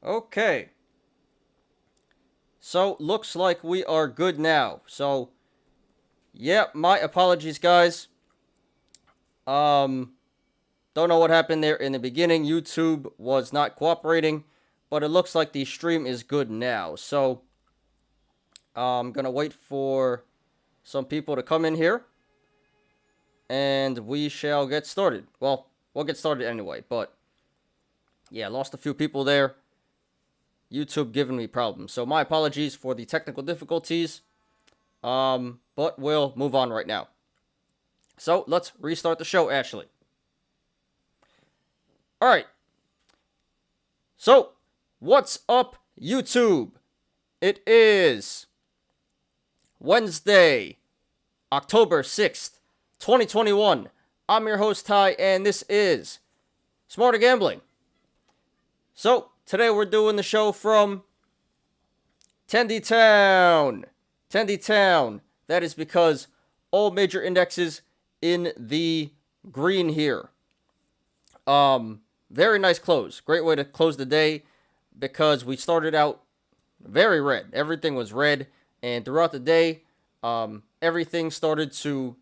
Okay. So, looks like we are good now. So, yeah, my apologies, guys. Don't know what happened there in the beginning. YouTube was not cooperating, but it looks like the stream is good now. So, I'm gonna wait for some people to come in here, and we shall get started. Well, we'll get started anyway, but yeah, lost a few people there. YouTube giving me problems. So my apologies for the technical difficulties. But we'll move on right now. So let's restart the show, Ashley. All right. So, what's up, YouTube? It is Wednesday, October 6th, 2021. I'm your host, Ty, and this is Smarter Gambling. So, today we're doing the show from Tendy Town. Tendy Town. That is because all major indexes in the green here. Very nice close. Great way to close the day because we started out very red. Everything was red, and throughout the day, everything started to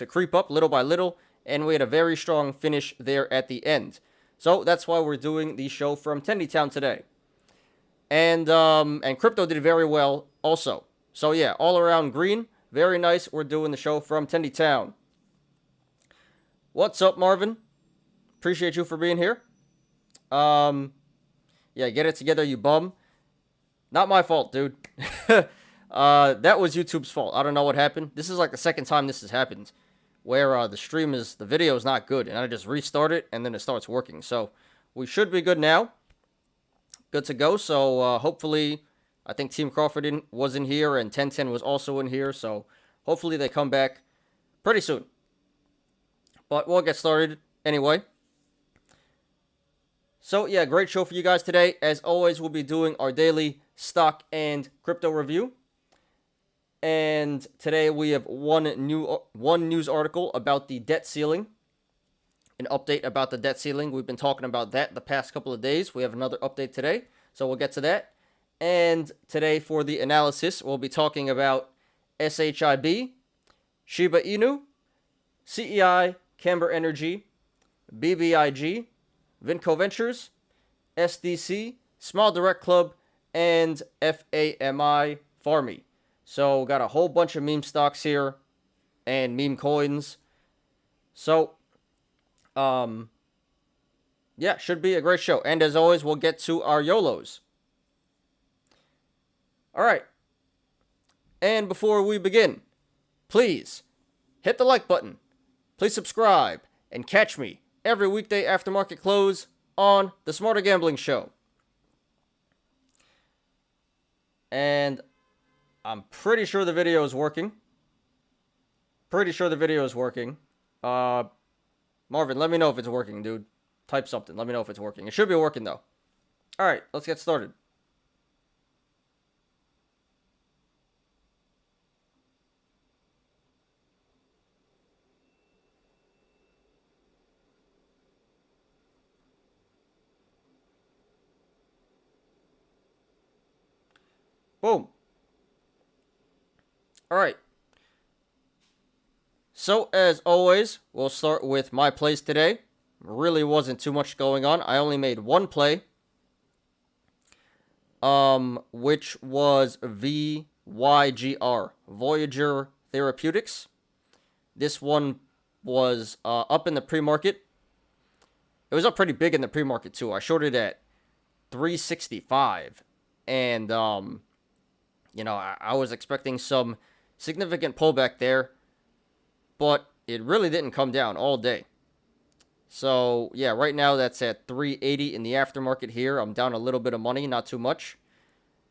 creep up little by little, and we had a very strong finish there at the end. So that's why we're doing the show from Tendy Town today. And crypto did very well also. So yeah, all around green, very nice. We're doing the show from Tendy Town. What's up, Marvin? Appreciate you for being here. Yeah, get it together, you bum. Not my fault, dude. That was YouTube's fault. I don't know what happened. This is like the second time this has happened, where the video is not good, and I just restart it, and then it starts working. So we should be good now. Good to go. So hopefully, I think Team Crawford was in here, and 1010 was also in here. So hopefully they come back pretty soon. But we'll get started anyway. So yeah, great show for you guys today. As always, we'll be doing our daily stock and crypto review. And today we have one news article about the debt ceiling. An update about the debt ceiling. We've been talking about that the past couple of days. We have another update today, so we'll get to that. And today for the analysis, we'll be talking about SHIB, Shiba Inu, CEI Camber Energy, BBIG, Vinco Ventures, SDC, Small Direct Club, and FAMI Farmmi. So, got a whole bunch of meme stocks here and meme coins. So, yeah, should be a great show. And as always, we'll get to our Yolos. All right. And before we begin, please hit the like button. Please subscribe and catch me every weekday after market close on the Smarter Gambling Show. And I'm pretty sure the video is working. Marvin, let me know if it's working, dude. Type something. Let me know if it's working. It should be working, though. All right, let's get started. Boom. All right. So, as always, we'll start with my plays today. Really wasn't too much going on. I only made one play, which was VYGR, Voyager Therapeutics. This one was up in the pre-market. It was up pretty big in the pre-market, too. I shorted at 365, and I was expecting some significant pullback there, but it really didn't come down all day. So, yeah, right now that's at 380 in the aftermarket here. I'm down a little bit of money, not too much.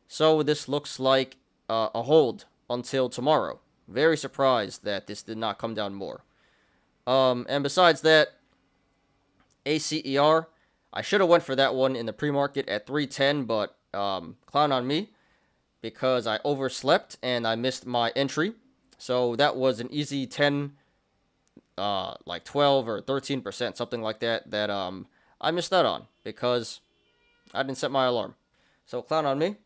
So this looks like a hold until tomorrow. Very surprised that this did not come down more. And besides that, ACER, I should have went for that one in the pre-market at 310, but clown on me, because I overslept and I missed my entry. So that was an easy 10, like 12 or 13%, something like that, I missed out on because I didn't set my alarm. So clown on me.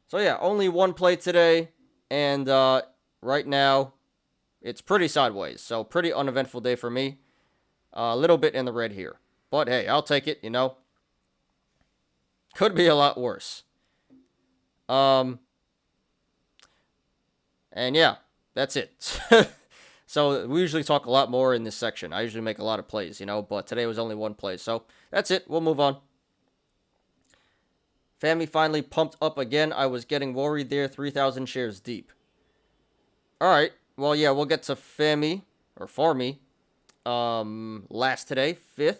So yeah, only one play today, and right now it's pretty sideways. So pretty uneventful day for me. A little bit in the red here. But hey, I'll take it, you know. Could be a lot worse. And yeah, that's it. So we usually talk a lot more in this section. I usually make a lot of plays, you know, but today was only one play. So that's it. We'll move on. FAMI finally pumped up again. I was getting worried there, 3,000 shares deep. All right. Well, yeah, we'll get to FAMI, or Farmmi, last today, 5th.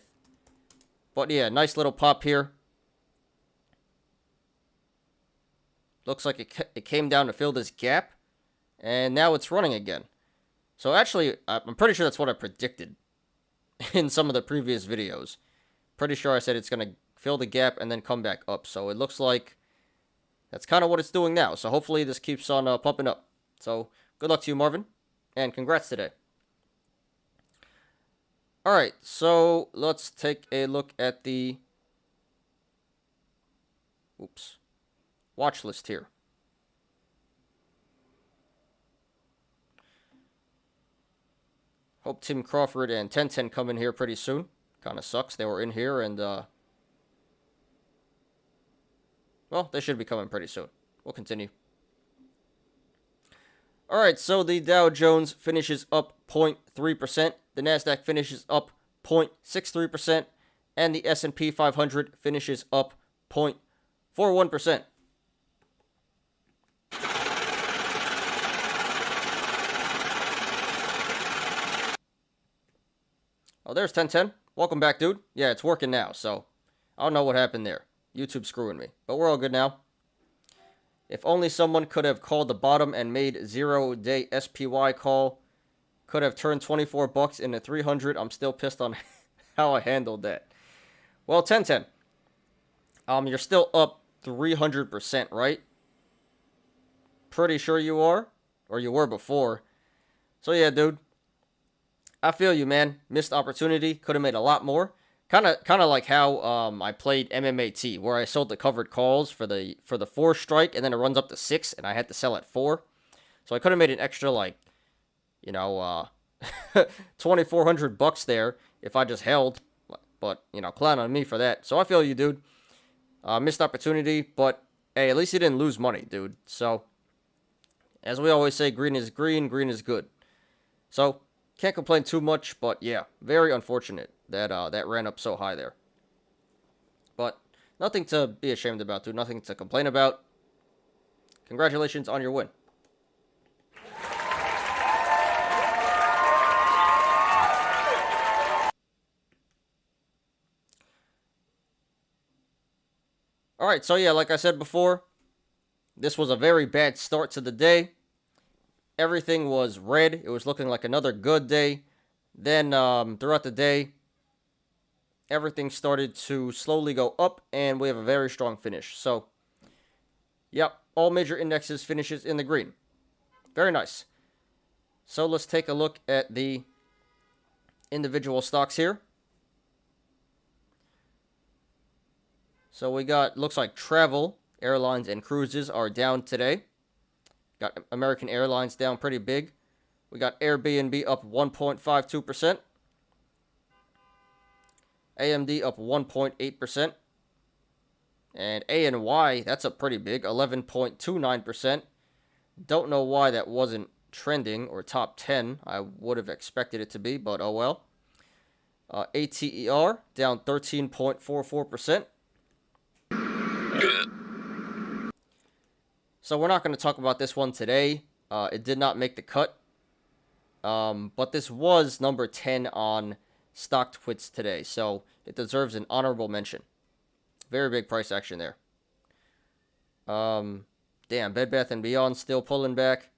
But yeah, nice little pop here. Looks like it came down to fill this gap, and now it's running again. So actually, I'm pretty sure that's what I predicted in some of the previous videos. Pretty sure I said it's going to fill the gap and then come back up. So it looks like that's kind of what it's doing now. So hopefully this keeps on pumping up. So good luck to you, Marvin, and congrats today. All right, so let's take a look at the watch list here. Hope Tim Crawford and 1010 come in here pretty soon. Kind of sucks. They were in here and, well, they should be coming pretty soon. We'll continue. All right, so the Dow Jones finishes up 0.3%. The NASDAQ finishes up 0.63%. And the S&P 500 finishes up 0.41%. Oh, there's 1010. Welcome back, dude. Yeah, it's working now, so I don't know what happened there. YouTube's screwing me, but we're all good now. If only someone could have called the bottom and made 0-day SPY call. Could have turned 24 bucks into 300. I'm still pissed on how I handled that. Well, 1010. You're still up 300%, right? Pretty sure you are, or you were before. So yeah, dude. I feel you, man. Missed opportunity. Could have made a lot more. Kind of like how I played MMAT, where I sold the covered calls for the 4 strike, and then it runs up to 6, and I had to sell at 4. So I could have made an extra, like, you know, 2,400 bucks there if I just held. But, you know, clown on me for that. So I feel you, dude. Missed opportunity, but hey, at least you didn't lose money, dude. So, as we always say, green is green, green is good. So, can't complain too much, but yeah, very unfortunate that that ran up so high there. But nothing to be ashamed about, dude. Nothing to complain about. Congratulations on your win. All right, so yeah, like I said before, this was a very bad start to the day. Everything was red. It was looking like another good day. Then throughout the day, everything started to slowly go up, and we have a very strong finish. So, yep, all major indexes finishes in the green. Very nice. So let's take a look at the individual stocks here. So we got, looks like travel, airlines, and cruises are down today. Got American Airlines down pretty big. We got Airbnb up 1.52%. AMD up 1.8%. And ANY, that's up pretty big, 11.29%. Don't know why that wasn't trending or top 10. I would have expected it to be, but oh well. ATER down 13.44%. So we're not going to talk about this one today. It did not make the cut. But this was number 10 on stock twits today. So it deserves an honorable mention. Very big price action there. Damn, Bed Bath & Beyond still pulling back.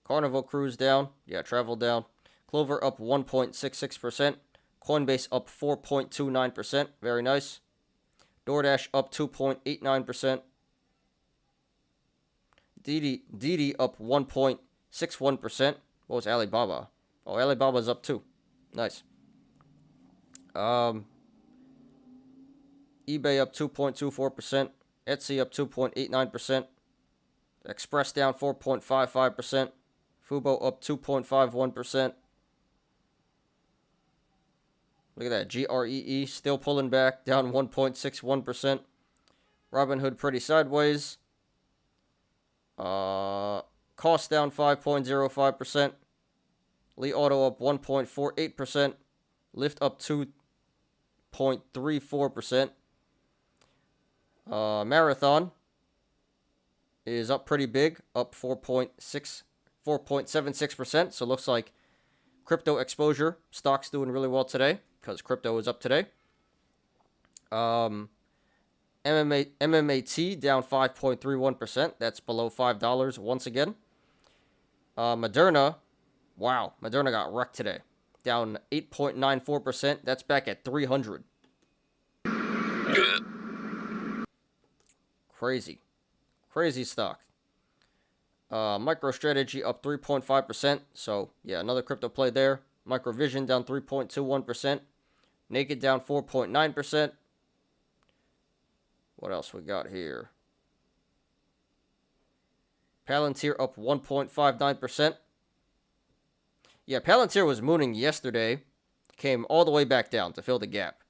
Carnival Cruise down. Yeah, travel down. Clover up 1.66%. Coinbase up 4.29%. Very nice. DoorDash up 2.89%. Didi up 1.61%. What was Alibaba? Oh, Alibaba's up too. Nice. eBay up 2.24%. Etsy up 2.89%. Express down 4.55%. Fubo up 2.51%. Look at that. GREE still pulling back, down 1.61%. Robinhood pretty sideways. Cost down 5.05%. Li Auto up 1.48%. Lyft up 2.34%. Marathon is up pretty big, up 4.76%. So it looks like crypto exposure stocks doing really well today because crypto is up today. MMAT down 5.31%. That's below $5 once again. Moderna, wow, Moderna got wrecked today. Down 8.94%. That's back at 300. Crazy. Crazy stock. MicroStrategy up 3.5%. So, yeah, another crypto play there. Microvision down 3.21%. Naked down 4.9%. What else we got here? Palantir up 1.59%. Yeah, Palantir was mooning yesterday. Came all the way back down to fill the gap.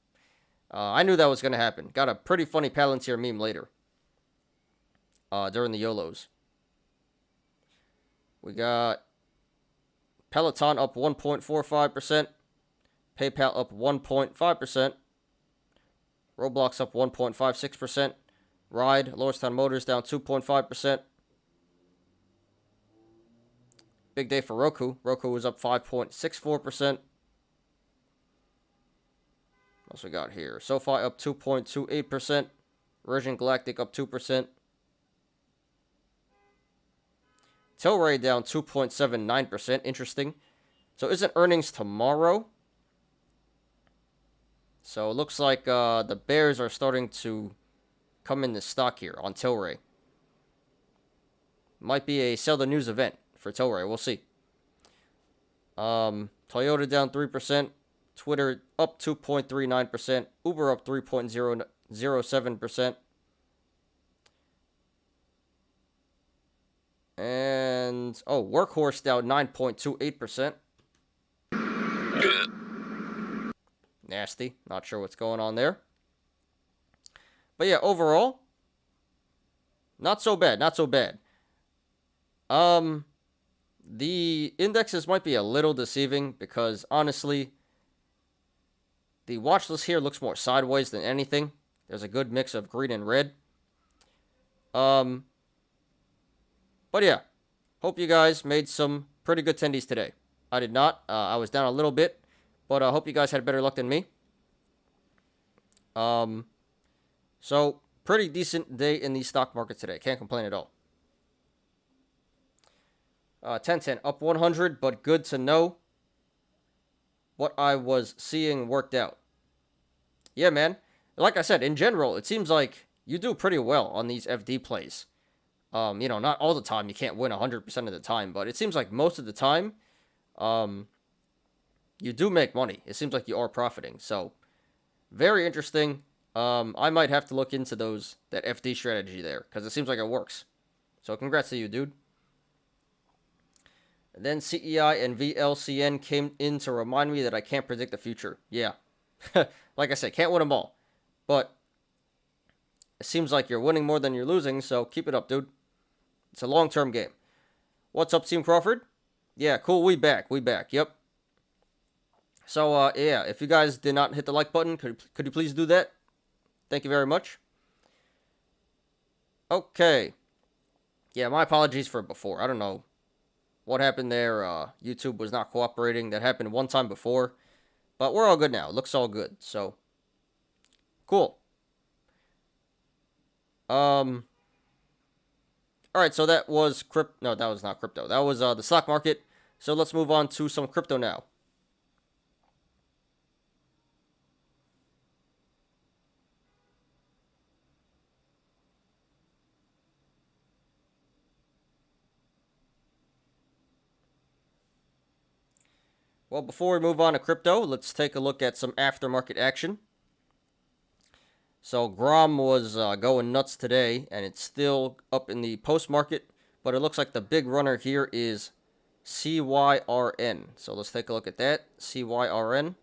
I knew that was going to happen. Got a pretty funny Palantir meme later. During the Yolos. We got Peloton up 1.45%. PayPal up 1.5%. Roblox up 1.56%. Ride, Lordstown Motors down 2.5%. Big day for Roku. Roku was up 5.64%. What else we got here? SoFi up 2.28%. Virgin Galactic up 2%. Tilray down 2.79%. Interesting. So isn't earnings tomorrow? So it looks like the bears are starting to come in the stock here on Tilray. Might be a sell the news event for Tilray. We'll see. Toyota down 3%. Twitter up 2.39%. Uber up 3.007%. And, Workhorse down 9.28%. Nasty. Not sure what's going on there. But yeah, overall, not so bad. Not so bad. The indexes might be a little deceiving because, honestly, the watch list here looks more sideways than anything. There's a good mix of green and red. But yeah, hope you guys made some pretty good tendies today. I did not. I was down a little bit, but I hope you guys had better luck than me. So pretty decent day in the stock market today. Can't complain at all. 1010 up 100, but good to know. What I was seeing worked out. Yeah, man. Like I said, in general, it seems like you do pretty well on these FD plays. Not all the time. You can't win 100% of the time, but it seems like most of the time, you do make money. It seems like you are profiting. So, very interesting. I might have to look into that FD strategy there because it seems like it works. So, congrats to you, dude. And then CEI and VLCN came in to remind me that I can't predict the future. Yeah. Like I said, can't win them all. But it seems like you're winning more than you're losing, so keep it up, dude. It's a long-term game. What's up, Team Crawford? Yeah, cool. We back. Yep. So, yeah, if you guys did not hit the like button, could you please do that? Thank you very much. Okay. Yeah, my apologies for before. I don't know what happened there. YouTube was not cooperating. That happened one time before. But we're all good now. It looks all good. So, cool. All right, so that was No, that was not crypto. That was the stock market. So let's move on to some crypto now. Well, before we move on to crypto, let's take a look at some aftermarket action. So Grom was going nuts today, and it's still up in the post market, but it looks like the big runner here is CYRN. So let's take a look at that. CYRN.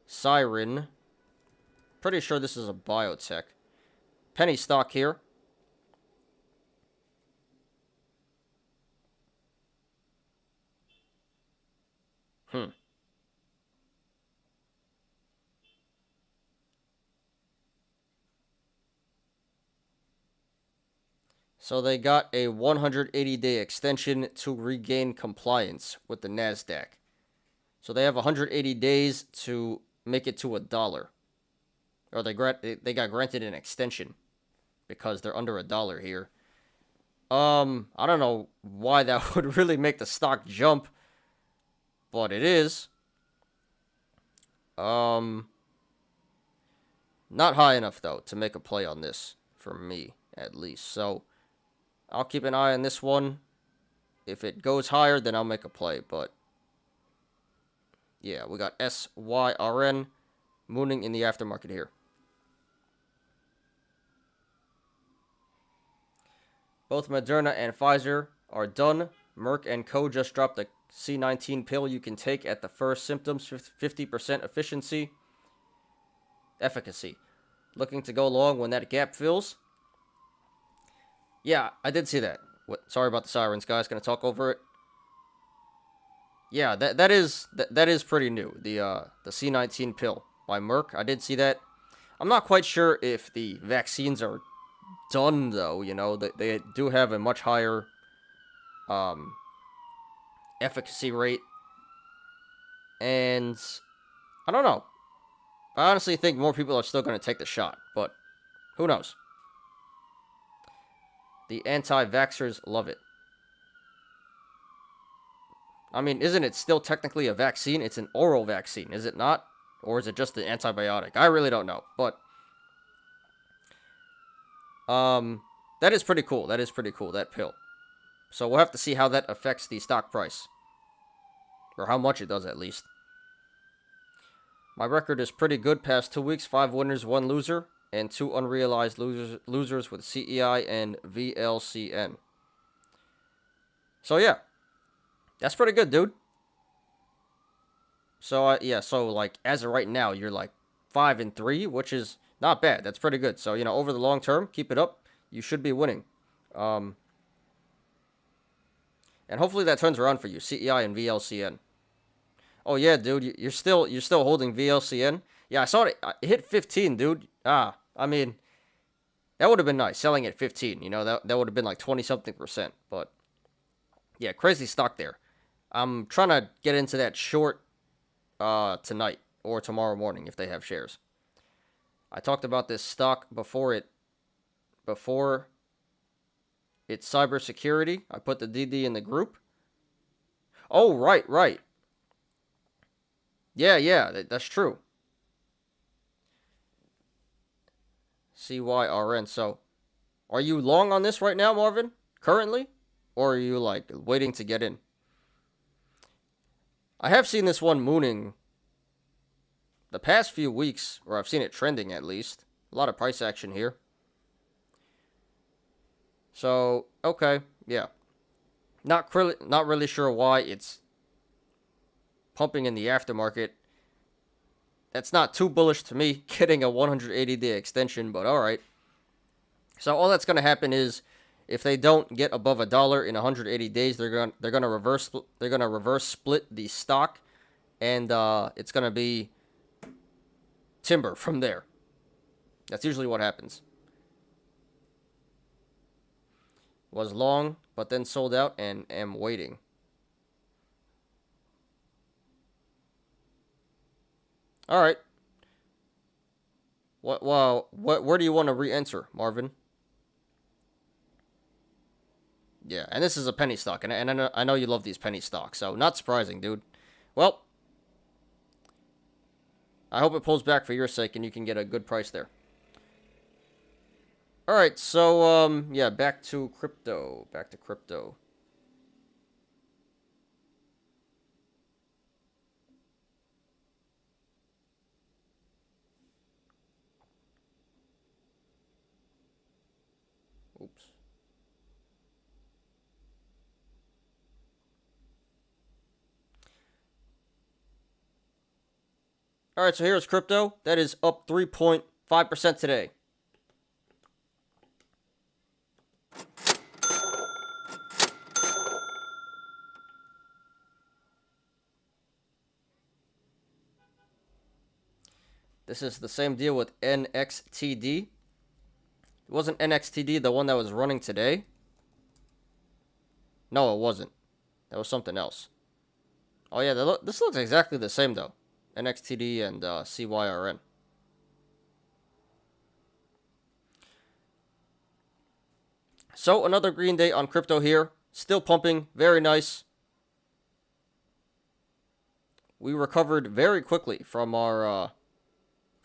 Siren. Pretty sure this is a biotech. Penny stock here. So they got a 180-day extension to regain compliance with the NASDAQ. So they have 180 days to make it to $1. Or they got granted an extension because they're under $1 here. I don't know why that would really make the stock jump, but it is. Not high enough though to make a play on this for me at least. So I'll keep an eye on this one. If it goes higher, then I'll make a play. But yeah, we got SYRN mooning in the aftermarket here. Both Moderna and Pfizer are done. Merck and Co. just dropped a C19 pill you can take at the first symptoms, 50% efficacy. Looking to go long when that gap fills. Yeah, I did see that. Sorry about the sirens, guys. Gonna talk over it. Yeah, that is pretty new. The C19 pill by Merck. I did see that. I'm not quite sure if the vaccines are done though. You know, they do have a much higher efficacy rate, and I don't know. I honestly think more people are still going to take the shot, but who knows? The anti-vaxxers love it. I mean, isn't it still technically a vaccine? It's an oral vaccine, is it not? Or is it just an antibiotic? I really don't know, but that is pretty cool. That is pretty cool, that pill. So we'll have to see how that affects the stock price. Or how much it does, at least. My record is pretty good past 2 weeks. 5 winners, 1 loser, and 2 unrealized losers with CEI and VLCN. So yeah, that's pretty good, dude. So yeah, so like as of right now, you're like 5-3, which is not bad. That's pretty good. So you know, over the long term, keep it up. You should be winning. And hopefully that turns around for you, CEI and VLCN. Oh yeah, dude, you're still holding VLCN. Yeah, I saw it. It hit 15, dude. I mean, that would have been nice selling at 15. You know, that would have been like 20-something%. But yeah, crazy stock there. I'm trying to get into that short tonight or tomorrow morning if they have shares. I talked about this stock before it's cybersecurity. I put the DD in the group. Oh, right. Yeah, that's true. CYRN. So, are you long on this right now, Marvin? Currently? Or are you, like, waiting to get in? I have seen this one mooning the past few weeks, or I've seen it trending at least. A lot of price action here. So, okay, yeah. Not really sure why it's pumping in the aftermarket. That's not too bullish to me, getting a 180-day extension, but all right. So all that's going to happen is if they don't get above $1 in 180 days, they're going to reverse split the stock, and it's going to be timber from there. That's usually what happens. Was long, but then sold out and am waiting. All right. Where do you want to re-enter, Marvin? Yeah, and this is a penny stock, and I know you love these penny stocks, so not surprising, dude. Well, I hope it pulls back for your sake, and you can get a good price there. All right, so yeah, back to crypto. All right, so here's crypto. That is up 3.5% today. This is the same deal with NXTD. It wasn't NXTD the one that was running today. No, it wasn't. That was something else. Oh yeah, this looks exactly the same though. NXTD and CYRN. So another green day on crypto here. Still pumping. Very nice. We recovered very quickly from our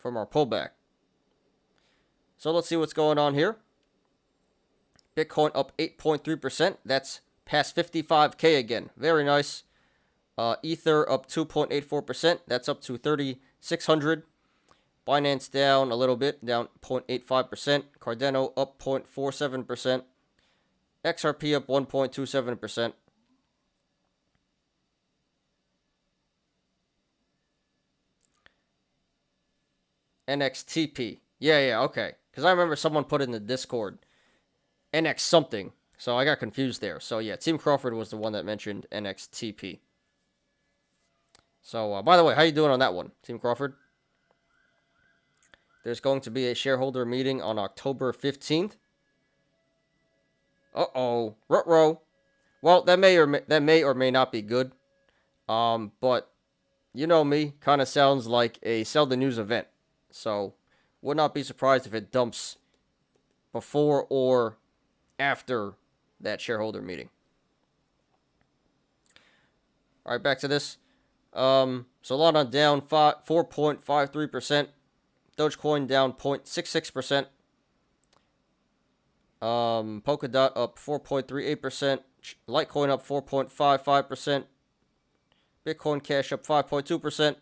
pullback. So let's see what's going on here. Bitcoin up 8.3%. That's past 55K again. Very nice. Ether up 2.84%. That's up to 3,600. Binance down a little bit, down 0.85%. Cardano up 0.47%. XRP up 1.27%. NXTP. Yeah, okay. Because I remember someone put in the Discord NX something. So I got confused there. So yeah, Team Crawford was the one that mentioned NXTP. So, by the way, how you doing on that one, Team Crawford? There's going to be a shareholder meeting on October 15th. Uh-oh. Ruh-roh. Well, that may or may not be good. But you know me, kind of sounds like a sell the news event. So, would not be surprised if it dumps before or after that shareholder meeting. All right, back to this. Solana down 4.53%. Dogecoin down 0.66%. Polkadot up 4.38%. Litecoin up 4.55%. Bitcoin Cash up 5.2%.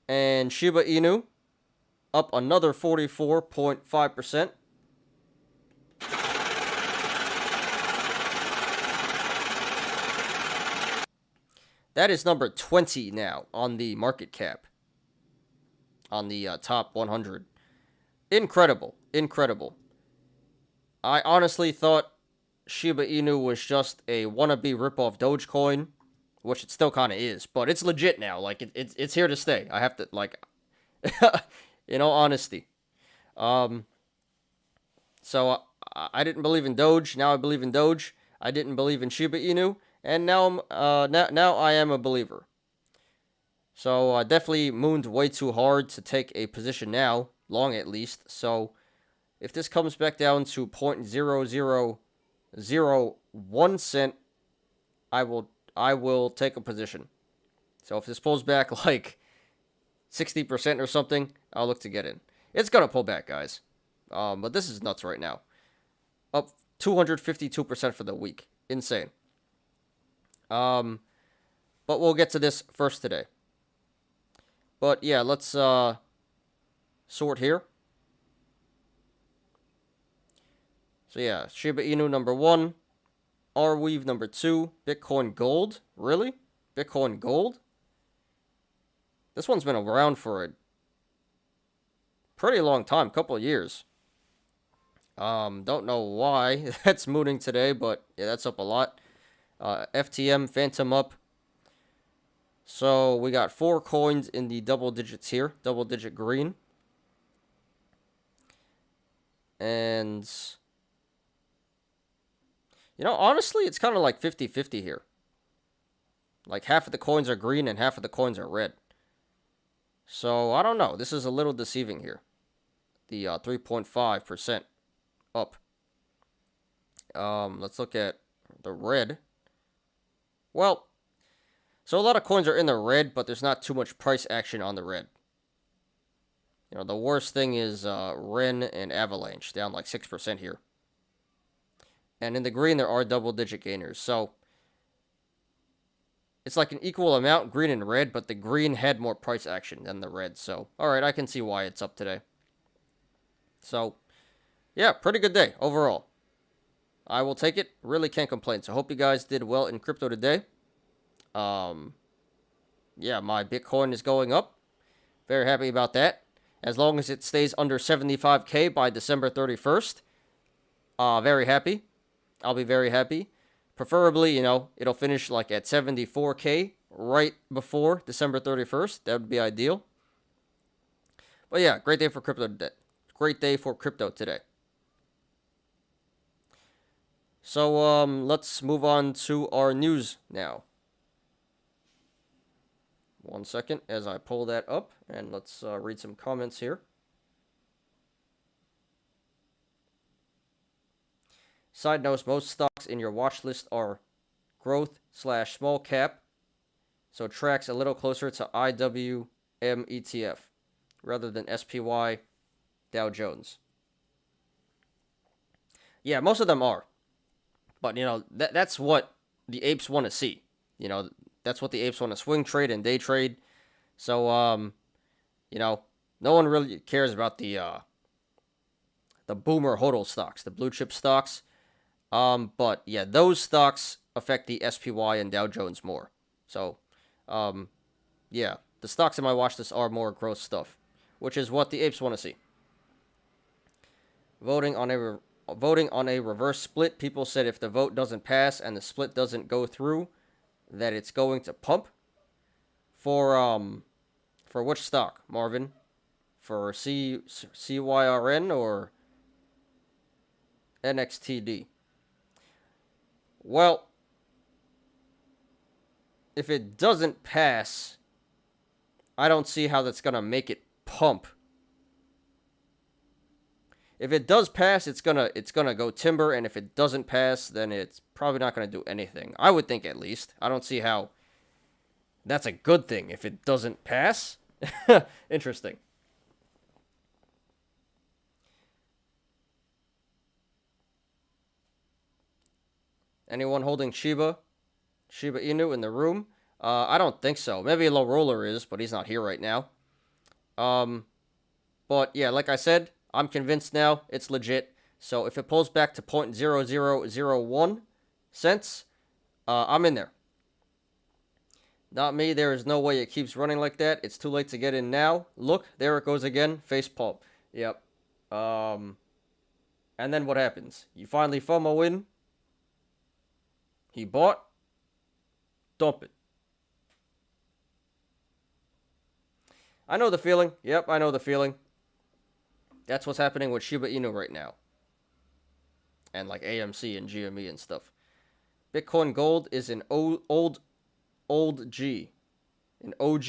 And Shiba Inu up another 44.5%. That is number 20 now on the market cap. On the top 100. Incredible. Incredible. I honestly thought Shiba Inu was just a wannabe ripoff Dogecoin, which it still kind of is, but it's legit now. Like, it's here to stay. I have to, like, in all honesty. So I didn't believe in Doge. Now I believe in Doge. I didn't believe in Shiba Inu. And now I am a believer. So I definitely mooned way too hard to take a position now, long at least. So if this comes back down to 0.0001 cent, I will take a position. So if this pulls back like 60% or something, I'll look to get in. It's gonna pull back, guys. But this is nuts right now. Up 252% for the week. Insane. But we'll get to this first today. But yeah, let's sort here. So yeah, Shiba Inu number 1, Arweave number 2, Bitcoin Gold. Really? Bitcoin Gold? This one's been around for a pretty long time, couple of years. Don't know why that's mooning today, but yeah, that's up a lot. FTM, Phantom up. So we got 4 coins in the double digits here, double digit green. And, you know, honestly, it's kind of like 50-50 here. Like half of the coins are green and half of the coins are red. So I don't know. This is a little deceiving here. The 3.5% up. Let's look at the red. Well, so a lot of coins are in the red, but there's not too much price action on the red. You know, the worst thing is Ren and Avalanche, down like 6% here. And in the green, there are double-digit gainers. So it's like an equal amount, green and red, but the green had more price action than the red. So, all right, I can see why it's up today. So, yeah, pretty good day overall. I will take it. Really can't complain. So, hope you guys did well in crypto today. yeah, my Bitcoin is going up. Very happy about that. As long as it stays under 75K by December 31st. Very happy. I'll be very happy. Preferably, it'll finish like at 74K right before December 31st. That would be ideal. But yeah, great day for crypto today. Great day for crypto today. So let's move on to our news now. One second as I pull that up, and let's read some comments here. Side notes, most stocks in your watch list are growth/small cap, so it tracks a little closer to IWM ETF rather than SPY Dow Jones. Yeah, most of them are. But, that's what the apes want to see. That's what the apes want to swing trade and day trade. So, no one really cares about the boomer hodl stocks, the blue chip stocks. But yeah, those stocks affect the SPY and Dow Jones more. So, yeah, the stocks in my watch list are more growth stuff, which is what the apes want to see. Voting on a reverse split, people said if the vote doesn't pass and the split doesn't go through, that it's going to pump. For which stock, Marvin? For CYRN or NXTD? Well, if it doesn't pass, I don't see how that's going to make it pump. If it does pass, it's gonna go timber, and if it doesn't pass, then it's probably not gonna do anything. I would think, at least. I don't see how that's a good thing if it doesn't pass. Interesting. Anyone holding Shiba Inu in the room? I don't think so. Maybe Low Roller is, but he's not here right now. But yeah, like I said, I'm convinced now it's legit. So if it pulls back to 0.0001 cents, I'm in there. Not me. There is no way it keeps running like that. It's too late to get in now. Look, there it goes again. Face palm. Yep. And then what happens? You finally FOMO in. He bought. Dump it. I know the feeling. Yep, I know the feeling. That's what's happening with Shiba Inu right now. And like AMC and GME and stuff. Bitcoin Gold is an old G. An OG?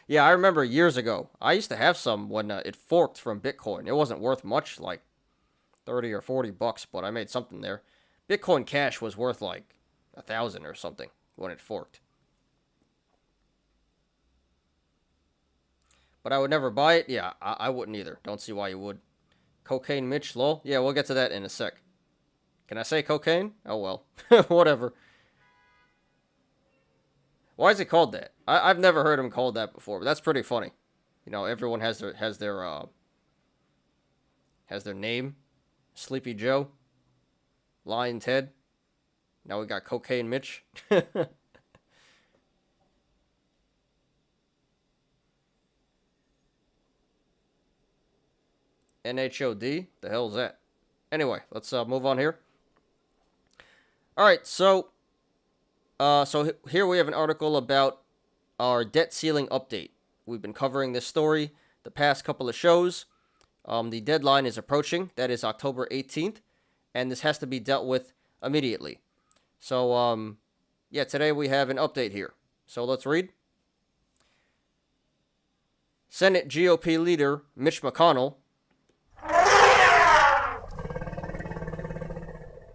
Yeah, I remember years ago. I used to have some when it forked from Bitcoin. It wasn't worth much, like 30 or 40 bucks, but I made something there. Bitcoin Cash was worth like 1,000 or something when it forked. But I would never buy it. Yeah, I wouldn't either. Don't see why you would. Cocaine Mitch, lol. Yeah, we'll get to that in a sec. Can I say cocaine? Oh, well. Whatever. Why is it called that? I've never heard him called that before, but that's pretty funny. Everyone has their name. Sleepy Joe. Lion Ted. Now we got Cocaine Mitch. NHOD? The hell's that? Anyway, let's move on here. Alright, so here we have an article about our debt ceiling update. We've been covering this story the past couple of shows. The deadline is approaching. That is October 18th. And this has to be dealt with immediately. So, yeah, today we have an update here. So let's read. Senate GOP leader Mitch McConnell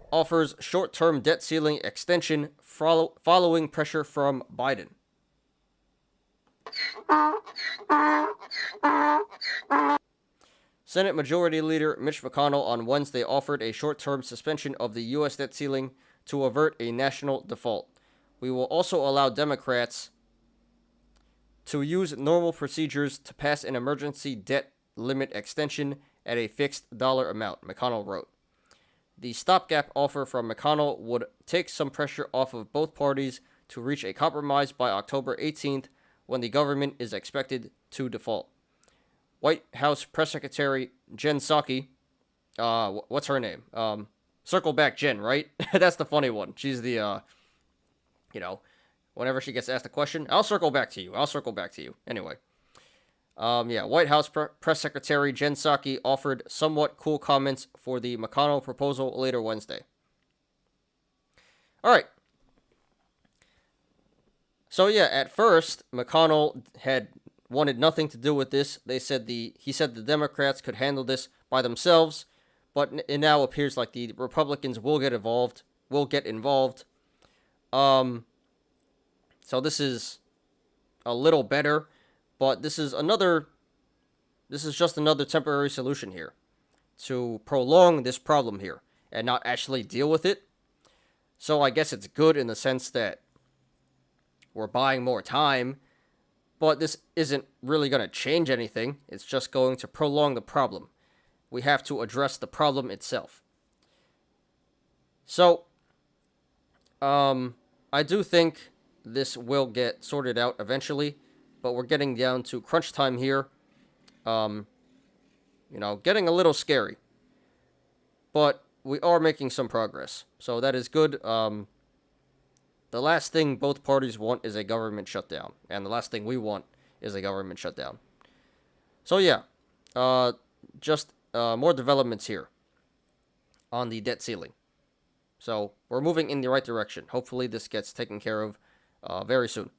offers short-term debt ceiling extension following pressure from Biden. Senate Majority Leader Mitch McConnell on Wednesday offered a short-term suspension of the U.S. debt ceiling to avert a national default. We will also allow Democrats to use normal procedures to pass an emergency debt limit extension at a fixed dollar amount, McConnell wrote. The stopgap offer from McConnell would take some pressure off of both parties to reach a compromise by October 18th, when the government is expected to default. White House Press Secretary Jen Psaki, what's her name? Circle Back Jen, right? That's the funny one. She's the, whenever she gets asked a question, I'll circle back to you. Anyway. White House Press Secretary Jen Psaki offered somewhat cool comments for the McConnell proposal later Wednesday. All right. So yeah, at first, McConnell had wanted nothing to do with this. He said the Democrats could handle this by themselves, but it now appears like the Republicans will get involved. So this is a little better, but this is just another temporary solution here to prolong this problem here and not actually deal with it. So I guess it's good in the sense that we're buying more time, but this isn't really going to change anything. It's just going to prolong the problem. We have to address the problem itself. So, I do think this will get sorted out eventually, but we're getting down to crunch time here. Getting a little scary. But we are making some progress, so that is good. The last thing both parties want is a government shutdown, and the last thing we want is a government shutdown. So yeah, just more developments here on the debt ceiling. So we're moving in the right direction. Hopefully this gets taken care of very soon.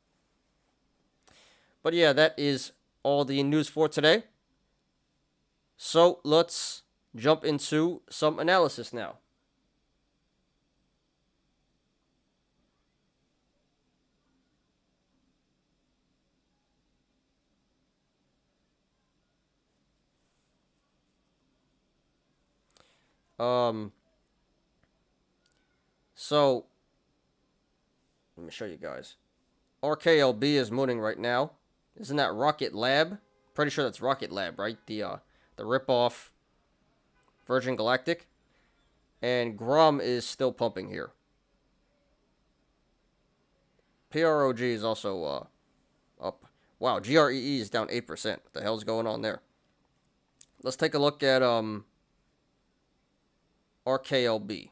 But yeah, that is all the news for today. So let's jump into some analysis now. So let me show you guys. RKLB is mooning right now. Isn't that Rocket Lab? Pretty sure that's Rocket Lab, right? The rip-off Virgin Galactic. And Grom is still pumping here. PROG is also up. Wow, GREE is down 8%. What the hell's going on there? Let's take a look at RKLB.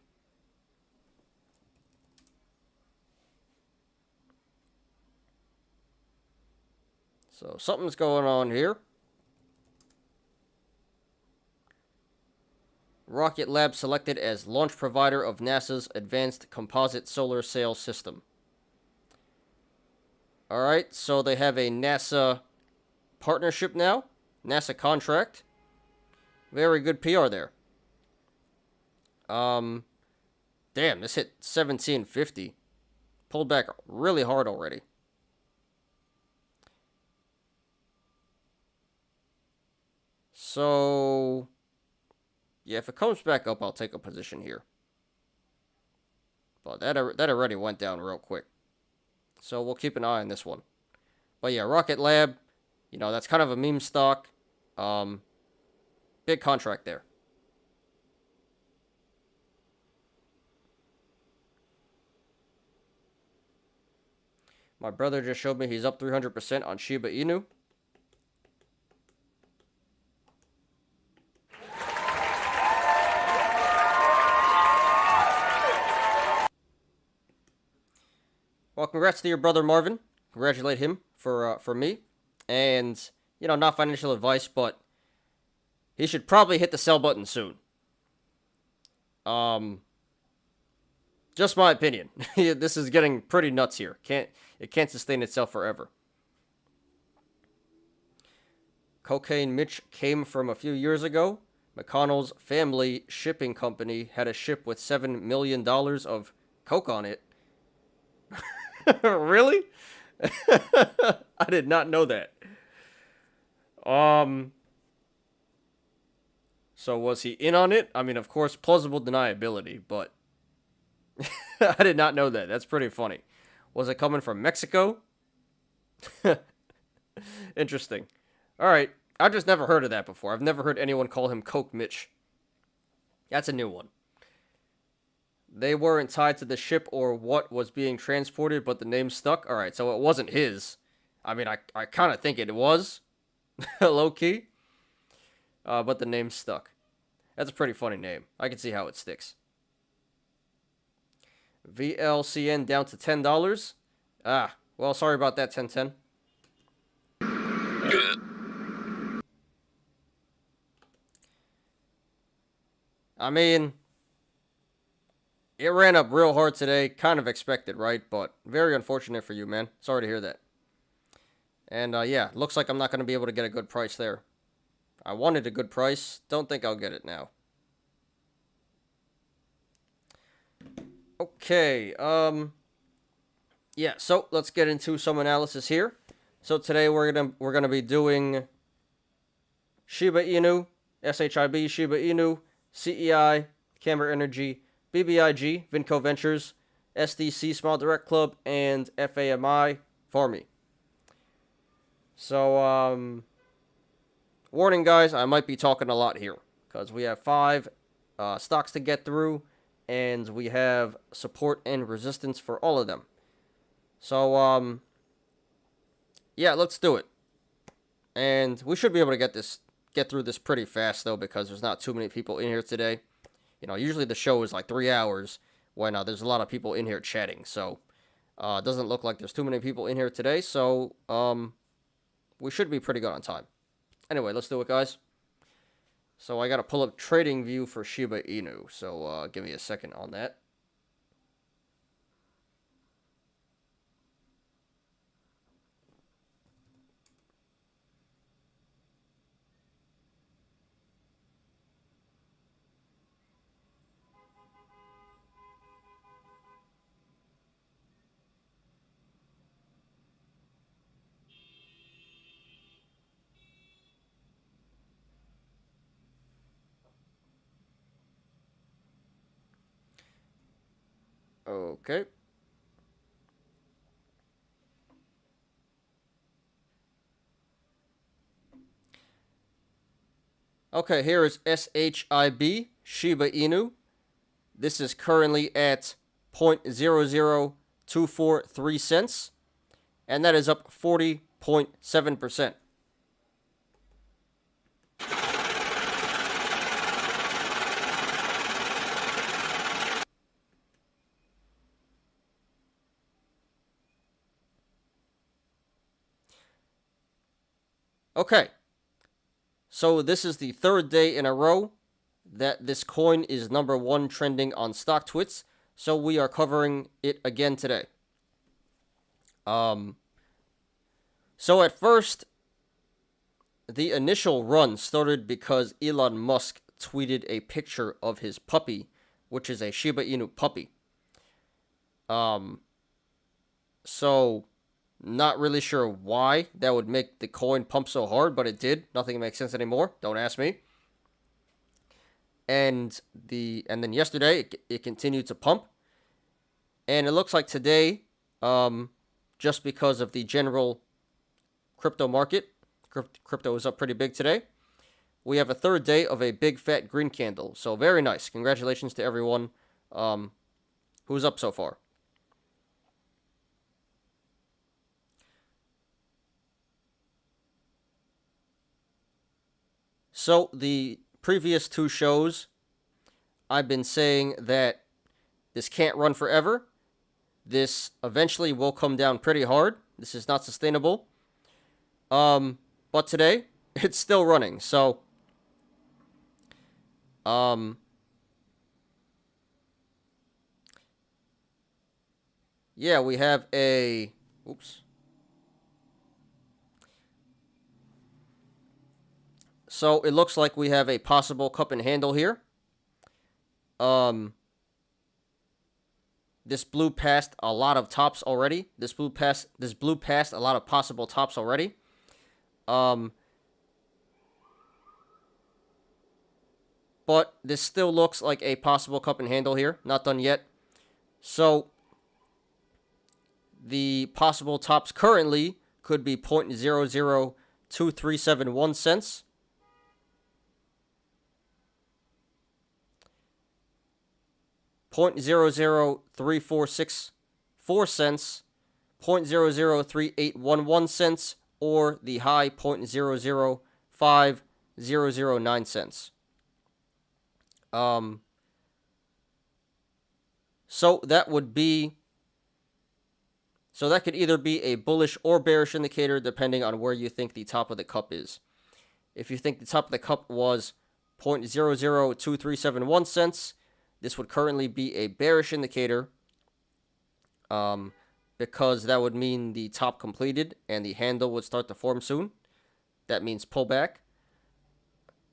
So something's going on here. Rocket Lab selected as launch provider of NASA's Advanced Composite Solar Sail System. Alright, so they have a NASA partnership now. NASA contract. Very good PR there. Damn, this hit 1750. Pulled back really hard already. So, yeah, if it comes back up, I'll take a position here. But that already went down real quick. So we'll keep an eye on this one. But yeah, Rocket Lab, that's kind of a meme stock. Big contract there. My brother just showed me he's up 300% on Shiba Inu. Well, congrats to your brother Marvin. Congratulate him for me. And, not financial advice, but he should probably hit the sell button soon. Just my opinion. This is getting pretty nuts here. It can't sustain itself forever. Cocaine Mitch came from a few years ago. McConnell's family shipping company had a ship with $7 million of coke on it. Really? I did not know that. So was he in on it? I mean, of course, plausible deniability, but I did not know that. That's pretty funny. Was it coming from Mexico? Interesting. All right. I've just never heard of that before. I've never heard anyone call him Coke Mitch. That's a new one. They weren't tied to the ship or what was being transported, but the name stuck. All right, so it wasn't his. I mean, I kind of think it was, low-key. But the name stuck. That's a pretty funny name. I can see how it sticks. VLCN down to $10. Ah, well, sorry about that, 1010. I mean, it ran up real hard today. Kind of expected, right? But very unfortunate for you, man. Sorry to hear that. And, yeah, looks like I'm not going to be able to get a good price there. I wanted a good price. Don't think I'll get it now. Okay, yeah, so let's get into some analysis here. So today we're gonna be doing Shiba Inu, SHIB Shiba Inu, CEI Camber Energy, BBIG Vinco Ventures, SDC Small Direct Club, and FAMI Farmmi. So warning guys, I might be talking a lot here because we have 5 stocks to get through, and we have support and resistance for all of them. So, yeah, let's do it. And we should be able to get through this pretty fast, though, because there's not too many people in here today. You know, usually the show is like 3 hours when there's a lot of people in here chatting. So, it doesn't look like there's too many people in here today. So, we should be pretty good on time. Anyway, let's do it, guys. So I got to pull up TradingView for Shiba Inu. So give me a second on that. Okay. Okay, here is SHIB Shiba Inu. This is currently at 0.00243 cents, and that is up 40.7%. Okay, so this is the 3rd day in a row that this coin is #1 trending on StockTwits, so we are covering it again today. So at first, the initial run started because Elon Musk tweeted a picture of his puppy, which is a Shiba Inu puppy. So not really sure why that would make the coin pump so hard, but it did. Nothing makes sense anymore. Don't ask me. And then yesterday it continued to pump, and it looks like today, just because of the general crypto market, crypto is up pretty big today. We have a 3rd day of a big fat green candle. So very nice. Congratulations to everyone who's up so far. So the previous 2 shows, I've been saying that this can't run forever. This eventually will come down pretty hard. This is not sustainable. But today, it's still running. So, yeah, we have a... Oops. So it looks like we have a possible cup and handle here. This blew past a lot of tops already. This blew past a lot of possible tops already. But this still looks like a possible cup and handle here. Not done yet. So the possible tops currently could be 0.002371 cents. 0.00346 cents, 0.003811 cents, or the high 0.005009 cents. So that could either be a bullish or bearish indicator depending on where you think the top of the cup is. If you think the top of the cup was 0.002371 cents, this would currently be a bearish indicator, because that would mean the top completed and the handle would start to form soon. That means pullback.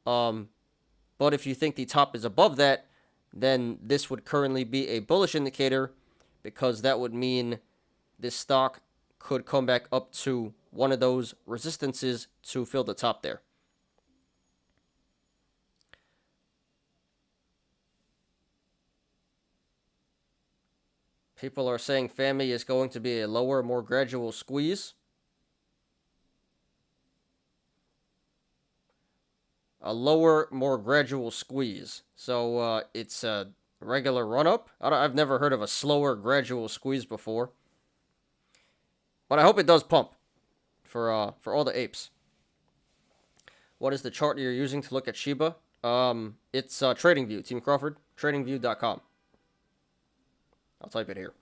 But if you think the top is above that, then this would currently be a bullish indicator, because that would mean this stock could come back up to one of those resistances to fill the top there. People are saying FAMI is going to be a lower, more gradual squeeze. A lower, more gradual squeeze. So it's a regular run-up. I've never heard of a slower, gradual squeeze before. But I hope it does pump for all the apes. What is the chart you're using to look at Shiba? It's TradingView, Team Crawford, tradingview.com. I'll type it here.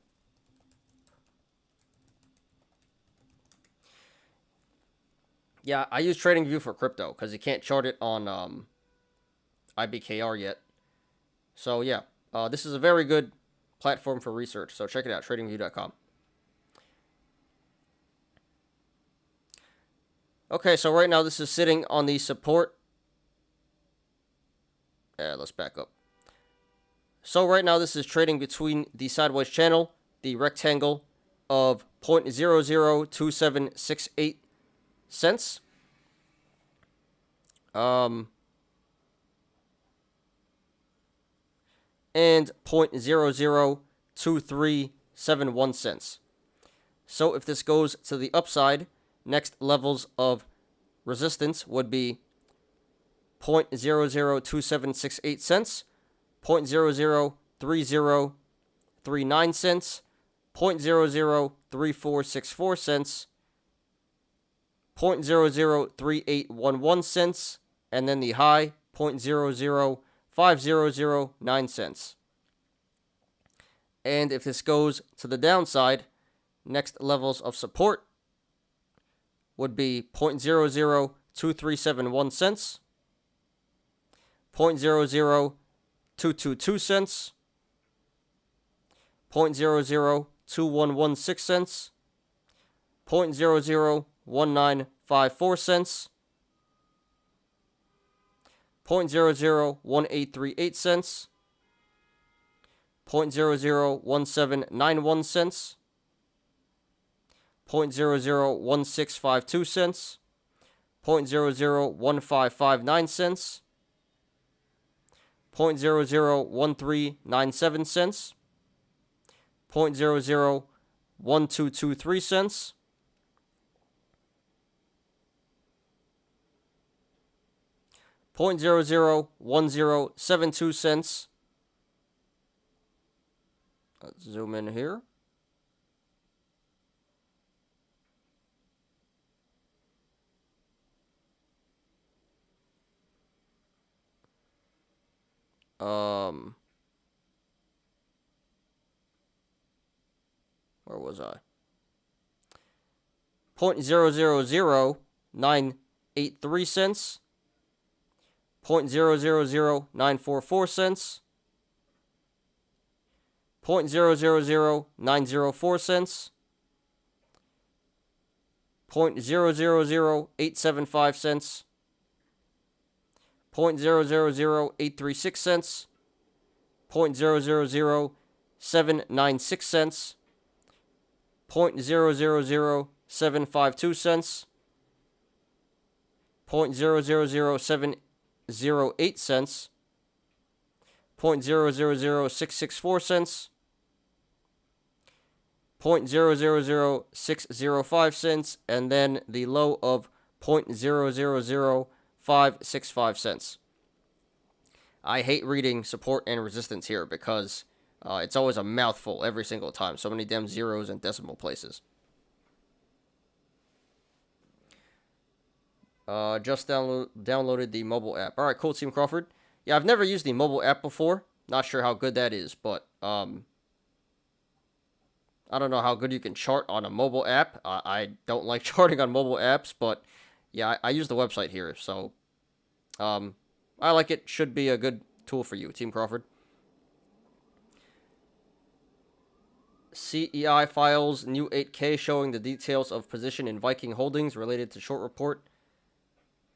Yeah, I use TradingView for crypto because you can't chart it on IBKR yet. So yeah, this is a very good platform for research. So check it out, tradingview.com. Okay, so right now this is sitting on the support. Let's back up. So right now this is trading between the sideways channel, the rectangle of 0.002768 cents. And 0.002371 cents. So if this goes to the upside, next levels of resistance would be 0.002768 cents, 0.003039 cents, 0.003464 cents, 0.003811 cents, and then the high 0.005009 cents. And if this goes to the downside, next levels of support would be 0.002371 cents, 0.00222 cents, 0.002116 cents, 0.001954 cents, 0.001838 cents, 0.001791 cents, 0.001652 cents, 0.001559 cents, 0.001397 cents, 0.001223 cents, 0.001072 cents. Let's zoom in here. Where was I? 0.000983 cents, 0.000944 cents, 0.000904 cents, 0.000875 cents, 0.000836 cents, 0.000796 cents, 0.000752 cents, 0.000708 cents, 0.000664 cents, 0.000605 cents, and then the low of 0.000565 cents. I hate reading support and resistance here because It's always a mouthful every single time. So many damn zeros and decimal places. Just downloaded the mobile app. All right, cool, Team Crawford. Yeah, I've never used the mobile app before. Not sure how good that is, but I don't know how good you can chart on a mobile app. I don't like charting on mobile apps, but yeah, I use the website here, so I like it. Should be a good tool for you, Team Crawford. CEI files new 8K showing the details of position in Viking Holdings related to short report.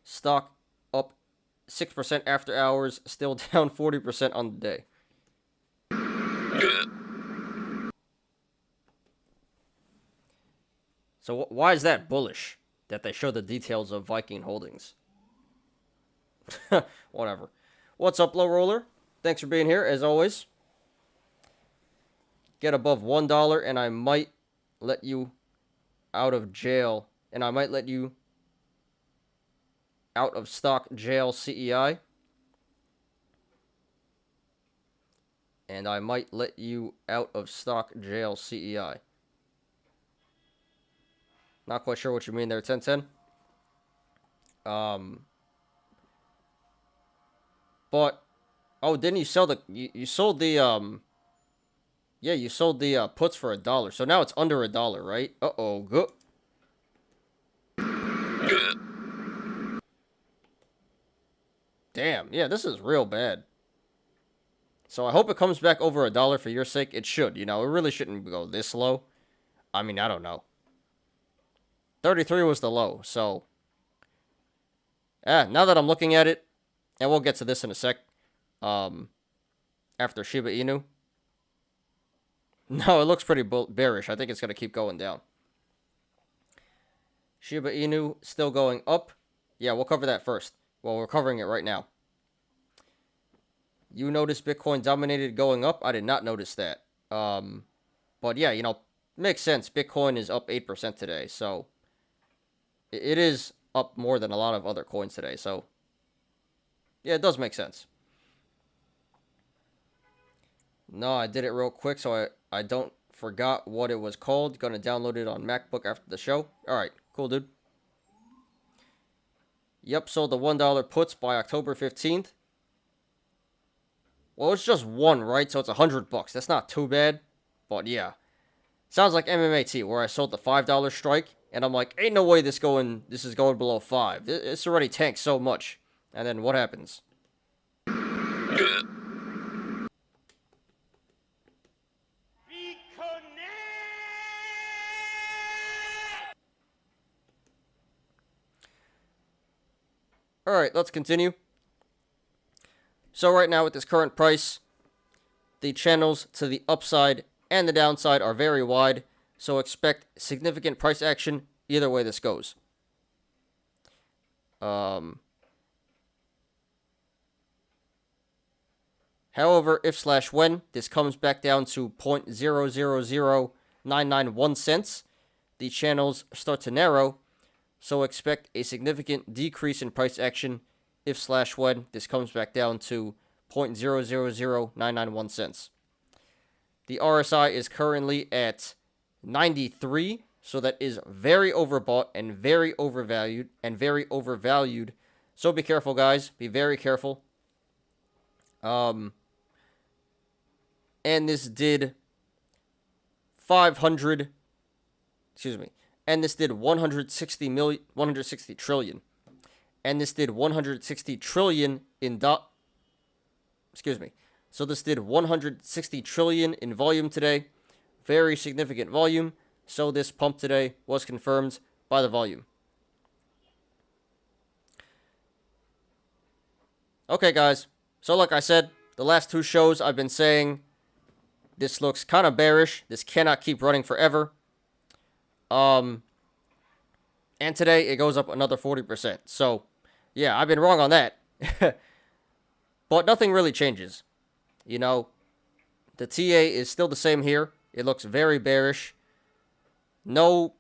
Stock up 6% after hours, still down 40% on the day. So why is that bullish, that they show the details of Viking Holdings? Whatever. What's up, Low Roller? Thanks for being here, as always. Get above $1 and I might let you out of jail. And I might let you out of stock jail, CEI. And I might let you out of stock jail, CEI. Not quite sure what you mean there, 1010. But, oh, didn't you sell the, you sold the, yeah, you sold the puts for $1. So now it's under $1, right? Uh-oh, good. Damn, yeah, this is real bad. So I hope it comes back over $1 for your sake. It should, you know, it really shouldn't go this low. I mean, I don't know. 33 was the low, so. Now that I'm looking at it, and we'll get to this in a sec, after Shiba Inu. No, it looks pretty bearish. I think it's going to keep going down. Shiba Inu still going up. Yeah, we'll cover that first. Well, we're covering it right now. You noticed Bitcoin dominated going up? I did not notice that. But yeah, you know, makes sense. Bitcoin is up 8% today, so it is up more than a lot of other coins today. So yeah, it does make sense. No, I did it real quick, so I don't forgot what it was called. Gonna download it on MacBook after the show. All right, cool, dude. Yep, sold the $1 puts by October 15th. Well, it's just one, right? So it's $100. That's not too bad. But yeah. Sounds like MMAT, where I sold the $5 strike. And I'm like, ain't no way this is going below 5. It's already tanked so much. And then what happens? Alright, let's continue. So right now with this current price, the channels to the upside and the downside are very wide. So expect significant price action either way this goes. However, if/when this comes back down to 0.000991 cents, the channels start to narrow. So expect a significant decrease in price action if/when this comes back down to 0.000991 cents. The RSI is currently at 93, so that is very overbought and very overvalued. So be careful, guys. Be very careful. And this did 160 trillion. And this did 160 trillion in So this did 160 trillion in volume today. Very significant volume. So this pump today was confirmed by the volume. Okay, guys. So like I said, the last two shows I've been saying this looks kind of bearish. This cannot keep running forever. And today it goes up another 40%. So, yeah, I've been wrong on that. But nothing really changes. You know, the TA is still the same here. It looks very bearish. No,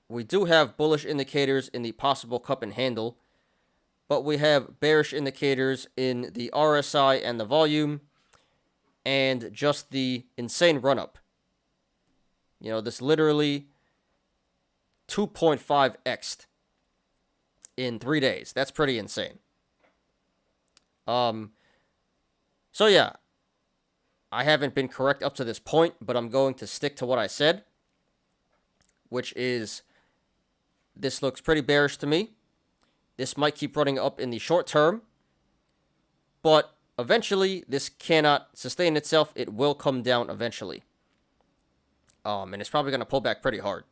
we do have bullish indicators in the possible cup and handle. but we have bearish indicators in the RSI and the volume, and just the insane run-up. You know, this literally 2.5x'd in 3 days. That's pretty insane. So yeah, I haven't been correct up to this point, but I'm going to stick to what I said, which is this looks pretty bearish to me. This might keep running up in the short term, but eventually this cannot sustain itself. It will come down eventually. And it's probably going to pull back pretty hard.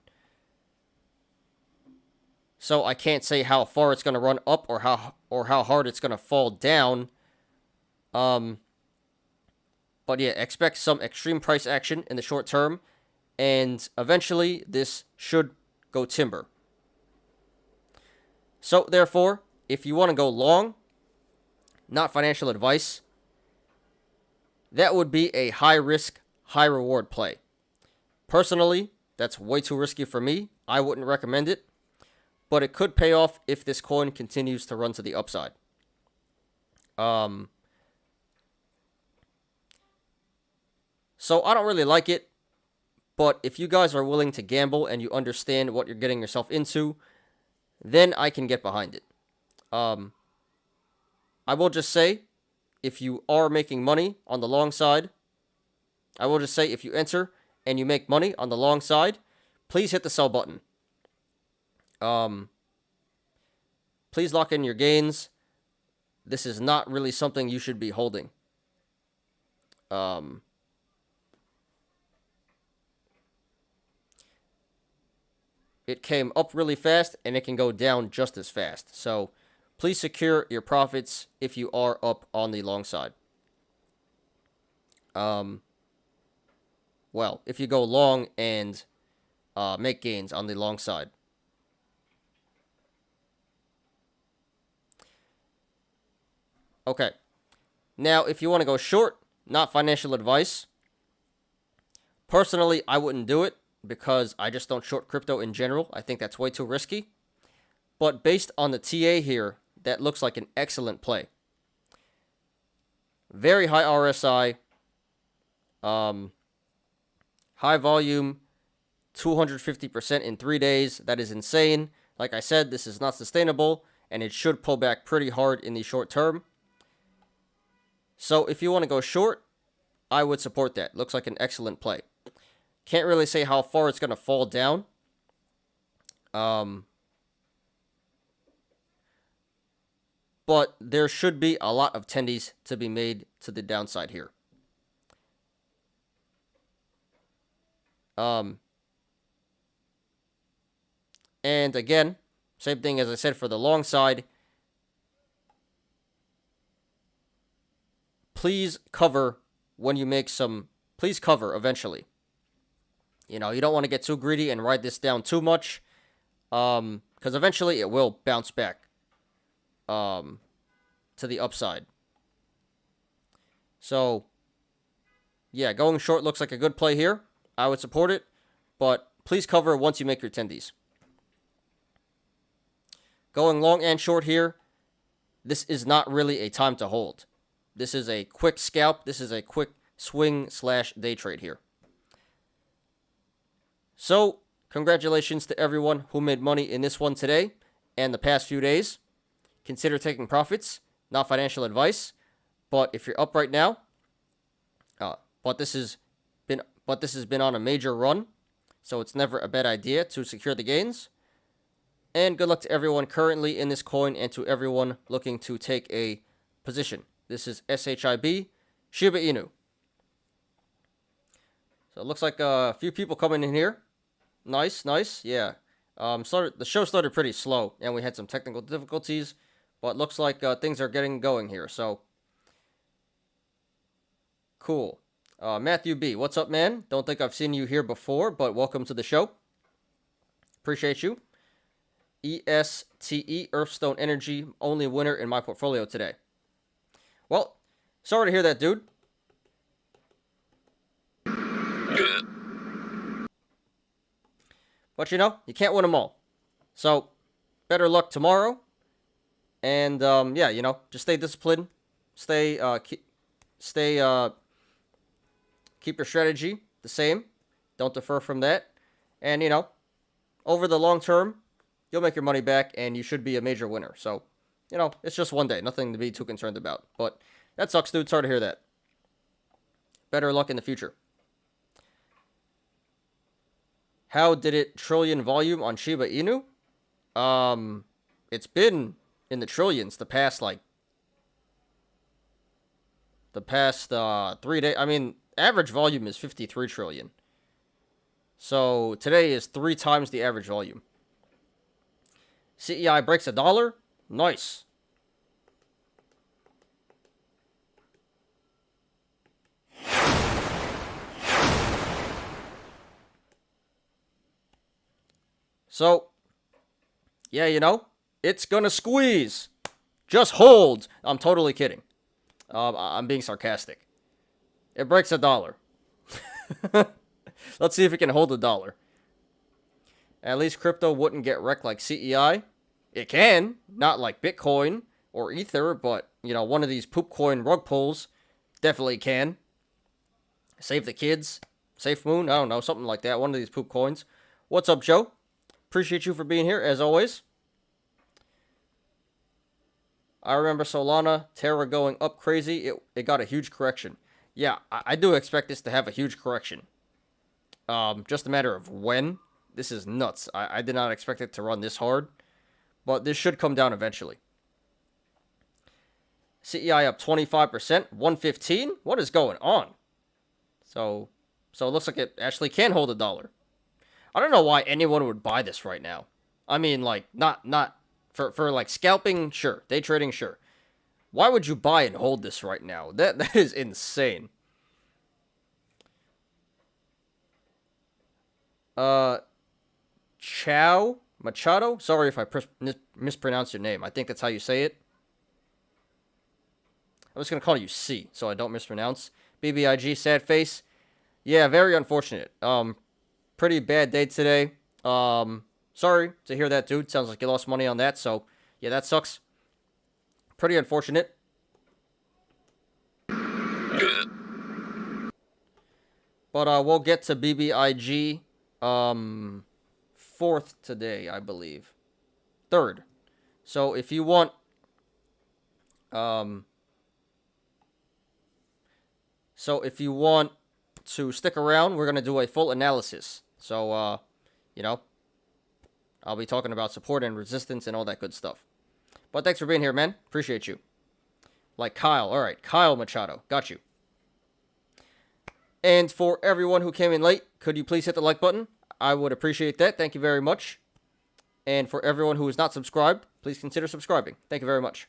So I can't say how far it's going to run up or how hard it's going to fall down. But yeah, expect some extreme price action in the short term, and eventually this should go timber. So therefore, if you want to go long, not financial advice, that would be a high risk, high reward play. Personally, that's way too risky for me. I wouldn't recommend it, but it could pay off if this coin continues to run to the upside. So I don't really like it, but if you guys are willing to gamble and you understand what you're getting yourself into, then I can get behind it. I will just say, if you are making money on the long side, I will just say if you enter and you make money on the long side, please hit the sell button. Please lock in your gains. This is not really something you should be holding. It came up really fast, and it can go down just as fast. So please secure your profits if you are up on the long side. Well, if you go long and make gains on the long side. Okay. Now, if you want to go short, not financial advice. Personally, I wouldn't do it, because I just don't short crypto in general. I think that's way too risky. But based on the TA here, that looks like an excellent play. Very high RSI. High volume. 250% in 3 days. That is insane. Like I said, this is not sustainable, and it should pull back pretty hard in the short term. So if you want to go short, I would support that. Looks like an excellent play. Can't really say how far it's going to fall down. But there should be a lot of tendies to be made to the downside here. And again, same thing as I said for the long side. Please cover when you make some. Please cover eventually. You know, you don't want to get too greedy and ride this down too much, because eventually it will bounce back to the upside. So, yeah, going short looks like a good play here. I would support it, but please cover once you make your tendies. Going long and short here, this is not really a time to hold. This is a quick scalp. This is a quick swing/day trade here. So, congratulations to everyone who made money in this one today and the past few days. Consider taking profits, not financial advice. But if you're up right now, but this has been on a major run, so it's never a bad idea to secure the gains. And good luck to everyone currently in this coin and to everyone looking to take a position. This is SHIB Shiba Inu. So it looks like a few people coming in here. Nice, yeah. The show started pretty slow, and we had some technical difficulties, but looks like things are getting going here. So cool. Matthew B, what's up, man? Don't think I've seen you here before, but welcome to the show. Appreciate you. ESTE, Earthstone Energy, only winner in my portfolio today. Well, sorry to hear that, dude. But you know, you can't win them all. So, better luck tomorrow. And yeah, you know, just stay disciplined. Stay keep your strategy the same. Don't defer from that. And you know, over the long term, you'll make your money back, and you should be a major winner. So, you know, it's just one day, nothing to be too concerned about. But that sucks, dude. Sorry to hear that. Better luck in the future. How did it trillion volume on Shiba Inu? It's been in the trillions the past 3 days. I mean, average volume is 53 trillion. So today is 3 times the average volume. CEI breaks $1. Nice. So, yeah, you know, it's gonna squeeze. Just hold. I'm totally kidding. I'm being sarcastic. It breaks $1. Let's see if it can hold $1. At least crypto wouldn't get wrecked like CEI. It can, not like Bitcoin or Ether, but, you know, one of these poop coin rug pulls definitely can. Save the kids. Safe Moon, I don't know, something like that. One of these poop coins. What's up, Joe? Appreciate you for being here, as always. I remember Solana, Terra going up crazy. It got a huge correction. Yeah, I do expect this to have a huge correction. Just a matter of when. This is nuts. I did not expect it to run this hard. But this should come down eventually. CEI up 25%. 115? What is going on? So it looks like it actually can hold $1. I don't know why anyone would buy this right now. I mean, like, not for like scalping, sure. Day trading, sure. Why would you buy and hold this right now? That is insane. Machado? Sorry if I mispronounced your name. I think that's how you say it. I'm just going to call you C, so I don't mispronounce. BBIG, sad face. Yeah, very unfortunate. Pretty bad day today. Sorry to hear that, dude. Sounds like you lost money on that, so yeah, that sucks. Pretty unfortunate. But we'll get to BBIG 4th today, I believe. 3rd. So if you want to stick around, we're going to do a full analysis. So you know, I'll be talking about support and resistance and all that good stuff. But thanks for being here, man. Appreciate you. Like Kyle. All right, Kyle Machado. Got you. And for everyone who came in late, could you please hit the like button? I would appreciate that. Thank you very much. And for everyone who is not subscribed, please consider subscribing. Thank you very much.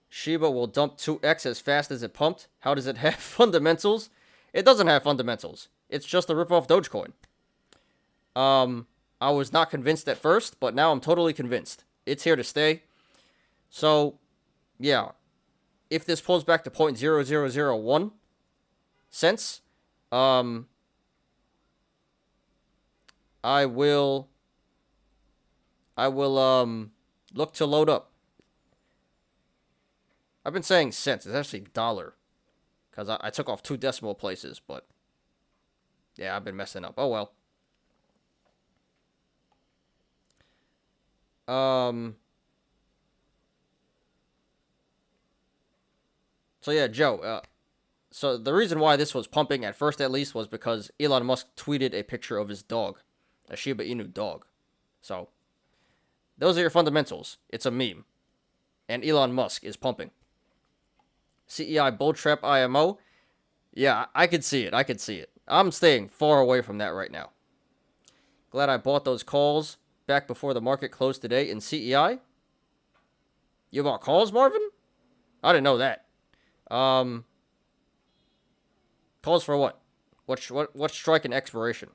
Shiba will dump 2x as fast as it pumped. How does it have fundamentals? It doesn't have fundamentals. It's just a ripoff Dogecoin. I was not convinced at first, but now I'm totally convinced. It's here to stay. So, yeah. If this pulls back to 0.0001 cents, I will look to load up. I've been saying cents. It's actually dollar. Because I took off 2 decimal places, but yeah, I've been messing up. Oh, well. So yeah, Joe, so the reason why this was pumping at first, at least, was because Elon Musk tweeted a picture of his dog, a Shiba Inu dog. So, those are your fundamentals. It's a meme. And Elon Musk is pumping. CEI Bull Trap IMO. Yeah, I could see it. I could see it. I'm staying far away from that right now. Glad I bought those calls back before the market closed today in CEI. You bought calls, Marvin? I didn't know that. Calls for what? What strike and expiration?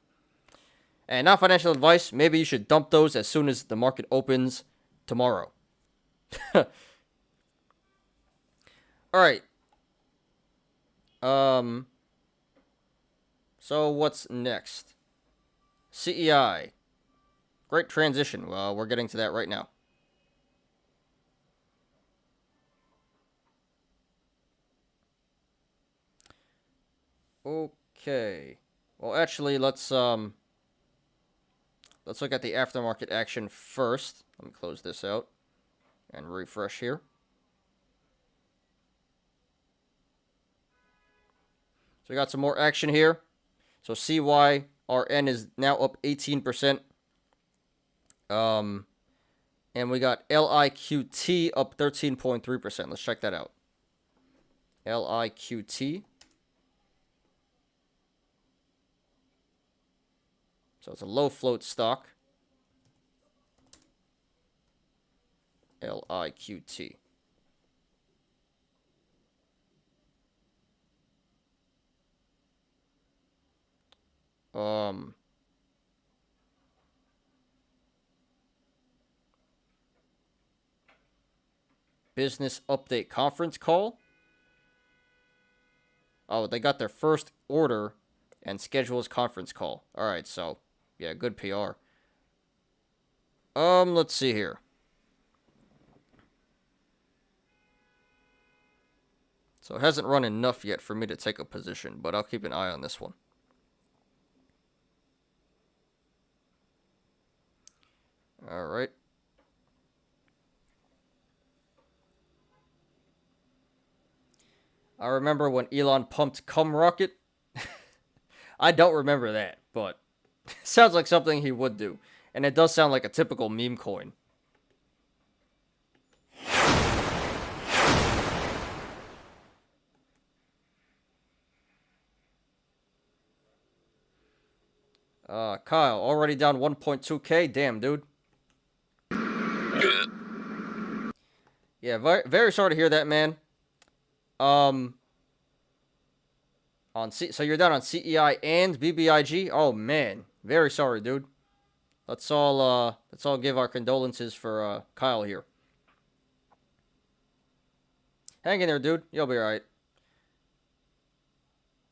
And not financial advice. Maybe you should dump those as soon as the market opens tomorrow. Alright. So what's next? CEI. Great transition. Well, we're getting to that right now. Okay. Well, actually, let's look at the aftermarket action first. Let me close this out and refresh here. So we got some more action here. So CYRN is now up 18%. And we got LIQT up 13.3%. Let's check that out. LIQT. So it's a low float stock. LIQT. Business update conference call. Oh, they got their first order and schedules conference call. All right, so yeah, good PR. Let's see here. So it hasn't run enough yet for me to take a position, but I'll keep an eye on this one. All right. I remember when Elon pumped cum rocket. I don't remember that, but sounds like something he would do. And it does sound like a typical meme coin. Kyle, already down 1.2K. Damn, dude. Yeah, very, very sorry to hear that, man. So you're down on CEI and BBIG? Oh, man. Very sorry, dude. Let's all give our condolences for Kyle here. Hang in there, dude. You'll be alright.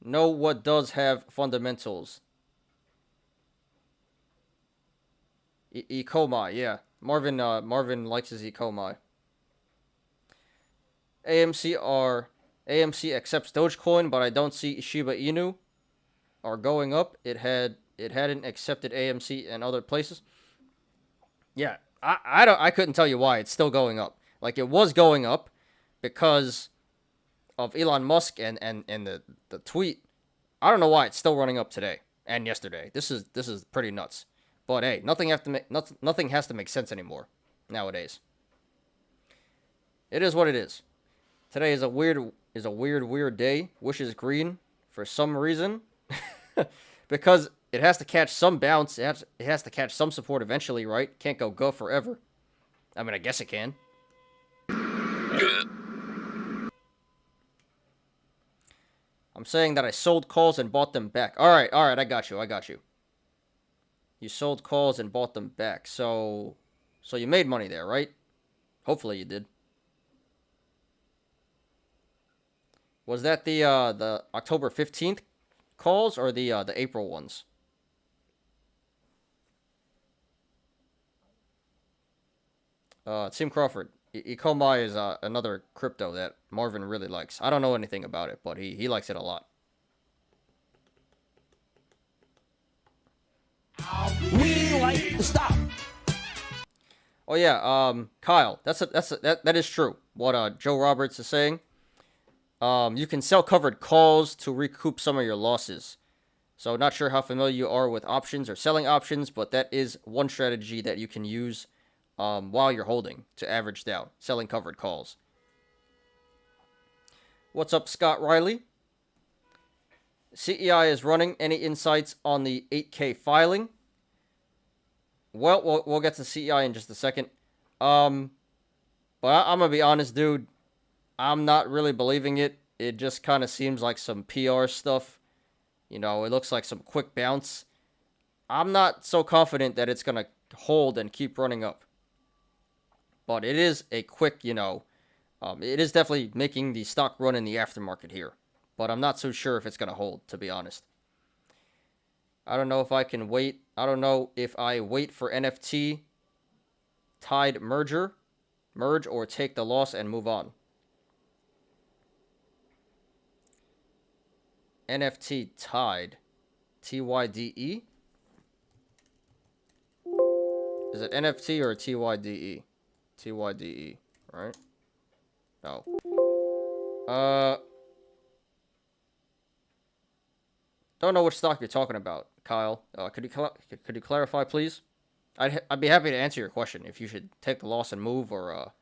Know what does have fundamentals. Ekomai, yeah. Marvin likes his Ekomai. AMC accepts Dogecoin, but I don't see Shiba Inu are going up. It hadn't accepted AMC and other places. Yeah, I couldn't tell you why it's still going up. Like, it was going up because of Elon Musk and the tweet. I don't know why it's still running up today and yesterday. This is pretty nuts. But hey, nothing has to make sense anymore nowadays. It is what it is. Today is a weird day. Wish is green for some reason. Because it has to catch some bounce. It has to catch some support eventually, right? Can't go forever. I mean, I guess it can. I'm saying that I sold calls and bought them back. All right, I got you. You sold calls and bought them back. So you made money there, right? Hopefully you did. Was that the October 15th calls or the April ones? Tim Crawford. Ekomai is another crypto that Marvin really likes. I don't know anything about it, but he likes it a lot. We like to stop. Oh yeah, Kyle, that is true. What Joe Roberts is saying. You can sell covered calls to recoup some of your losses. So not sure how familiar you are with options or selling options, but that is one strategy that you can use while you're holding to average down, selling covered calls. What's up, Scott Riley? CEI is running. Any insights on the 8K filing? Well, we'll get to CEI in just a second. But I'm gonna be honest, dude. I'm not really believing it. It just kind of seems like some PR stuff. You know, it looks like some quick bounce. I'm not so confident that it's going to hold and keep running up. But it is a quick, it is definitely making the stock run in the aftermarket here. But I'm not so sure if it's going to hold, to be honest. I don't know if I can wait I don't know if I wait for NFT Tide merge, or take the loss and move on. NFT Tide, TYDE? Is it NFT or TYDE? TYDE, right? No. Don't know which stock you're talking about, Kyle. Could you clarify, please? I'd be happy to answer your question if you should take the loss and move or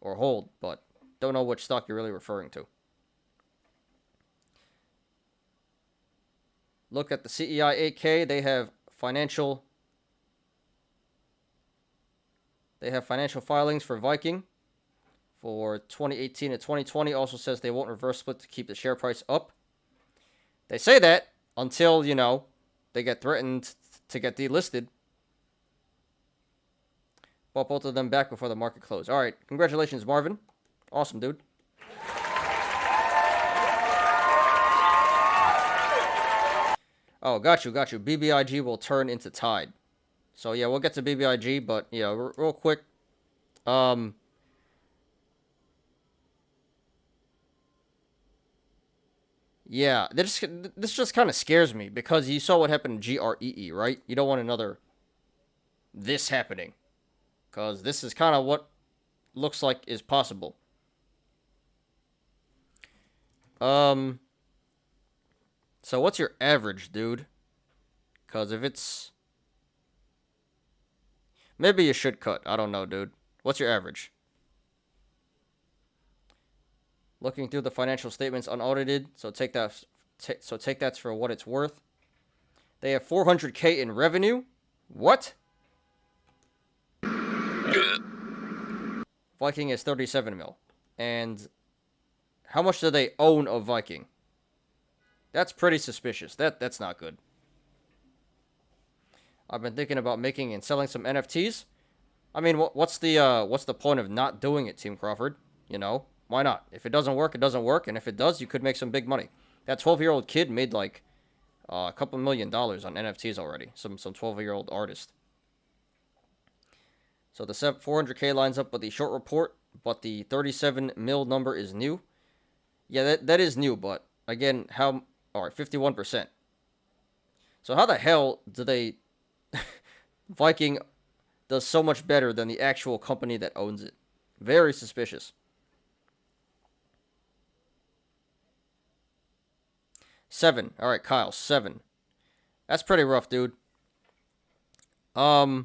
hold, but don't know which stock you're really referring to. Look at the CEI 8K. They have financial filings for Viking for 2018 and 2020. Also says they won't reverse split to keep the share price up. They say that until, you know, they get threatened to get delisted. Bought both of them back before the market closed. All right. Congratulations, Marvin. Awesome, dude. Oh, got you. BBIG will turn into Tide. So, yeah, we'll get to BBIG, but, yeah, real quick. Yeah, this just kind of scares me because you saw what happened to GREE, right? You don't want another this happening because this is kind of what looks like is possible. So what's your average, dude? Because if it's... Maybe you should cut. I don't know, dude. What's your average? Looking through the financial statements unaudited, so take that for what it's worth. They have 400K in revenue. What? Viking is 37 mil. And how much do they own of Viking? That's pretty suspicious. That's not good. I've been thinking about making and selling some NFTs. I mean, what's the point of not doing it, Team Crawford? You know, why not? If it doesn't work, it doesn't work, and if it does, you could make some big money. That 12-year-old kid made like a couple $1 million on NFTs already. Some 12-year-old artist. So the 400K lines up with the short report, but the 37 mil number is new. Yeah, that is new, but again, all right, 51%. So how the hell do they... Viking does so much better than the actual company that owns it. Very suspicious. 7. All right, Kyle, 7. That's pretty rough, dude. Yeah,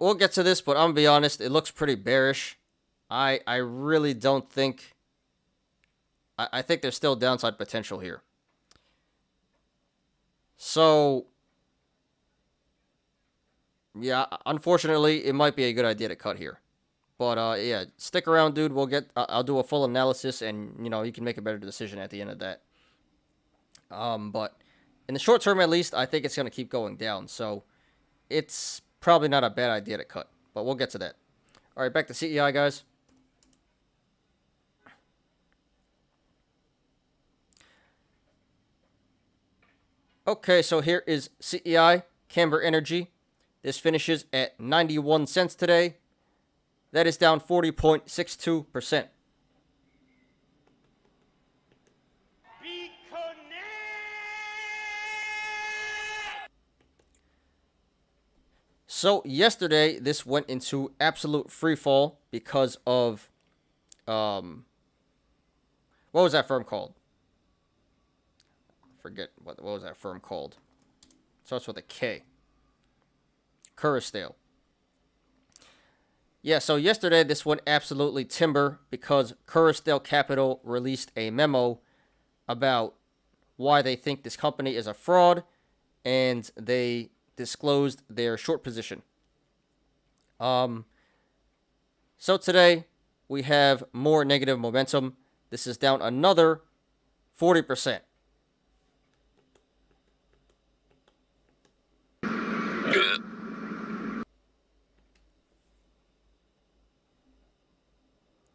we'll get to this, but I'm gonna be honest, it looks pretty bearish. I really don't think... I think there's still downside potential here. So, yeah, unfortunately, it might be a good idea to cut here. But, yeah, stick around, dude. I'll do a full analysis, and, you know, you can make a better decision at the end of that. But in the short term, at least, I think it's going to keep going down. So, it's probably not a bad idea to cut. But we'll get to that. All right, back to CEI, guys. Okay, so here is CEI Camber Energy. This finishes at 91 cents today. That is down 40.62%. So yesterday, this went into absolute free fall because of, what was that firm called? Forget what was that firm called. Starts with a K. Currisdale. Yeah, so yesterday this went absolutely timber because Currisdale Capital released a memo about why they think this company is a fraud, and they disclosed their short position. So today we have more negative momentum. This is down another 40%.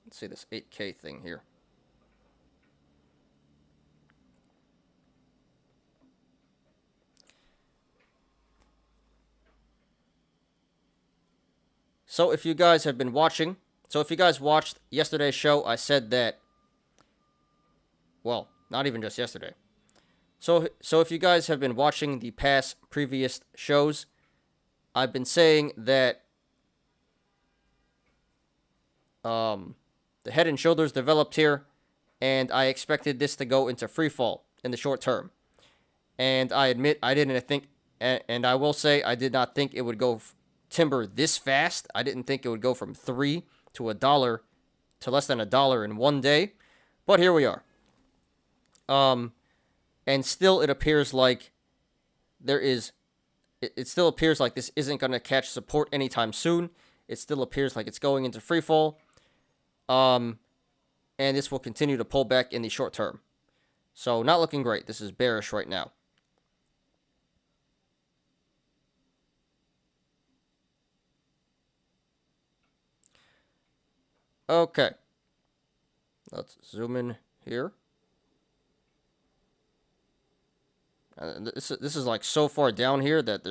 Let's see this 8K thing here. So if you guys have been watching, so if you guys watched yesterday's show, I said that, well, not even just yesterday. So if you guys have been watching the past previous shows, I've been saying that the head and shoulders developed here, and I expected this to go into free fall in the short term. And I admit I didn't think, and I will say I did not think it would go timber this fast. I didn't think it would go from $3 to $1 to less than $1 in one day, but here we are. And still it appears like it still appears like this isn't going to catch support anytime soon. It still appears like it's going into free fall. And this will continue to pull back in the short term. So not looking great. This is bearish right now. Okay. Let's zoom in here. This is like so far down here that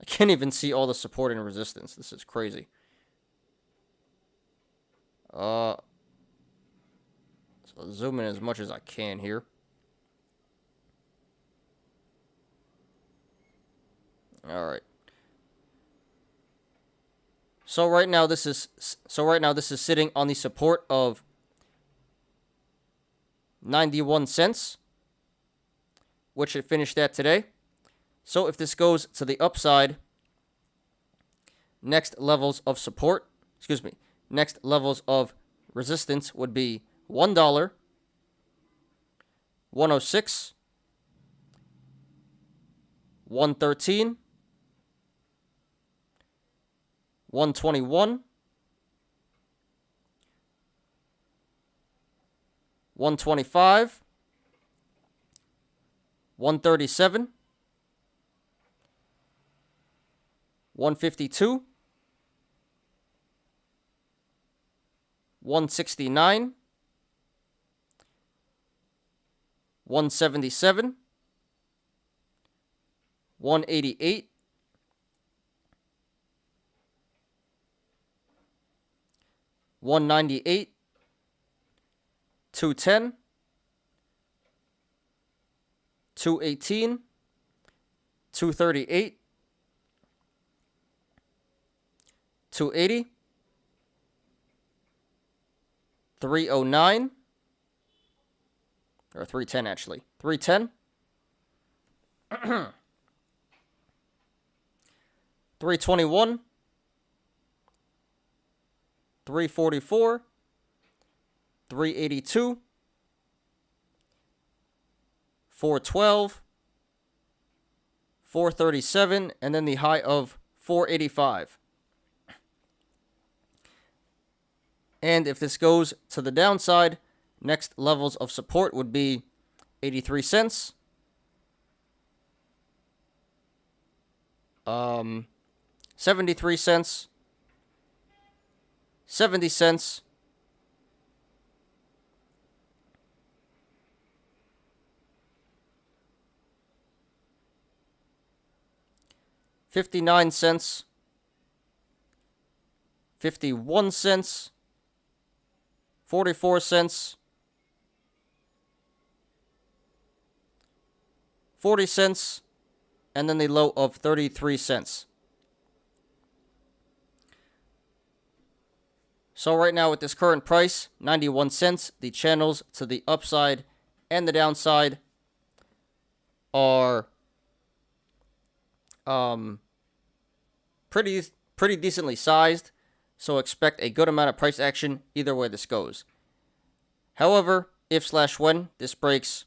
I can't even see all the support and resistance. This is crazy. So I'll zoom in as much as I can here. All right. So right now this is sitting on the support of 91 cents, which it finished at today. So if this goes to the upside, next levels of resistance would be $1, 106, 113, 121, 125, 137, 152, 169, 177, 188, 198, 210, 218, 238, 280, 309, or 310 actually, 310, 321, 344, 382, 412, 437, and then the high of 485. And if this goes to the downside, next levels of support would be 83 cents, 73 cents, 70 cents, 59 cents, 51 cents, 44 cents, 40 cents, and then the low of 33 cents. So right now with this current price, 91 cents, the channels to the upside and the downside are pretty decently sized, so expect a good amount of price action either way this goes. However, if/when this breaks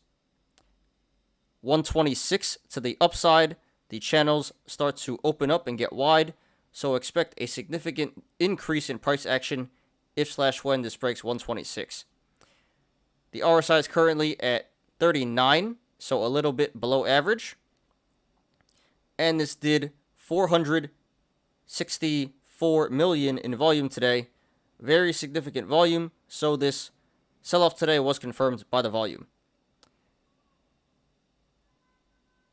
126 to the upside, the channels start to open up and get wide, so expect a significant increase in price action if/when this breaks 126. The RSI is currently at 39, so a little bit below average. And this did 464 million in volume today. Very significant volume, so this sell-off today was confirmed by the volume.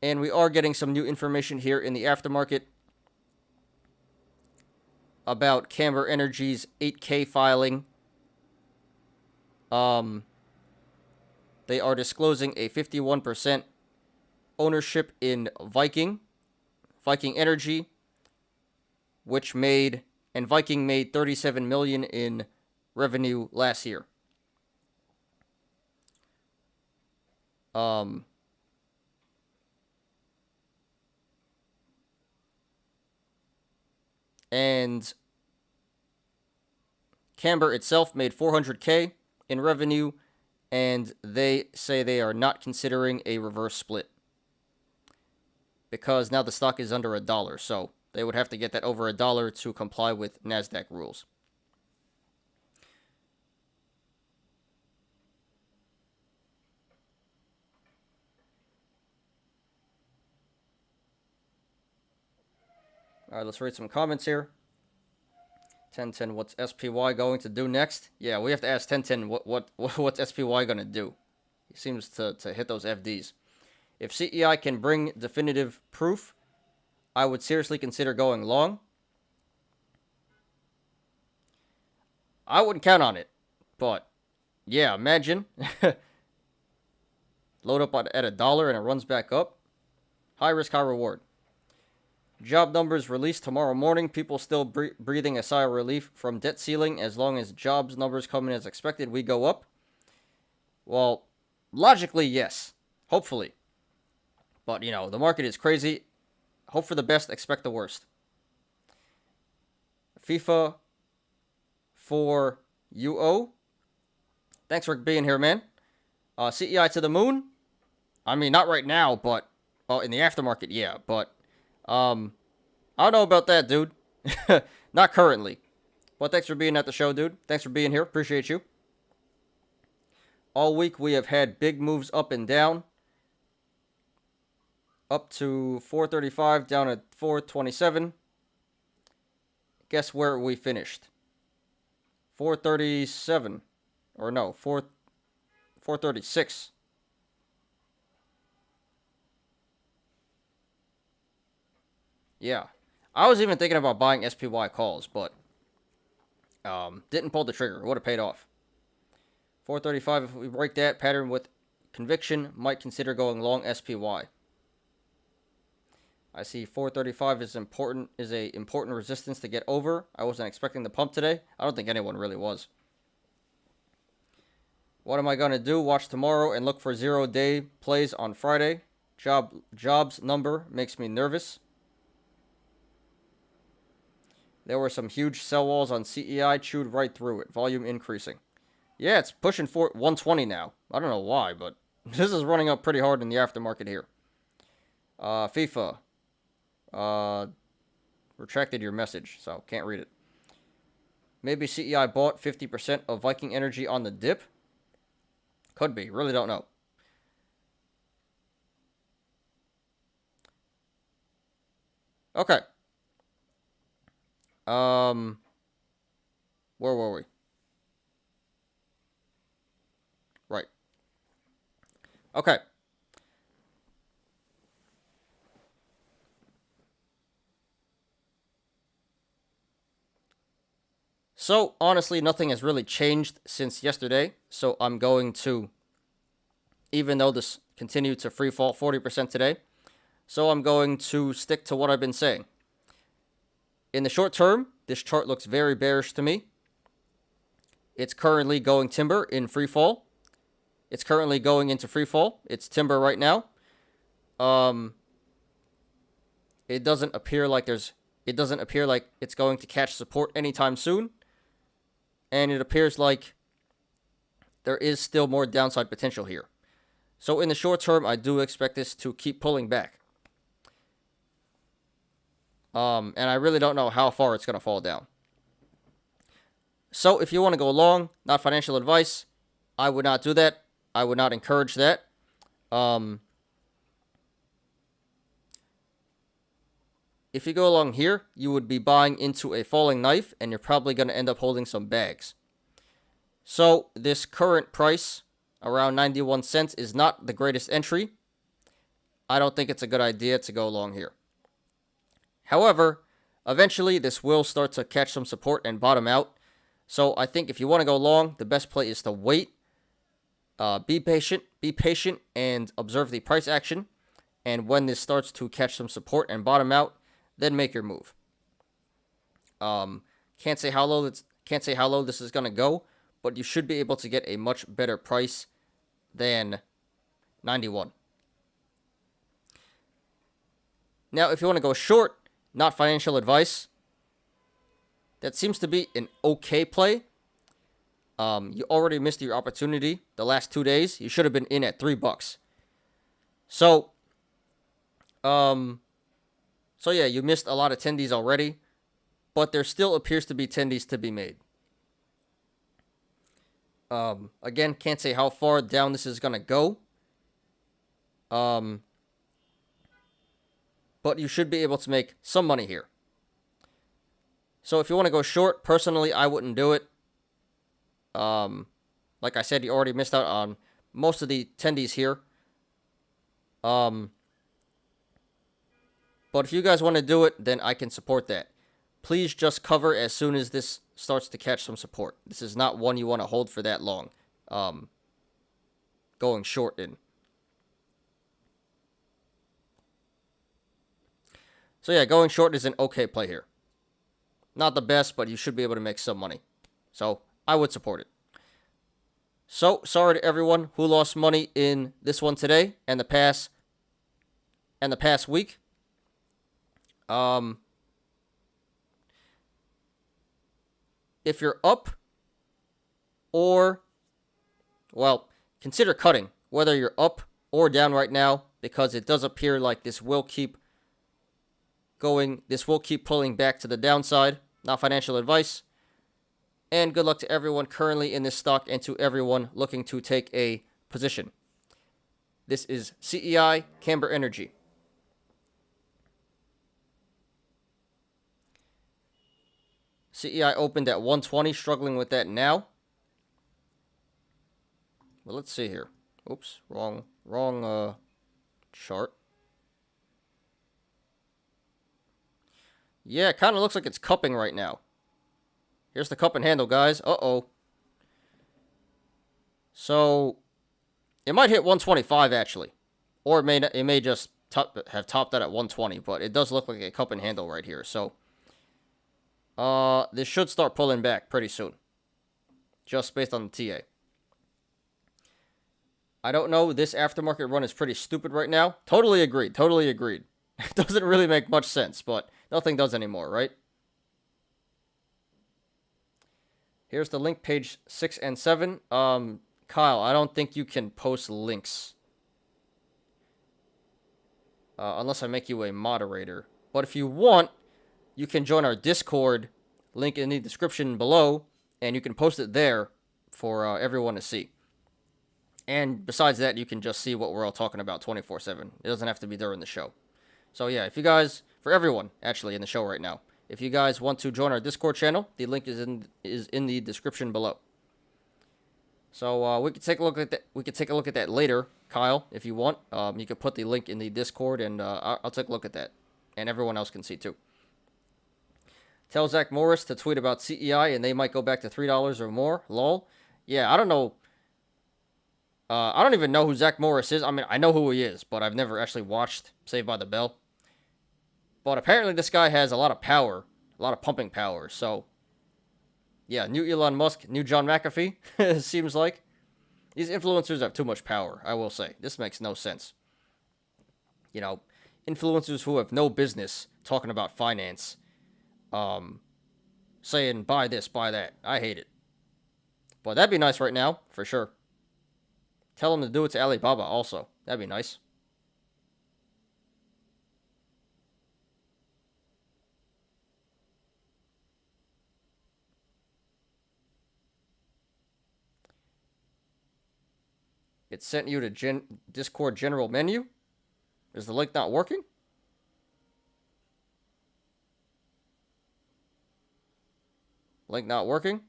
And we are getting some new information here in the aftermarket. about Camber Energy's 8K filing. They are disclosing a 51% ownership in Viking Energy, and Viking made $37 million in revenue last year. And Camber itself made $400K in revenue, and they say they are not considering a reverse split because now the stock is under $1, so they would have to get that over $1 to comply with NASDAQ rules. All right, let's read some comments here. 1010, what's SPY going to do next? Yeah, we have to ask 1010 what's SPY going to do. He seems to hit those FDs. If CEI can bring definitive proof, I would seriously consider going long. I wouldn't count on it, but yeah, imagine load up at $1 and it runs back up. High risk, high reward. Job numbers released tomorrow morning. People still breathing a sigh of relief from debt ceiling. As long as jobs numbers come in as expected, we go up. Well, logically, yes. Hopefully. But, the market is crazy. Hope for the best, expect the worst. FIFA for UO. Thanks for being here, man. CEI to the moon. I mean, not right now, but in the aftermarket, yeah. But I don't know about that, dude. Not currently. But thanks for being at the show, dude. Thanks for being here. Appreciate you. All week we have had big moves up and down. Up to 435, down at 427. Guess where we finished? 437. Or no, 436. Yeah. I was even thinking about buying SPY calls, but didn't pull the trigger. It would have paid off. 435, if we break that pattern with conviction, might consider going long SPY. I see 435 is a important resistance to get over. I wasn't expecting the pump today. I don't think anyone really was. What am I going to do? Watch tomorrow and look for 0-day plays on Friday. Jobs number makes me nervous. There were some huge sell walls on CEI, chewed right through it. Volume increasing. Yeah, it's pushing 120 now. I don't know why, but this is running up pretty hard in the aftermarket here. FIFA. Retracted your message, so can't read it. Maybe CEI bought 50% of Viking Energy on the dip? Could be. Really don't know. Okay. Where were we? Right. Okay. So, honestly, nothing has really changed since yesterday. So, I'm going to, even though this continued to free fall 40% today, so I'm going to stick to what I've been saying. In the short term, this chart looks very bearish to me. It's currently going timber in free fall. It's currently going into free fall. It's timber right now. It doesn't appear like it's going to catch support anytime soon. And it appears like there is still more downside potential here. So in the short term, I do expect this to keep pulling back. And I really don't know how far it's going to fall down. So if you want to go long, not financial advice, I would not do that. I would not encourage that. If you go along here, you would be buying into a falling knife, and you're probably going to end up holding some bags. So this current price, around 91 cents, is not the greatest entry. I don't think it's a good idea to go long here. However, eventually this will start to catch some support and bottom out. So I think if you want to go long, the best play is to wait. Be patient, and observe the price action. And when this starts to catch some support and bottom out, then make your move. Can't say how low this is gonna go, but you should be able to get a much better price than 91. Now, if you want to go short, not financial advice, that seems to be an okay play. You already missed your opportunity the last 2 days. You should have been in at $3. So yeah, you missed a lot of tendies already, but there still appears to be tendies to be made. Again, can't say how far down this is gonna go. But you should be able to make some money here. So if you want to go short, personally, I wouldn't do it. Like I said, you already missed out on most of the tendies here. But if you guys want to do it, then I can support that. Please just cover as soon as this starts to catch some support. This is not one you want to hold for that long. Going short in. So yeah, going short is an okay play here. Not the best, but you should be able to make some money. So I would support it. So sorry to everyone who lost money in this one today and the past week. If you're up, or, well, consider cutting, whether you're up or down right now, because it does appear like this will keep going. This will keep pulling back to the downside. Not financial advice. And good luck to everyone currently in this stock and to everyone looking to take a position. This is CEI Camber Energy. CEI opened at 120, struggling with that now. Well, let's see here. Oops, wrong chart. Yeah, it kind of looks like it's cupping right now. Here's the cup and handle, guys. Uh-oh. So, it might hit 125, actually. Or it may just have topped out at 120, but it does look like a cup and handle right here. So, this should start pulling back pretty soon. Just based on the TA. I don't know. This aftermarket run is pretty stupid right now. Totally agreed. Totally agreed. It doesn't really make much sense, but nothing does anymore, right? Here's the link, page 6 and 7. Kyle, I don't think you can post links. Unless I make you a moderator. But if you want, you can join our Discord, link in the description below, and you can post it there for everyone to see. And besides that, you can just see what we're all talking about 24/7. It doesn't have to be during the show. So yeah, if you guys, for everyone actually in the show right now, if you guys want to join our Discord channel, the link is in the description below. So we could take a look at that. We could take a look at that later, Kyle, if you want. You could put the link in the Discord, and I'll take a look at that, and everyone else can see too. Tell Zach Morris to tweet about CEI, and they might go back to $3 or more. Lol. Yeah, I don't know. I don't even know who Zach Morris is. I mean, I know who he is, but I've never actually watched Saved by the Bell. But apparently this guy has a lot of power, a lot of pumping power. So, yeah, new Elon Musk, new John McAfee, it seems like. These influencers have too much power, I will say. This makes no sense. You know, influencers who have no business talking about finance, saying buy this, buy that. I hate it. But that'd be nice right now, for sure. Tell him to do it to Alibaba also. That'd be nice. It sent you to Discord general menu. Is the link not working? Link not working?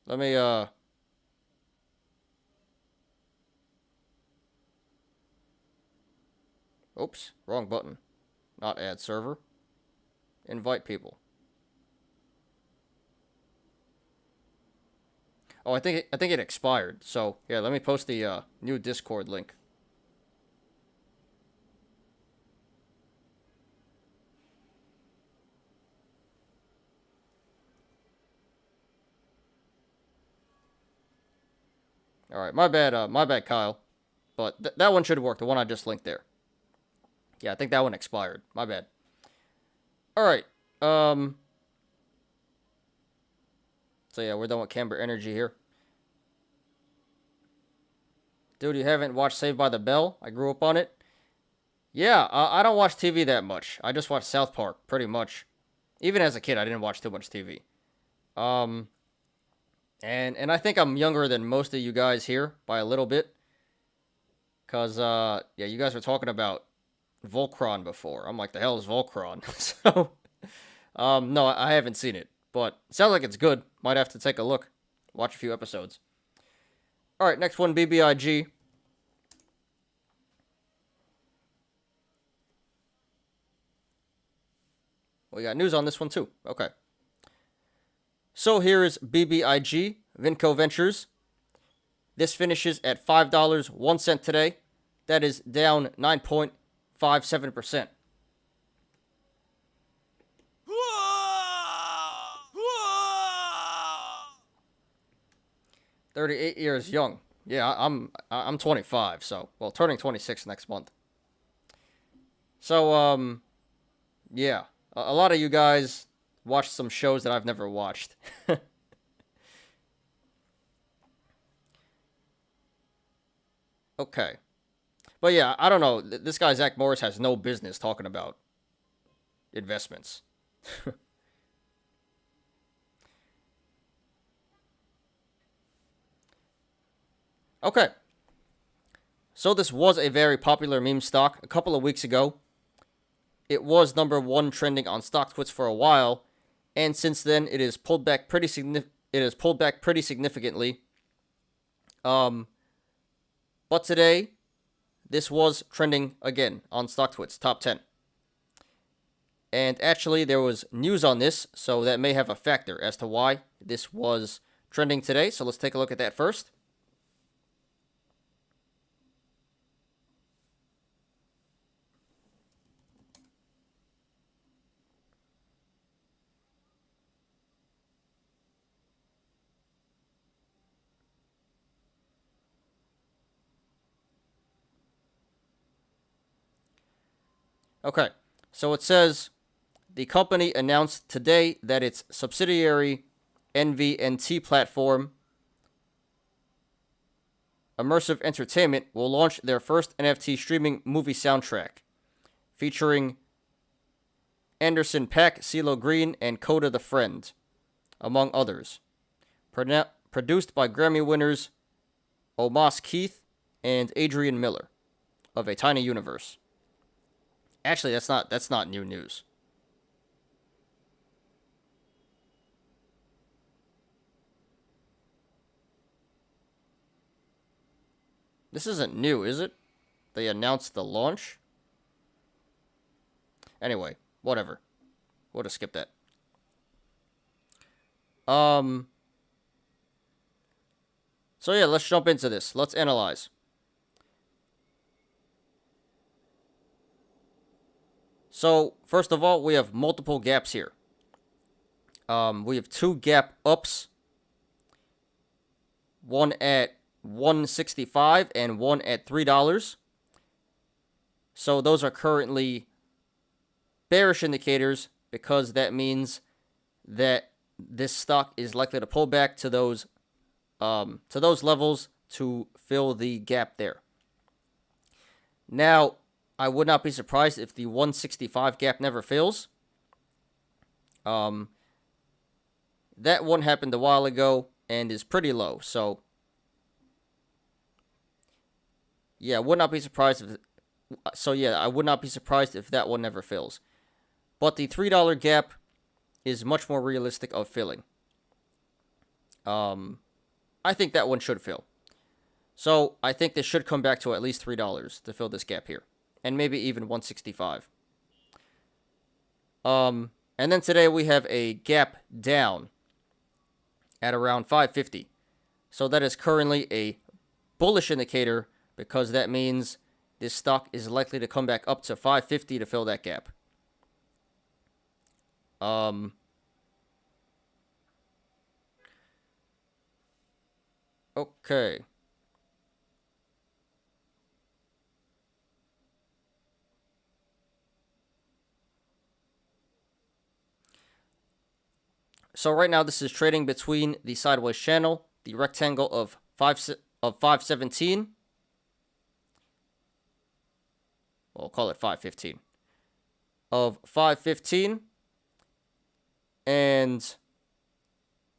Let me, Oops, wrong button. Not add server. Invite people. Oh, I think it expired. So yeah, let me post the new Discord link. All right, my bad, Kyle. But that one should work. The one I just linked there. Yeah, I think that one expired. My bad. All right. So yeah, we're done with Camber Energy here. Dude, you haven't watched Saved by the Bell? I grew up on it. Yeah, I don't watch TV that much. I just watch South Park, pretty much. Even as a kid, I didn't watch too much TV. And I think I'm younger than most of you guys here by a little bit. Cause yeah, you guys were talking about Voltron before. I'm like, the hell is Voltron? So, no, I haven't seen it, but it sounds like it's good. Might have to take a look, watch a few episodes. All right, next one, BBIG. We got news on this one too. Okay. So here is BBIG, Vinco Ventures. This finishes at $5.01 today. That is down 9.57%. $38 years young. Yeah, I'm 25, so well, turning 26 next month. So yeah, a lot of you guys watch some shows that I've never watched. Okay. But yeah, I don't know. This guy, Zach Morris, has no business talking about investments. Okay. So this was a very popular meme stock a couple of weeks ago. It was number one trending on StockTwits for a while, and since then it has pulled back pretty significantly. But today, this was trending again on StockTwits top 10. And actually, there was news on this, so that may have a factor as to why this was trending today. So let's take a look at that first. Okay, so it says the company announced today that its subsidiary NVNT platform, Immersive Entertainment, will launch their first NFT streaming movie soundtrack, featuring Anderson .Paak, CeeLo Green, and Coda the Friend, among others. Produced by Grammy winners Omas Keith and Adrian Miller of A Tiny Universe. Actually, that's not new news. This isn't new, is it? They announced the launch? Anyway, whatever. We'll just skip that. So yeah, let's jump into this. Let's analyze. So, first of all, we have multiple gaps here. We have two gap ups. One at $1.65 and one at $3. So those are currently bearish indicators because that means that this stock is likely to pull back to those levels to fill the gap there. Now, I would not be surprised if the 165 gap never fills. That one happened a while ago and is pretty low. So, yeah, I would not be surprised if. I would not be surprised if that one never fills. But the $3 gap is much more realistic of filling. I think that one should fill. So I think this should come back to at least $3 to fill this gap here. And maybe even 165. And then today we have a gap down at around 550. So that is currently a bullish indicator because that means this stock is likely to come back up to 550 to fill that gap. Okay. So right now this is trading between the sideways channel, the rectangle of 517. We'll call it 515. Of 515 and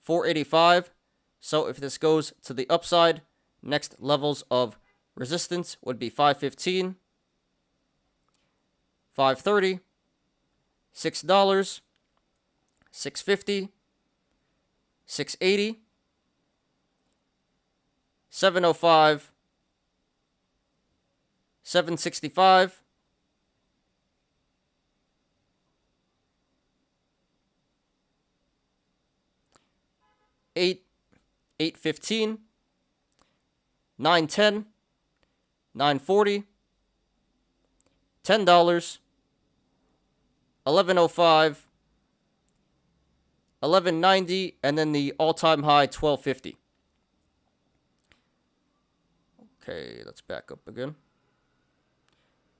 485. So if this goes to the upside, next levels of resistance would be 515, 530, $6, 650, 680, 705, 765, 815, 910, 940, $10, 1105, 1190, and then the all-time high 1250. Okay, let's back up again.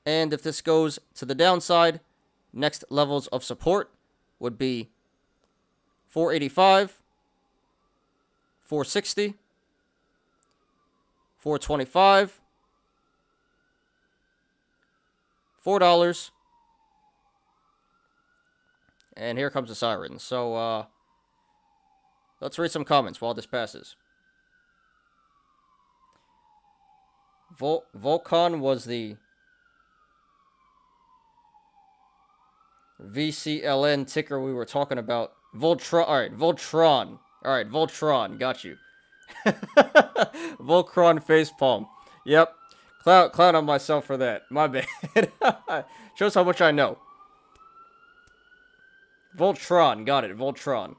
And if this goes to the downside, next levels of support would be 485, 460, 425, $4. And here comes the siren. So, let's read some comments while this passes. Volcon was the VCLN ticker we were talking about. Voltron. All right, Voltron. All right, Voltron. Got you. Voltron facepalm. Yep. Clown on myself for that. My bad. Shows how much I know. Voltron. Got it. Voltron.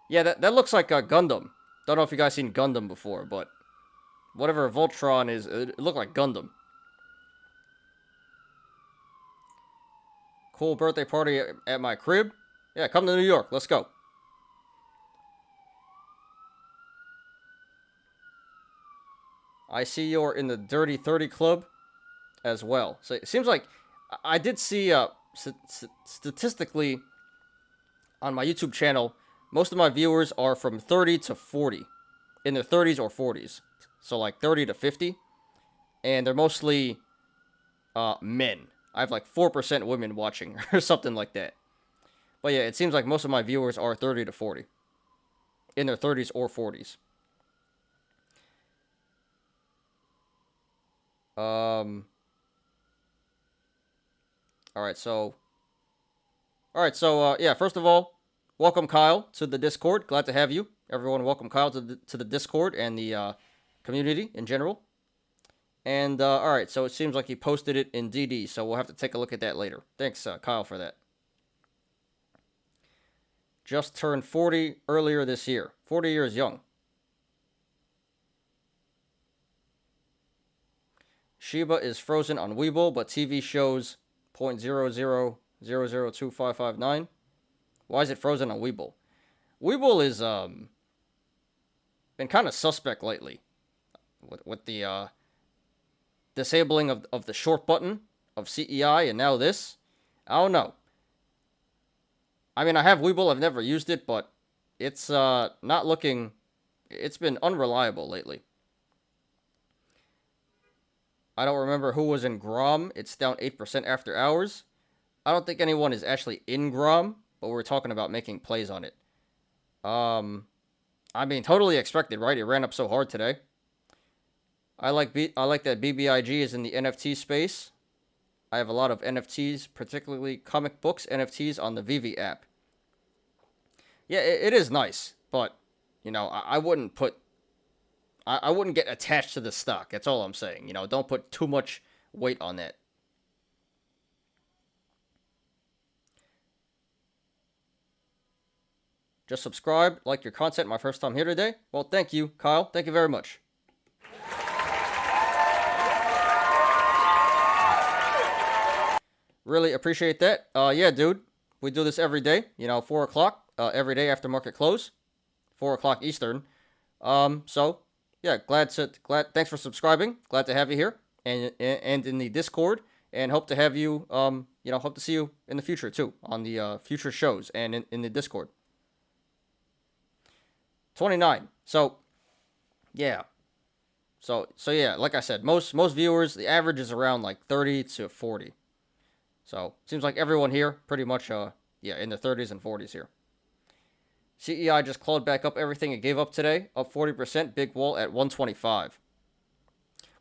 Yeah, that looks like a Gundam. Don't know if you guys seen Gundam before, but whatever Voltron is, it looked like Gundam. Cool birthday party at my crib. Yeah, come to New York. Let's go. I see you're in the Dirty 30 Club as well. So it seems like I did see statistically on my YouTube channel, most of my viewers are from 30 to 40, in their 30s or 40s. So like 30 to 50, and they're mostly men. I have like 4% women watching or something like that. But yeah, it seems like most of my viewers are 30 to 40, in their 30s or 40s. All right, so yeah, first of all, welcome Kyle to the Discord. Glad to have you. Everyone, welcome Kyle to the Discord and the community in general. And all right, so it seems like he posted it in DD, so we'll have to take a look at that later. Thanks, Kyle, for that. Just turned 40 earlier this year. 40 years young. Shiba is frozen on Webull, but TV shows 0.00002559. Why is it frozen on Webull? Webull is been kind of suspect lately with the disabling of the short button of CEI, and now this. I don't know. I mean, I have Webull. I've never used it, but it's not looking. It's been unreliable lately. I don't remember who was in Grom. It's down 8% after hours. I don't think anyone is actually in Grom, but we're talking about making plays on it. I mean, totally expected, right? It ran up so hard today. I like that BBIG is in the NFT space. I have a lot of NFTs, particularly comic books NFTs on the Vivi app. Yeah, it is nice, but you know, I wouldn't get attached to the stock. That's all I'm saying. You know, don't put too much weight on that. just subscribe, like your content. My first time here today. Well, thank you, Kyle. Thank you very much. Really appreciate that. Yeah, dude. We do this every day. 4 o'clock every day after market close, 4 o'clock Eastern. So yeah, thanks for subscribing. Glad to have you here and in the Discord, and hope to have you. Hope to see you in the future too on the future shows and in the Discord. 29. So yeah. So yeah, like I said, most viewers, the average is around like 30 to 40. So seems like everyone here pretty much in the 30s and 40s here. CEI just clawed back up everything it gave up today, up 40%, big wall at 125.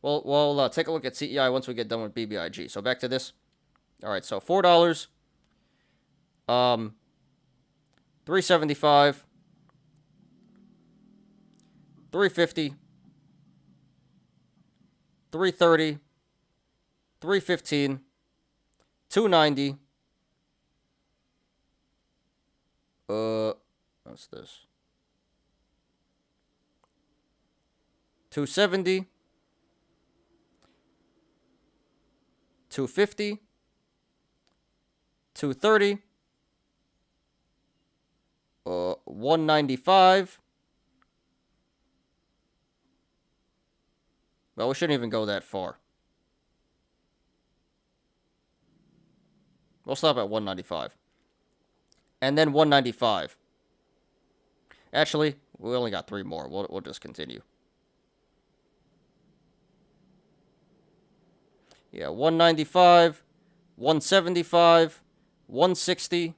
We'll take a look at CEI once we get done with BBIG. So back to this. All right, so $4, 375, 350, 330, 315, 290. What's this? 270, 250, 230, 195. Well, we shouldn't even go that far. We'll stop at 195. And then 195. Actually, we only got 3 more. We'll just continue. Yeah, 195, 175, 160,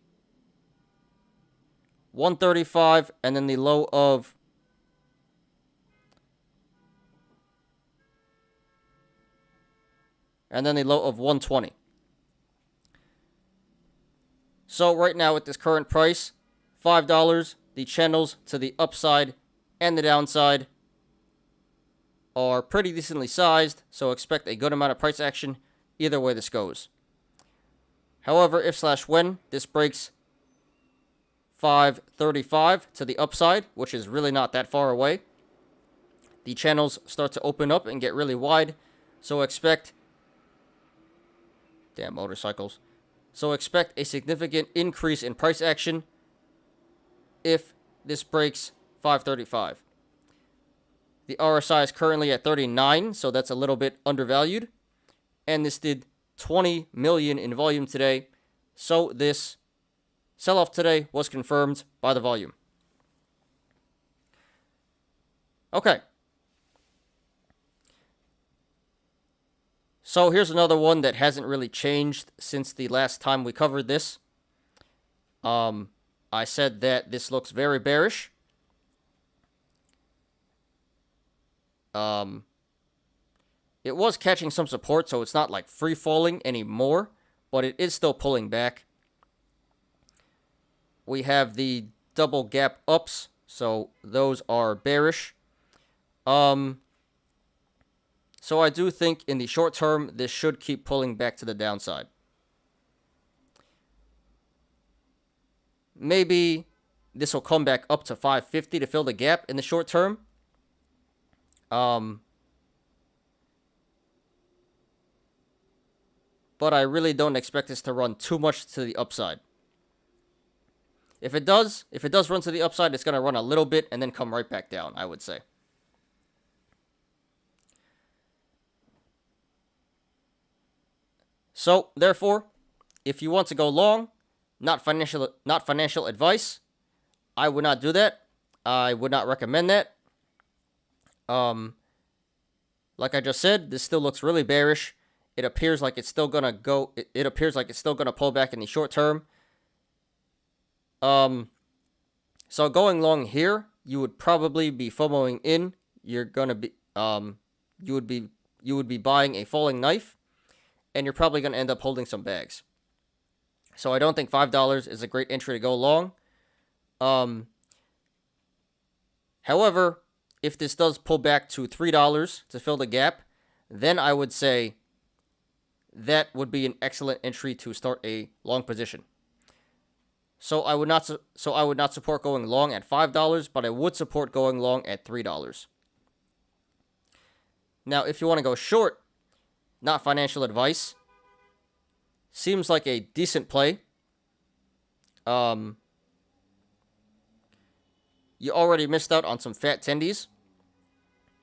135, and then the low of 120. So right now at this current price, $5, the channels to the upside and the downside are pretty decently sized, so expect a good amount of price action either way this goes. However, if/when this breaks 535 to the upside, which is really not that far away, the channels start to open up and get really wide, so expect motorcycles. So expect a significant increase in price action if this breaks 535. The RSI is currently at 39, so that's a little bit undervalued. And this did 20 million in volume today. So this sell-off today was confirmed by the volume. Okay. So here's another one that hasn't really changed since the last time we covered this. I said that this looks very bearish. It was catching some support, so it's not like free falling anymore, but it is still pulling back. We have the double gap ups, so those are bearish. So I do think in the short term, this should keep pulling back to the downside. Maybe this will come back up to 550 to fill the gap in the short term. But I really don't expect this to run too much to the upside. If it does run to the upside, it's going to run a little bit and then come right back down, I would say. So, therefore, if you want to go long, not financial advice, I would not do that. I would not recommend that. Like I just said, this still looks really bearish. It appears like it's still gonna go. It appears like it's still gonna pull back in the short term. So going long here, you would probably be FOMOing in. You're gonna be you would be buying a falling knife, and you're probably gonna end up holding some bags. So I don't think $5 is a great entry to go long. However, if this does pull back to $3 to fill the gap, then I would say that would be an excellent entry to start a long position. So I would not support going long at $5, but I would support going long at $3. Now, if you want to go short, not financial advice, seems like a decent play. You already missed out on some fat tendies.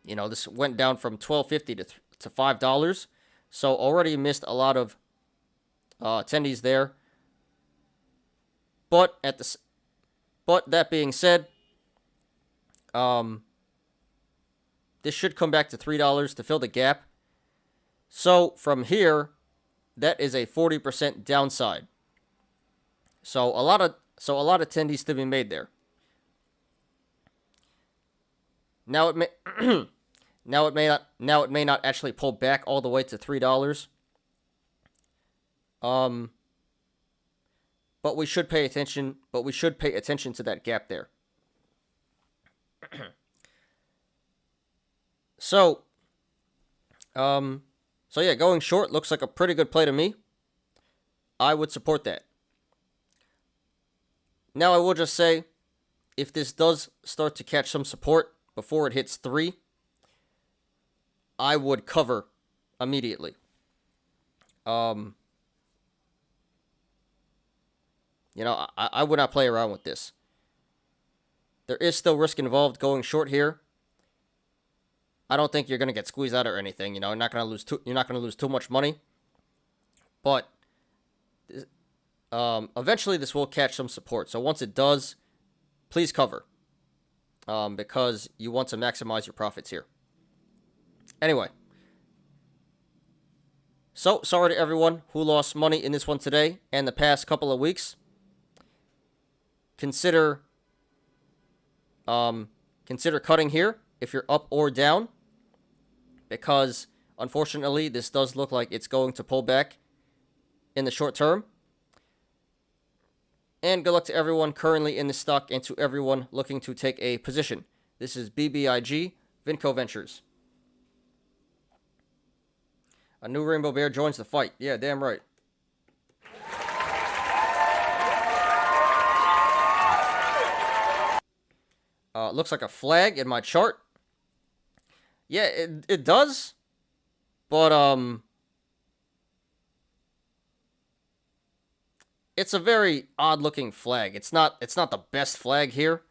You know, this went down from $12.50 to $5, so already missed a lot of tendies there. But that being said, this should come back to $3 to fill the gap. So from here, that is a 40% downside. So a lot of tendies to be made there. Now it may not actually pull back all the way to $3. But we should pay attention. To that gap there. So yeah, going short looks like a pretty good play to me. I would support that. Now I will just say, if this does start to catch some support before it hits 3, I would cover immediately. You know, I would not play around with this. There is still risk involved going short here. I don't think you're going to get squeezed out or anything. You know, you're not going to lose too much money. But eventually this will catch some support. So once it does, please cover. Because you want to maximize your profits here. Anyway. So, sorry to everyone who lost money in this one today and the past couple of weeks. Consider cutting here if you're up or down, because unfortunately this does look like it's going to pull back in the short term. And good luck to everyone currently in the stock and to everyone looking to take a position. This is BBIG, Vinco Ventures. A new rainbow bear joins the fight. Yeah, damn right. Looks like a flag in my chart. Yeah, it does. But, it's a very odd-looking flag. It's not the best flag here.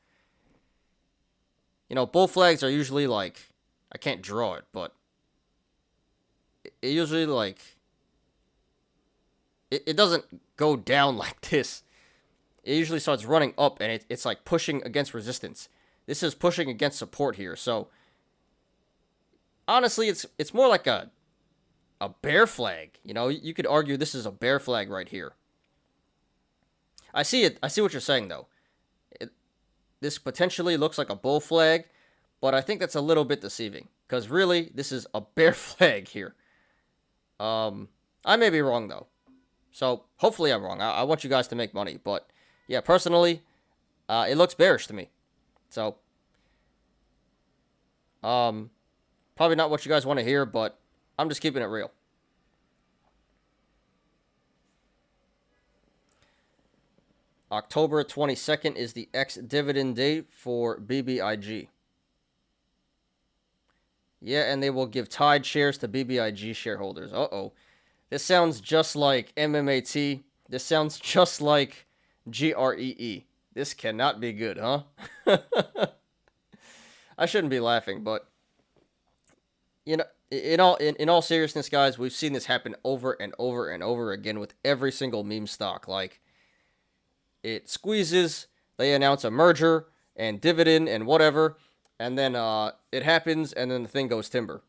You know, bull flags are usually like, I can't draw it, but it usually like, it doesn't go down like this. It usually starts running up, and it's like pushing against resistance. This is pushing against support here. So honestly, it's more like a bear flag. You know, you could argue this is a bear flag right here. I see it. I see what you're saying, though. This potentially looks like a bull flag, but I think that's a little bit deceiving, because really, this is a bear flag here. I may be wrong, though. So hopefully I'm wrong. I want you guys to make money, but yeah, personally, it looks bearish to me. So, probably not what you guys want to hear, but I'm just keeping it real. October 22nd is the ex-dividend date for BBIG. Yeah, and they will give tied shares to BBIG shareholders. Uh-oh. This sounds just like MMAT. This sounds just like GREE. This cannot be good, huh? I shouldn't be laughing, but you know, in all seriousness, guys, we've seen this happen over and over and over again with every single meme stock. Like, it squeezes, they announce a merger and dividend and whatever, and then it happens, and then the thing goes timber.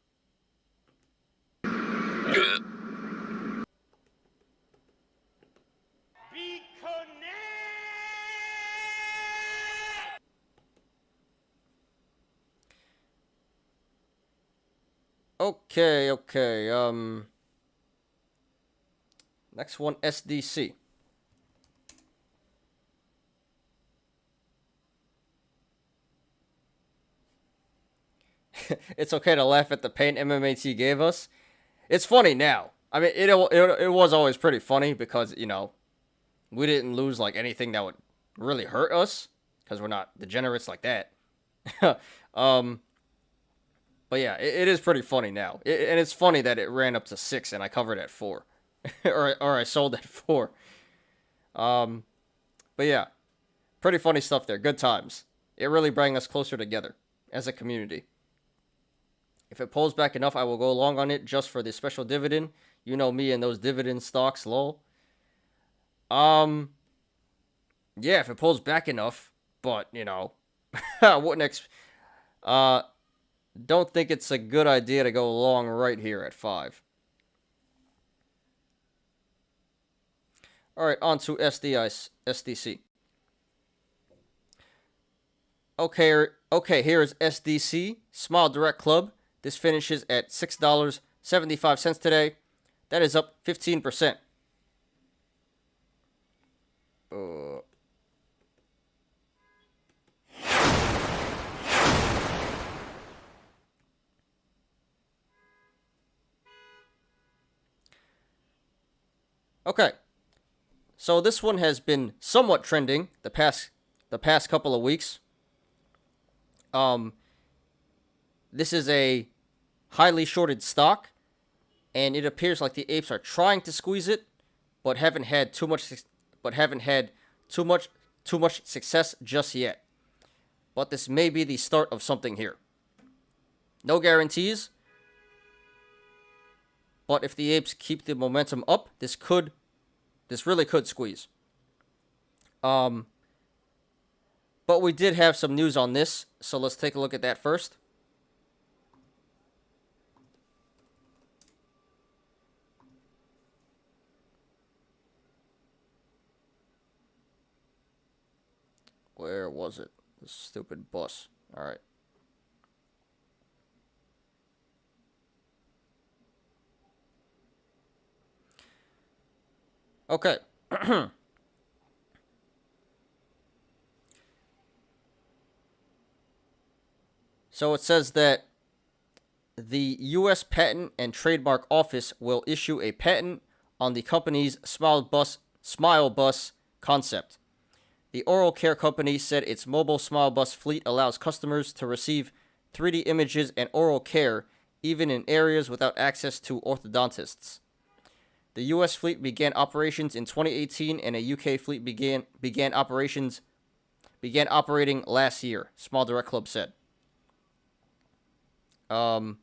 Okay. Next one, SDC. It's okay to laugh at the pain MMAT gave us. It's funny now. I mean, it was always pretty funny because, you know, we didn't lose like anything that would really hurt us because we're not degenerates like that. But yeah, it is pretty funny now, and it's funny that it ran up to 6 and I covered at 4, or I sold at 4. But yeah, pretty funny stuff there. Good times. It really brought us closer together as a community. If it pulls back enough, I will go long on it just for the special dividend. You know me and those dividend stocks, lol. Yeah, if it pulls back enough, but I wouldn't don't think it's a good idea to go long right here at 5. All right, on to SDC. Okay, here is SDC, Smile Direct Club. This finishes at $6.75 today. That is up 15%. Okay, so this one has been somewhat trending the past couple of weeks. This is a highly shorted stock, and it appears like the apes are trying to squeeze it, but haven't had too much success just yet. But this may be the start of something here. No guarantees, but if the apes keep the momentum up, this really could squeeze. But we did have some news on this, so let's take a look at that first. Where was it? The stupid bus. All right. Okay. So it says that the U.S. Patent and Trademark Office will issue a patent on the company's Smile Bus concept. The oral care company said its mobile Smile Bus fleet allows customers to receive 3D images and oral care even in areas without access to orthodontists. The U.S. fleet began operations in 2018, and a UK fleet began operating last year, Smile Direct Club said. So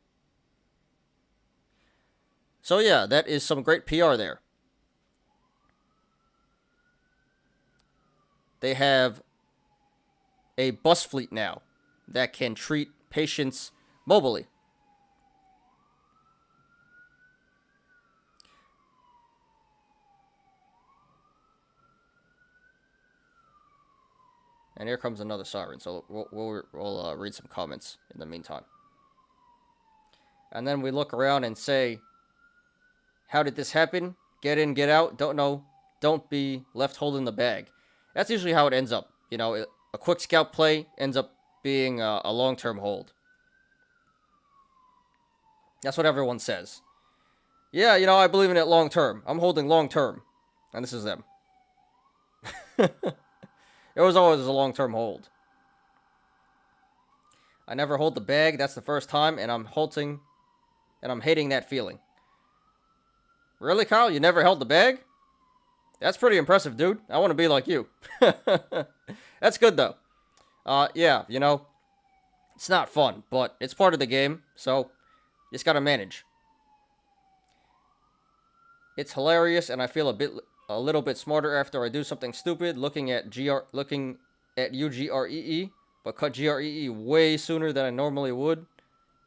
yeah, that is some great PR there. They have a bus fleet now that can treat patients mobily. And here comes another siren, so we'll read some comments in the meantime. And then we look around and say, how did this happen? Get in, get out, don't know, don't be left holding the bag. That's usually how it ends up. A quick scalp play ends up being a long-term hold. That's what everyone says. Yeah, I believe in it long-term. I'm holding long-term. And this is them. It was always a long-term hold. I never hold the bag. That's the first time, and I'm hating that feeling. Really, Kyle? You never held the bag? That's pretty impressive, dude. I want to be like you. That's good, though. Yeah, it's not fun, but it's part of the game, so you just gotta manage. It's hilarious, and I feel a little bit smarter after I do something stupid, looking at UGREE, but cut GREE way sooner than I normally would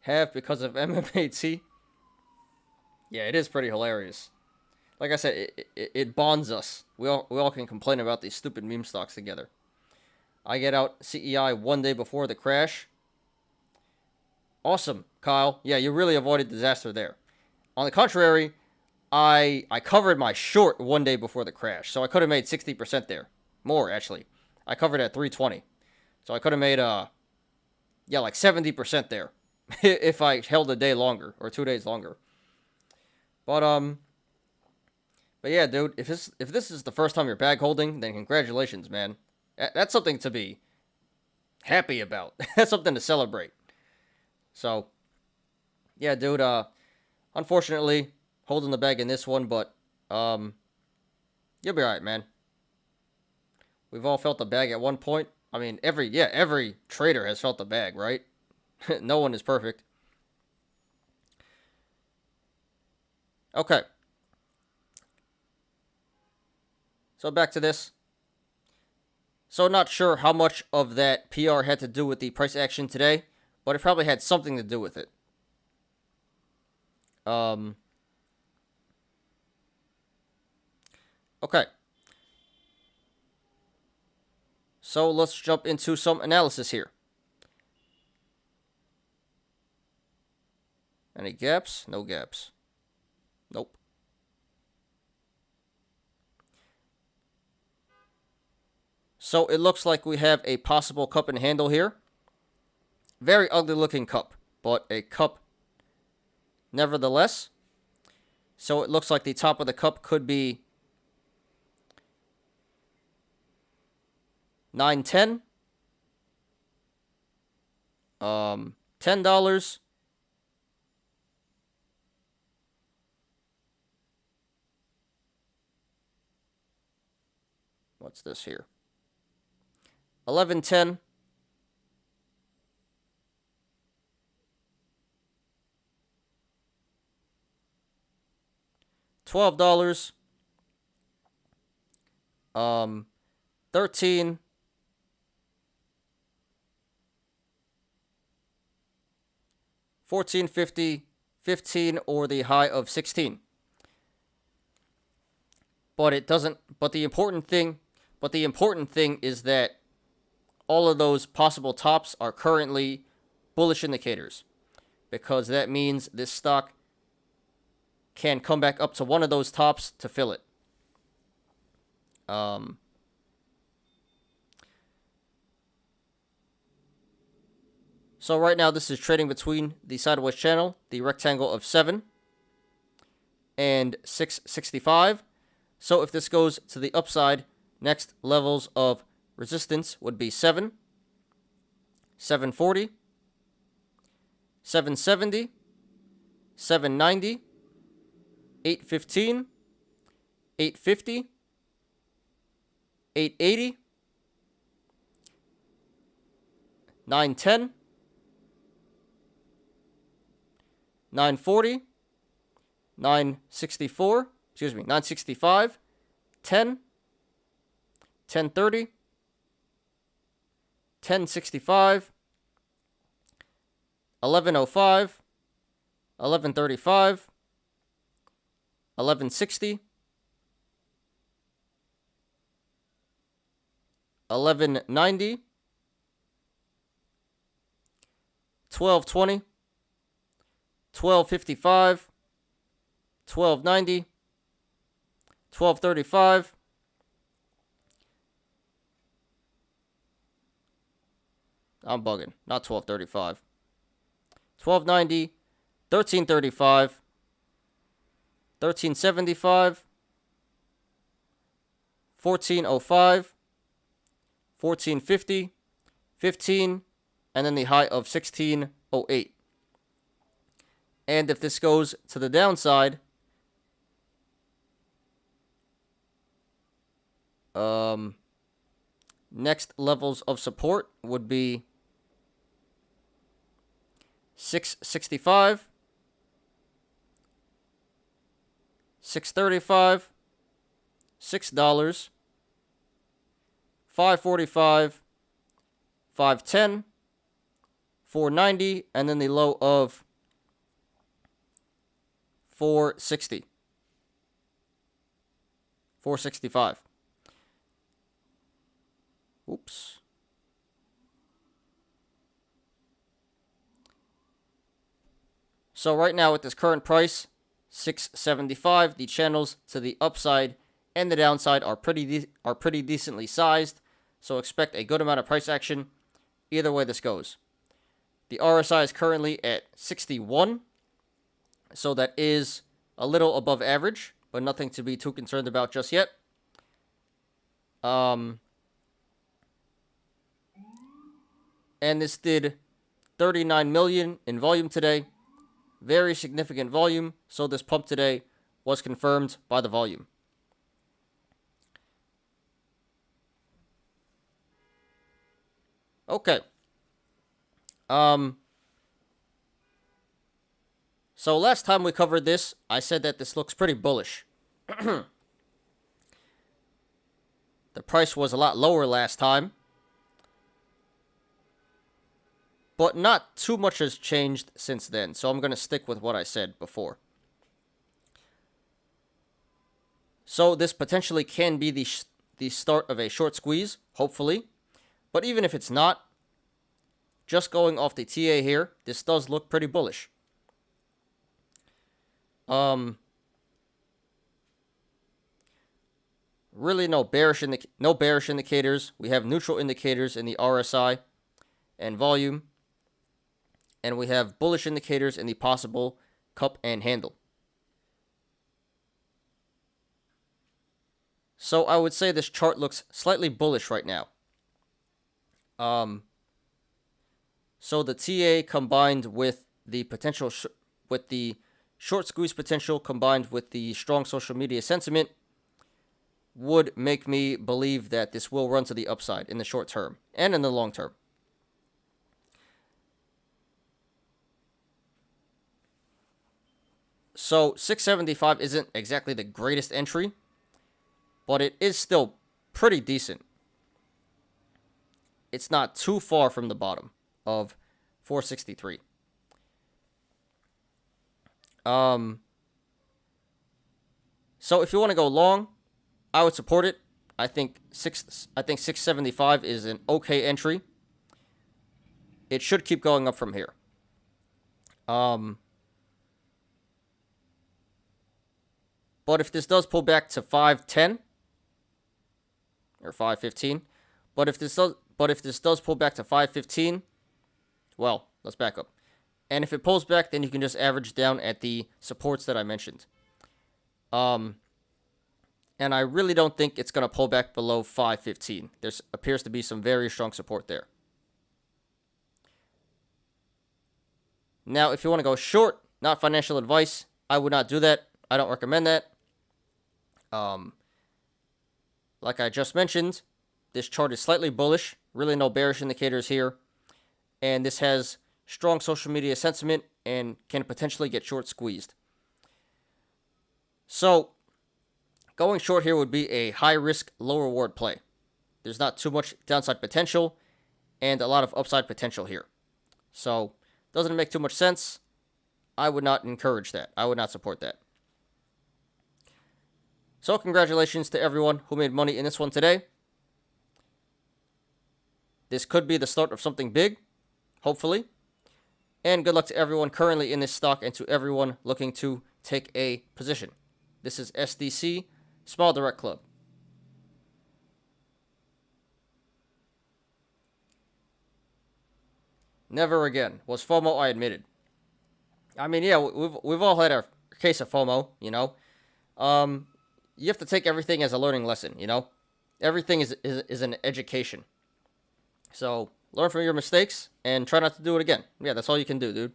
have because of MMAT. Yeah, it is pretty hilarious. Like I said, it bonds us. We all can complain about these stupid meme stocks together. I get out CEI one day before the crash. Awesome, Kyle. Yeah, you really avoided disaster there. On the contrary, I covered my short one day before the crash, so I could have made 60% there. More, actually. I covered at 320. So I could have made, like 70% there if I held a day longer, or 2 days longer. But yeah, dude, if this is the first time you're bag holding, then congratulations, man. That's something to be happy about. That's something to celebrate. So, yeah, dude, unfortunately, holding the bag in this one, but, you'll be alright, man. We've all felt the bag at one point. I mean, every trader has felt the bag, right? No one is perfect. Okay. So back to this. So not sure how much of that PR had to do with the price action today, but it probably had something to do with it. Okay. So let's jump into some analysis here. Any gaps? No gaps. Nope. So it looks like we have a possible cup and handle here. Very ugly looking cup, but a cup nevertheless. So it looks like the top of the cup could be 9.10. $10. What's this here? 11.10. $12. 13. 14.50, 15, or the high of 16. But it doesn't. But the important thing is that all of those possible tops are currently bullish indicators, because that means this stock can come back up to one of those tops to fill it. So right now this is trading between the sideways channel, the rectangle of 7 and 665. So if this goes to the upside, next levels of resistance would be 7, 740, 770, 790, 815, 850, 880, 910, 940, 964, 965, 10, 1030, 1065, 1105, 1135, 1160, 1190, 1220, 1255, 1290, 1235, I'm bugging, not 1235, 1290, 1335, 1375, 1405, 1450, 15, and then the high of 1608. And if this goes to the downside, next levels of support would be 665, 635, $6, 545, 510, 490, and then the low of 460, 465. Oops. So right now at this current price, 675, the channels to the upside and the downside are pretty decently sized. So expect a good amount of price action either way this goes. The RSI is currently at 61. So that is a little above average, but nothing to be too concerned about just yet. And this did 39 million in volume today. Very significant volume. So this pump today was confirmed by the volume. Okay. So last time we covered this, I said that this looks pretty bullish. The price was a lot lower last time, but not too much has changed since then, so I'm going to stick with what I said before. So this potentially can be the start of a short squeeze, hopefully. But even if it's not, just going off the TA here, this does look pretty bullish. Really no bearish indicators. We have neutral indicators in the RSI and volume. And we have bullish indicators in the possible cup and handle. So I would say this chart looks slightly bullish right now. So the TA combined with the potential with the short squeeze potential combined with the strong social media sentiment would make me believe that this will run to the upside in the short term and in the long term. So 675 isn't exactly the greatest entry, but it is still pretty decent. It's not too far from the bottom of 463. So if you want to go long, I would support it. I think 675 is an okay entry. It should keep going up from here. But if this does pull back to 510 or 515, but if this does pull back to 515, well, let's back up. And if it pulls back, then you can just average down at the supports that I mentioned. And I really don't think it's going to pull back below 515. There appears to be some very strong support there. Now, if you want to go short, not financial advice, I would not do that. I don't recommend that. Like I just mentioned, this chart is slightly bullish. Really no bearish indicators here. And this has strong social media sentiment and can potentially get short squeezed. So, going short here would be a high risk, low reward play. There's not too much downside potential and a lot of upside potential here. So, doesn't make too much sense. I would not encourage that. I would not support that. So, congratulations to everyone who made money in this one today. This could be the start of something big, hopefully. And good luck to everyone currently in this stock and to everyone looking to take a position. This is SDC, Small Direct Club. Never again. Was FOMO, I admitted. I mean, yeah, we've all had our case of FOMO, you know. You have to take everything as a learning lesson, you know. Everything is an education. So, learn from your mistakes and try not to do it again. Yeah, that's all you can do, dude.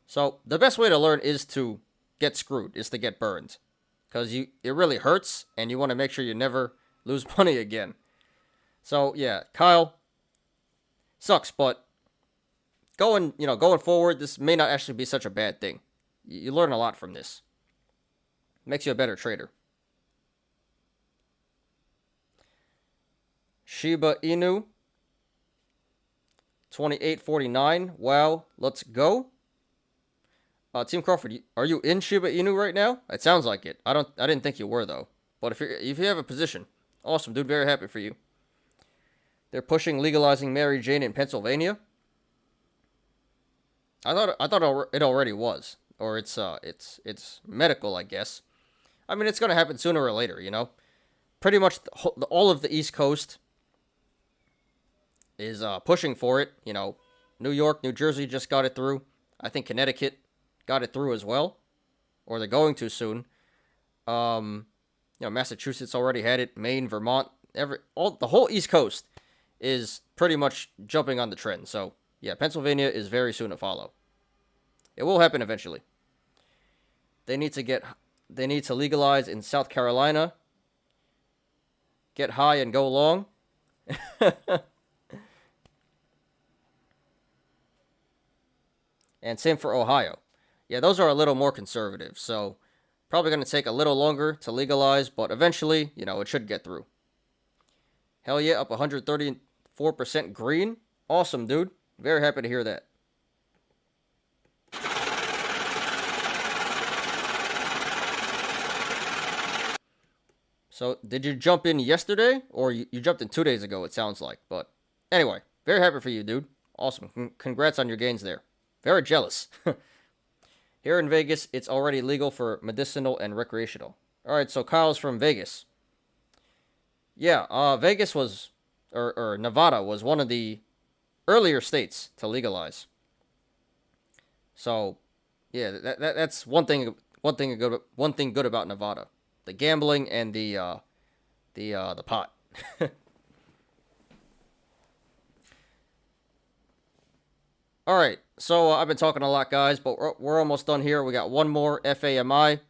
So, the best way to learn is to get screwed, is to get burned. Because it really hurts, and you want to make sure you never lose money again. So, yeah, Kyle, sucks, but going forward, this may not actually be such a bad thing. You learn a lot from this. Makes you a better trader. Shiba Inu, 28.49. Wow, let's go. Team Crawford, are you in Shiba Inu right now? It sounds like it. I didn't think you were though. But if you have a position, awesome, dude. Very happy for you. They're pushing legalizing Mary Jane in Pennsylvania. I thought it already was, or it's medical, I guess. I mean, it's gonna happen sooner or later, you know. Pretty much all of the East Coast is pushing for it. You know, New York, New Jersey just got it through. I think Connecticut got it through as well, or they're going to soon. Massachusetts already had it. Maine, Vermont, the whole East Coast is pretty much jumping on the trend. So, yeah, Pennsylvania is very soon to follow. It will happen eventually. They need to legalize in South Carolina. Get high and go long. And same for Ohio. Yeah, those are a little more conservative, so probably going to take a little longer to legalize, but eventually, it should get through. Hell yeah, up 134% green. Awesome, dude. Very happy to hear that. So, did you jump in yesterday? Or you jumped in 2 days ago, it sounds like. But anyway, very happy for you, dude. Awesome. Congrats on your gains there. Very jealous. Here in Vegas, it's already legal for medicinal and recreational. Alright, so Kyle's from Vegas. Yeah, Vegas was, or Nevada was one of the earlier states to legalize. So, yeah, that's one thing good about Nevada. The gambling and the pot. All right, so I've been talking a lot, guys, but we're almost done here. We got one more FAMI,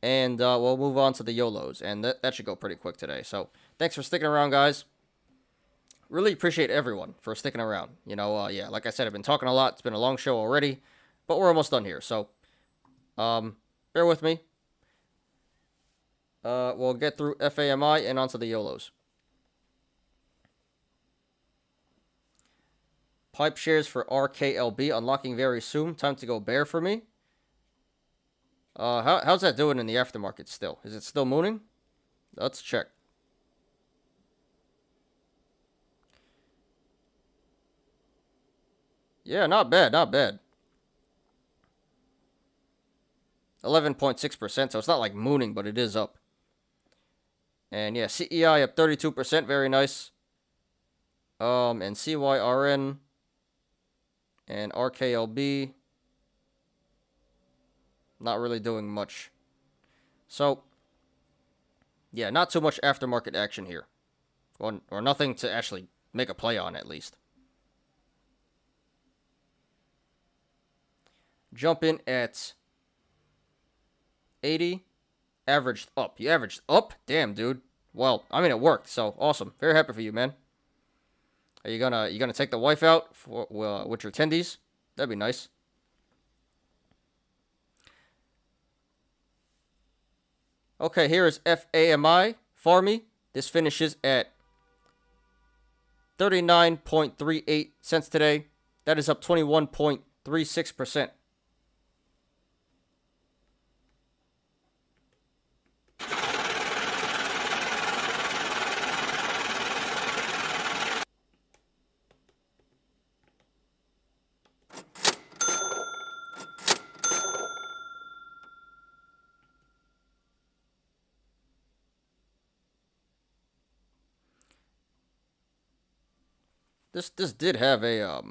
and we'll move on to the Yolos, and that should go pretty quick today. So thanks for sticking around, guys. Really appreciate everyone for sticking around. Yeah, like I said, I've been talking a lot. It's been a long show already, but we're almost done here. So bear with me. We'll get through FAMI and onto the Yolos. Pipe shares for RKLB unlocking very soon. Time to go bear for me. How's that doing in the aftermarket still? Is it still mooning? Let's check. Yeah, not bad, not bad. 11.6%, so it's not like mooning, but it is up. And yeah, CEI up 32%, very nice. And CYRN and RKLB not really doing much. So, yeah, not too much aftermarket action here. Or nothing to actually make a play on, at least. Jump in at 80. Averaged up. You averaged up? Damn, dude. Well, I mean, it worked, so awesome. Very happy for you, man. Are you gonna take the wife out with your tendies? That'd be nice. Okay, here is FAMI Farmmi. This finishes at 39.38 cents today. That is up 21.36%. This did have a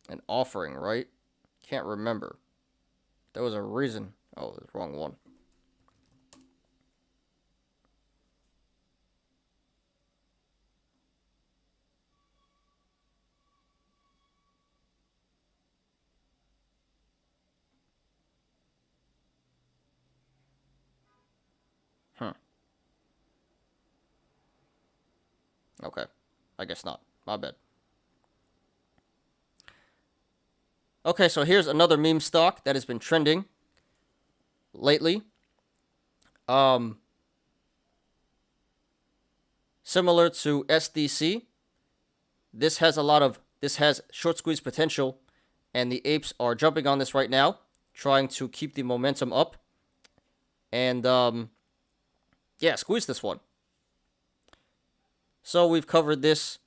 an offering, right? Can't remember. There was a reason. Oh, the wrong one. Okay. I guess not. My bad. Okay, so here's another meme stock that has been trending lately. Similar to SDC, this has short squeeze potential, and the apes are jumping on this right now, trying to keep the momentum up. And yeah, squeeze this one. So we've covered this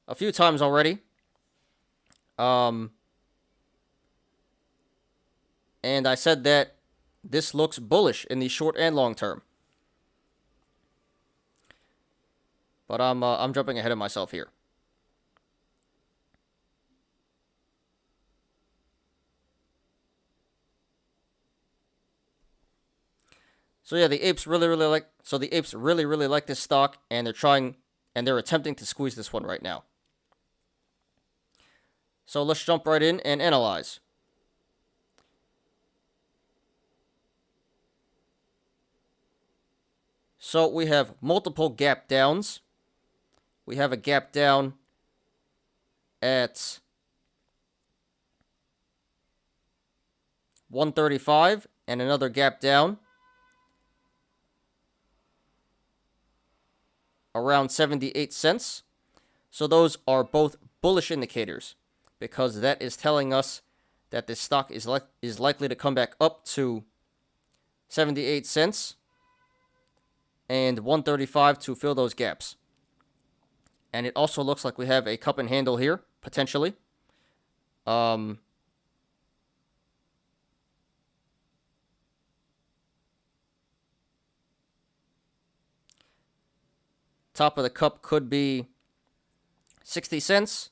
a few times already. And I said that this looks bullish in the short and long term. But I'm jumping ahead of myself here. So yeah, the apes really like this stock, and they're attempting to squeeze this one right now. So let's jump right in and analyze. So we have multiple gap downs. We have a gap down at 135 and another gap down around 78 cents. So those are both bullish indicators, because that is telling us that this stock is likely to come back up to 78 cents and 135 to fill those gaps. And it also looks like we have a cup and handle here, potentially. Top of the cup could be 60 cents,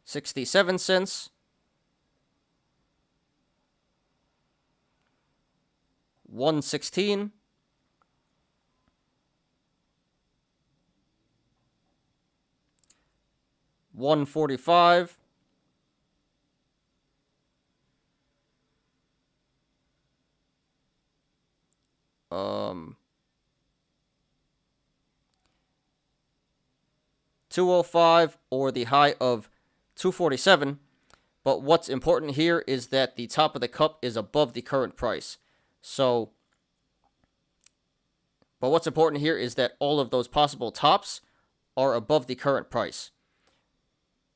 67 cents, 116, 145, 205, or the high of 247. But what's important here is that the top of the cup is above the current price. But what's important here is that all of those possible tops are above the current price.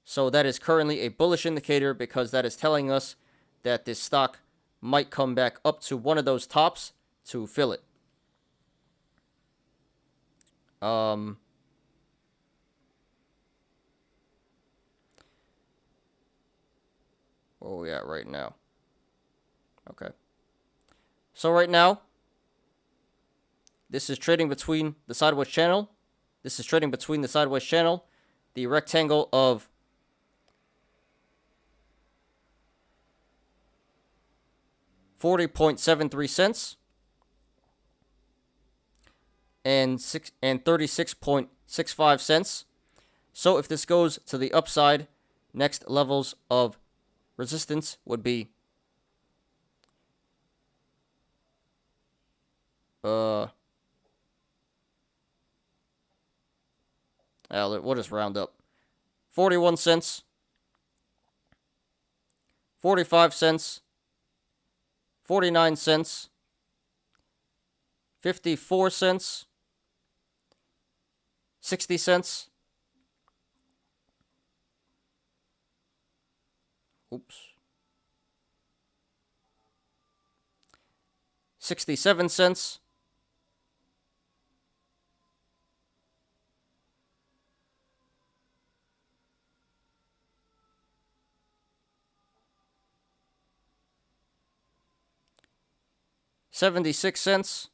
So that is currently a bullish indicator, because that is telling us that this stock might come back up to one of those tops to fill it. Where are we at right now? Okay. So right now, this is trading between the sideways channel. The rectangle of $40.73 and 36.65 cents. So if this goes to the upside, next levels of resistance would be we'll just round up. 41 cents, 45 cents, 49 cents, 54 cents, 60 cents, 67 cents, 76 cents,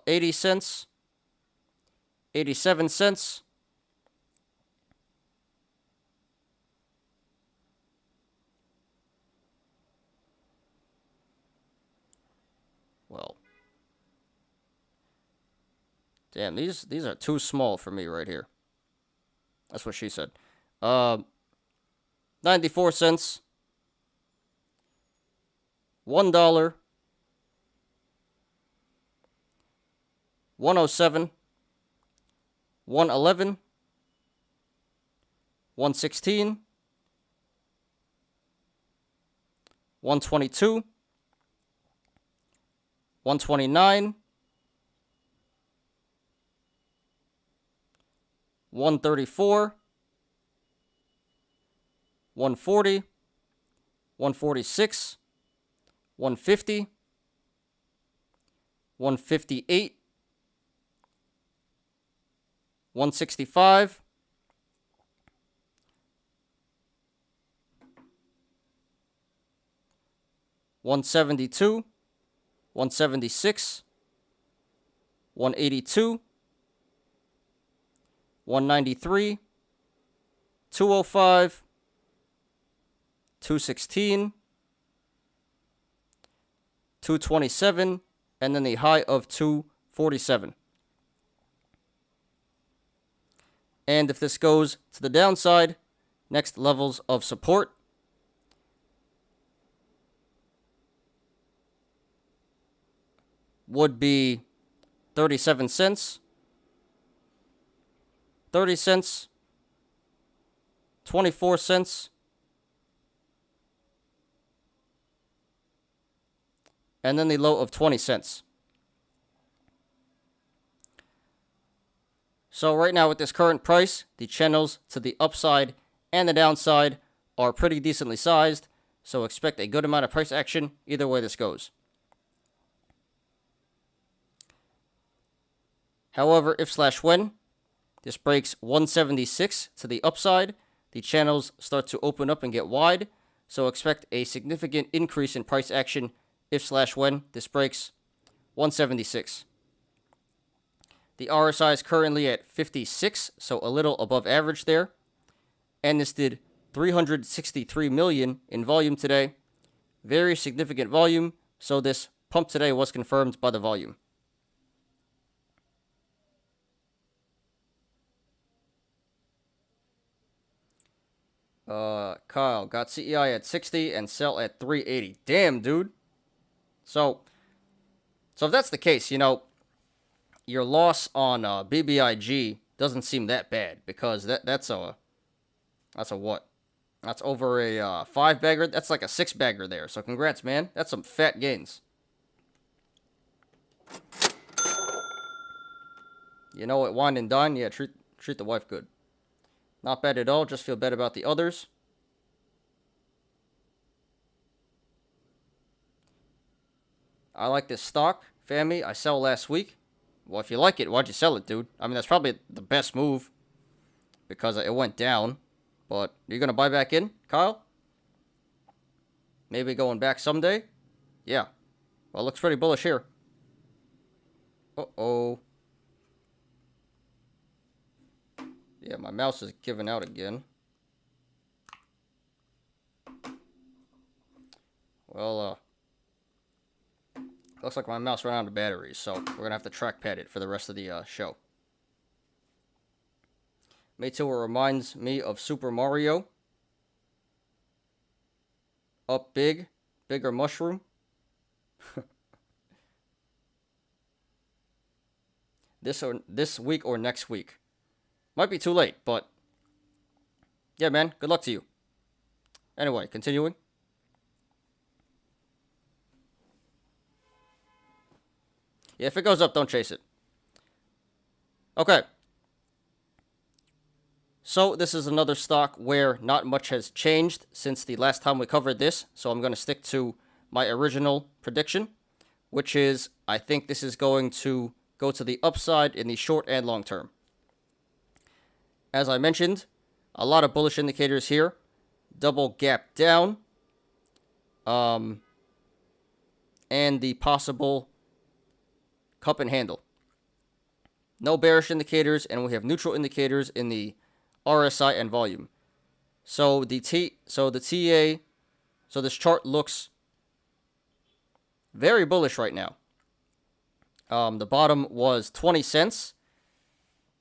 80 cents, 87 cents, well, damn, these are too small for me right here. That's what she said. 94 cents, $1, 107, 111, 116, 122, 129, 134, 140, 146, 150, 158, 165, 172, 176, 182, 193, 205, 216, 227, and then the high of 247. And if this goes to the downside, next levels of support would be 37 cents, 30 cents, 24 cents, and then the low of 20 cents. So right now with this current price, the channels to the upside and the downside are pretty decently sized, so expect a good amount of price action either way this goes. However, if/when this breaks 176 to the upside, the channels start to open up and get wide, so expect a significant increase in price action if/when this breaks 176. The RSI is currently at 56, so a little above average there. And this did 363 million in volume today. Very significant volume, so this pump today was confirmed by the volume. Kyle got CEI at 60 and sell at 380. Damn, dude. So if that's the case, your loss on BBIG doesn't seem that bad, because that's a what? That's over a 5-bagger. That's like a 6-bagger there. So congrats, man. That's some fat gains. You know what? Wine and dine. Yeah, treat the wife good. Not bad at all. Just feel bad about the others. I like this stock, FAMI. I sell last week. Well, if you like it, why'd you sell it, dude? I mean, that's probably the best move, because it went down. But you're going to buy back in, Kyle? Maybe going back someday? Yeah. Well, it looks pretty bullish here. Uh-oh. Yeah, my mouse is giving out again. Well, looks like my mouse ran out of batteries, so we're going to have to trackpad it for the rest of the show. Maytour reminds me of Super Mario. Up big, bigger mushroom. This week or next week. Might be too late, but yeah, man, good luck to you. Anyway, continuing. Yeah, if it goes up, don't chase it. Okay. So this is another stock where not much has changed since the last time we covered this. So I'm going to stick to my original prediction, which is I think this is going to go to the upside in the short and long term. As I mentioned, a lot of bullish indicators here. Double gap down. And the possible cup and handle. No bearish indicators, and we have neutral indicators in the RSI and volume. So this chart looks very bullish right now. The bottom was 20 cents.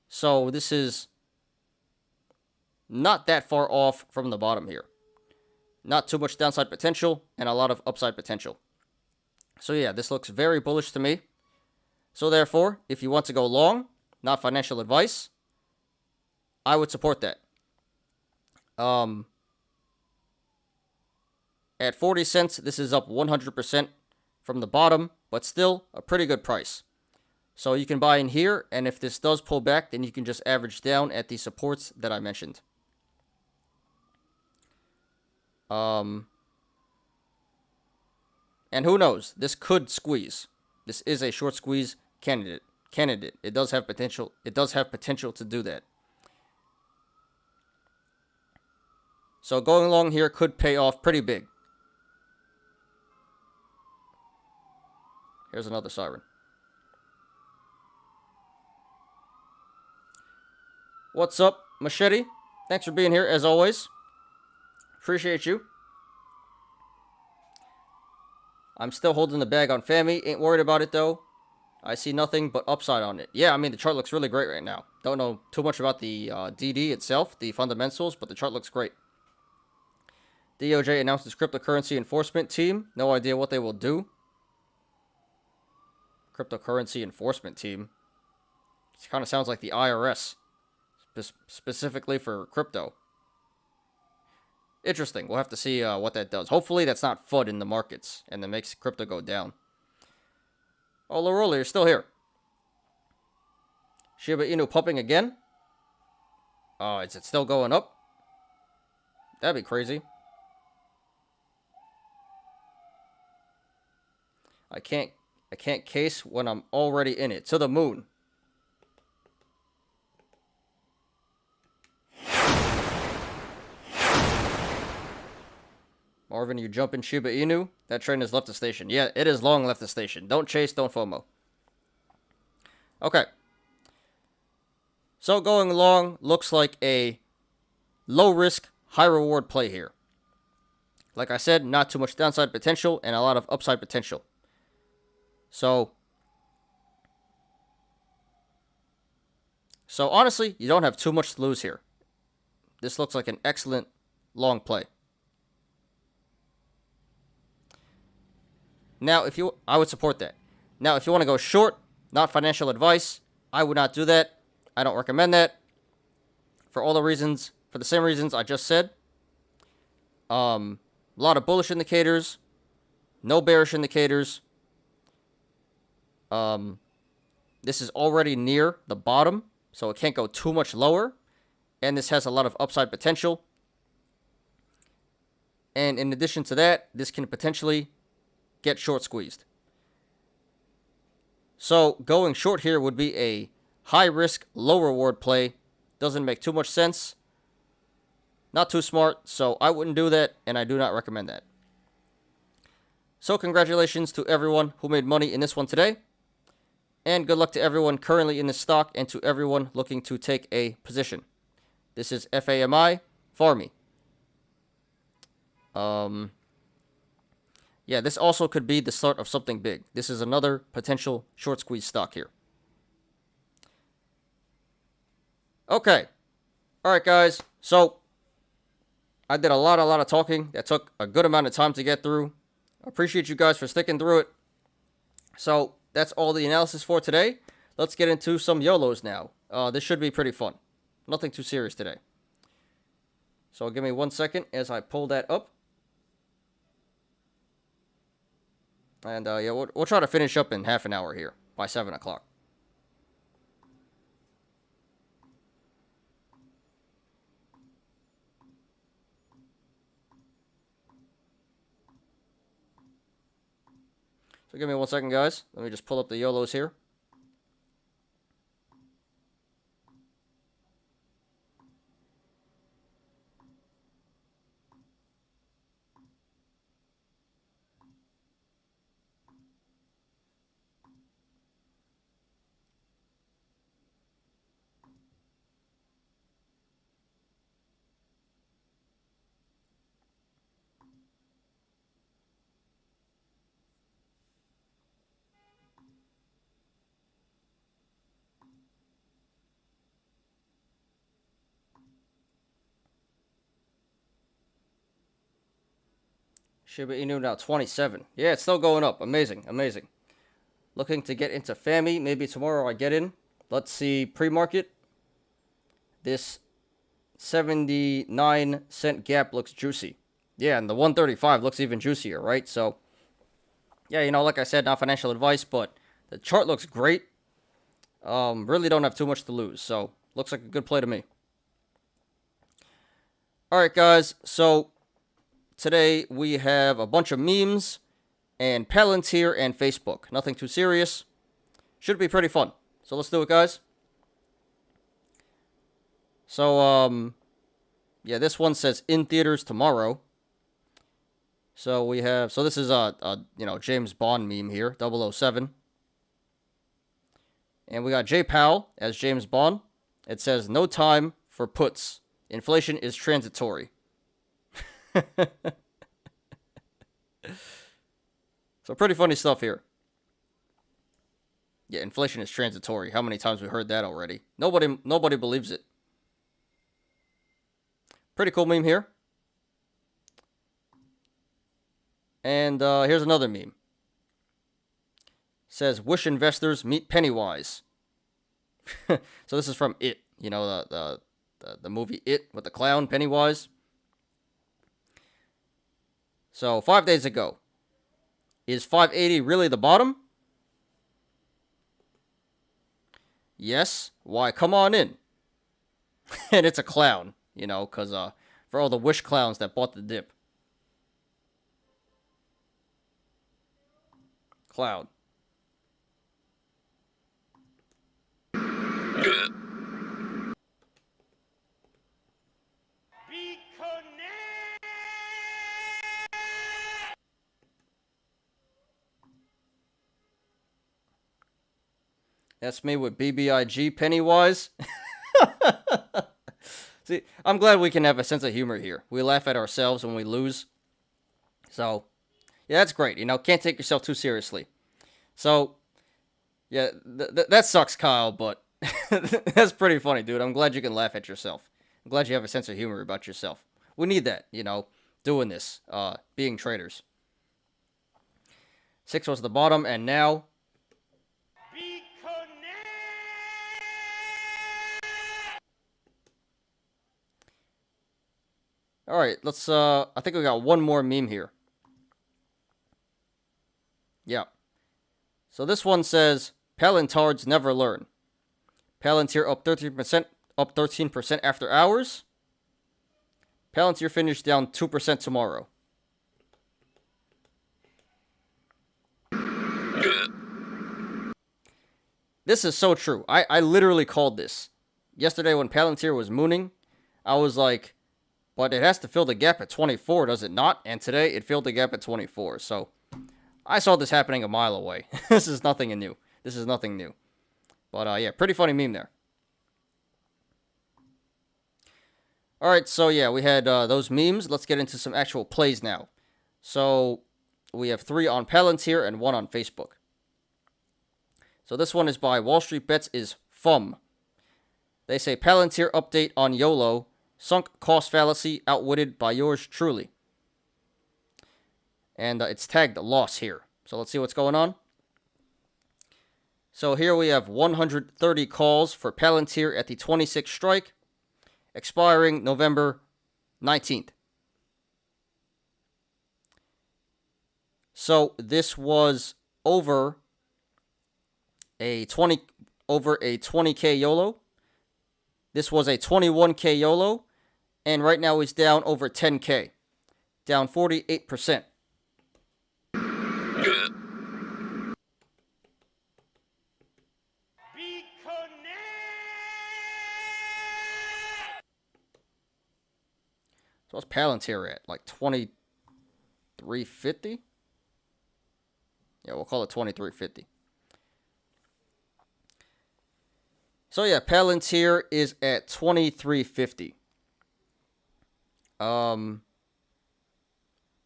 So this is not that far off from the bottom here. Not too much downside potential and a lot of upside potential. So yeah, this looks very bullish to me. So therefore, if you want to go long, not financial advice, I would support that. At 40 cents, this is up 100% from the bottom, but still a pretty good price. So you can buy in here, and if this does pull back, then you can just average down at the supports that I mentioned. And who knows? This could squeeze. This is a short squeeze candidate. It does have potential. It does have potential to do that. So going long here could pay off pretty big. Here's another siren. What's up, Machete? Thanks for being here as always. Appreciate you. I'm still holding the bag on FAMI. Ain't worried about it, though. I see nothing but upside on it. Yeah, I mean, the chart looks really great right now. Don't know too much about the DD itself, the fundamentals, but the chart looks great. DOJ announced its cryptocurrency enforcement team. No idea what they will do. Cryptocurrency enforcement team. It kind of sounds like the IRS, specifically for crypto. Interesting. We'll have to see what that does. Hopefully that's not FUD in the markets and that makes crypto go down. Oh, Loroli, you're still here. Shiba Inu pumping again? Oh, is it still going up? That'd be crazy. I can't case when I'm already in it. To the moon. Marvin, you jump in Shiba Inu? That train has left the station. Yeah, it is long left the station. Don't chase, don't FOMO. Okay. So going long looks like a low risk, high reward play here. Like I said, not too much downside potential and a lot of upside potential. So honestly, you don't have too much to lose here. This looks like an excellent long play. Now, I would support that. Now, if you want to go short, not financial advice, I would not do that. I don't recommend that. For the same reasons I just said. A lot of bullish indicators, no bearish indicators. This is already near the bottom, so it can't go too much lower. And this has a lot of upside potential. And in addition to that, this can potentially get short squeezed. So going short here would be a high risk, low reward play. Doesn't make too much sense. Not too smart, so I wouldn't do that, and I do not recommend that. So congratulations to everyone who made money in this one today. And good luck to everyone currently in the stock and to everyone looking to take a position. This is FAMI Farmmi. Yeah, this also could be the start of something big. This is another potential short squeeze stock here. Okay. All right, guys. So I did a lot of talking. That took a good amount of time to get through. Appreciate you guys for sticking through it. So that's all the analysis for today. Let's get into some Yolos now. This should be pretty fun. Nothing too serious today. So give me 1 second as I pull that up. And yeah, we'll try to finish up in half an hour here by 7 o'clock. So give me 1 second, guys. Let me just pull up the Yolos here. Shiba Inu now 27. Yeah, it's still going up. Amazing, amazing. Looking to get into FAMI. Maybe tomorrow I get in. Let's see pre-market. This 79-cent gap looks juicy. Yeah, and the 135 looks even juicier, right? So, yeah, you know, like I said, not financial advice, but the chart looks great. Really don't have too much to lose. So, looks like a good play to me. All right, guys. So today we have a bunch of memes and Palantir and Facebook. Nothing too serious. Should be pretty fun. So let's do it, guys. So, yeah, this one says in theaters tomorrow. So we have, so this is a James Bond meme here, 007. And we got Jay Powell as James Bond. It says no time for puts. Inflation is transitory. So So pretty funny stuff here. Yeah, inflation is transitory. How many times we heard that already? Nobody believes it. Pretty cool meme here. And here's another meme. Says, wish investors meet Pennywise. So this is from It. You know, the movie It with the clown, Pennywise. So 5 days ago. Is 580 really the bottom? Yes. Why, come on in. And it's a clown, you know, because for all the wish clowns that bought the dip. Clown. That's me with BBIG Pennywise. See, I'm glad we can have a sense of humor here. We laugh at ourselves when we lose. So, yeah, that's great. You know, can't take yourself too seriously. So, yeah, that sucks, Kyle, but that's pretty funny, dude. I'm glad you can laugh at yourself. I'm glad you have a sense of humor about yourself. We need that, you know, doing this, being traders. 6 was the bottom, and now... Alright, let's, I think we got one more meme here. Yeah. So this one says, Palantards never learn. Palantir up 13% after hours. Palantir finished down 2% tomorrow. This is so true. I literally called this. Yesterday when Palantir was mooning, I was like, but it has to fill the gap at 24, does it not? And today, it filled the gap at 24. So, I saw this happening a mile away. This is nothing new. This is nothing new. But, yeah, pretty funny meme there. Alright, so, yeah, we had those memes. Let's get into some actual plays now. So, we have 3 on Palantir and 1 on Facebook. So, this one is by Wall Street Bets is FAMI. They say, Palantir update on YOLO. Sunk cost fallacy outwitted by yours truly. And it's tagged loss here. So let's see what's going on. So here we have 130 calls for Palantir at the 26 strike, expiring November 19th. So this was over a 20K YOLO. This was a 21K YOLO. And right now it's down over 10K. Down 48%. So what's Palantir at? Like 2350? Yeah, we'll call it 2350. So yeah, Palantir is at 2350.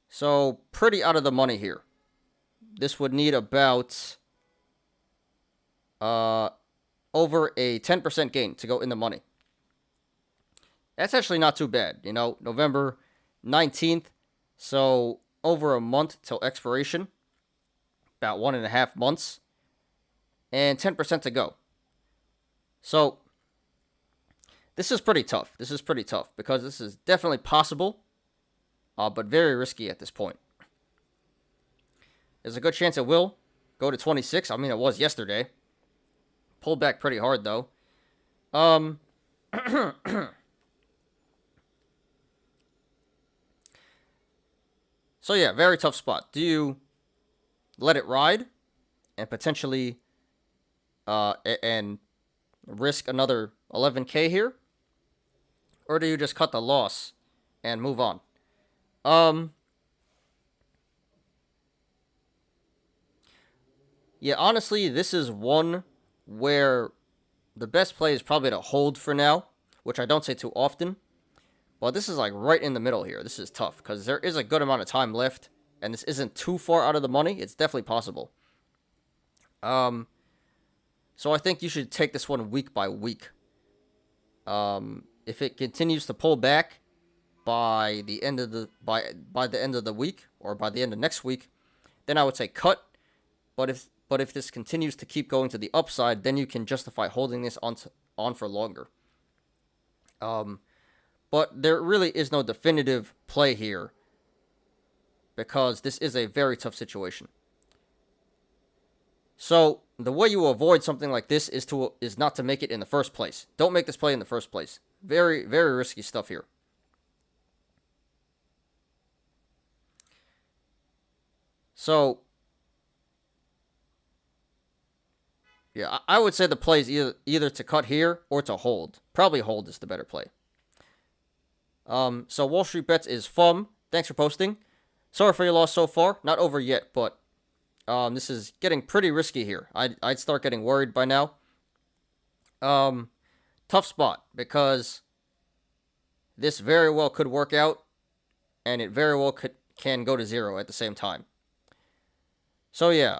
So pretty out of the money here. This would need about over a 10% gain to go in the money. That's actually not too bad, you know, November 19th, so over a month till expiration, about 1.5 months, and 10% to go. So this is pretty tough. This is pretty tough because this is definitely possible, but very risky at this point. There's a good chance it will go to 26. I mean, it was yesterday. Pulled back pretty hard, though. So, yeah, very tough spot. Do you let it ride and potentially and risk another 11K here? Or do you just cut the loss and move on? Yeah, honestly, this is one where the best play is probably to hold for now, which I don't say too often. But this is like right in the middle here. This is tough because there is a good amount of time left and this isn't too far out of the money, it's definitely possible. So I think you should take this one week by week. If it continues to pull back by the end of the by the end of the week or by the end of next week, then I would say cut. But if this continues to keep going to the upside, then you can justify holding this on for longer. But there really is no definitive play here because this is a very tough situation. So the way you avoid something like this is not to make it in the first place. Don't make this play in the first place. Very, very risky stuff here. So yeah, I would say the play is either to cut here or to hold. Probably hold is the better play. So Wall Street Bets is FAMI. Thanks for posting. Sorry for your loss so far. Not over yet, but this is getting pretty risky here. I'd start getting worried by now. Tough spot because this very well could work out, and it very well can go to zero at the same time. So yeah,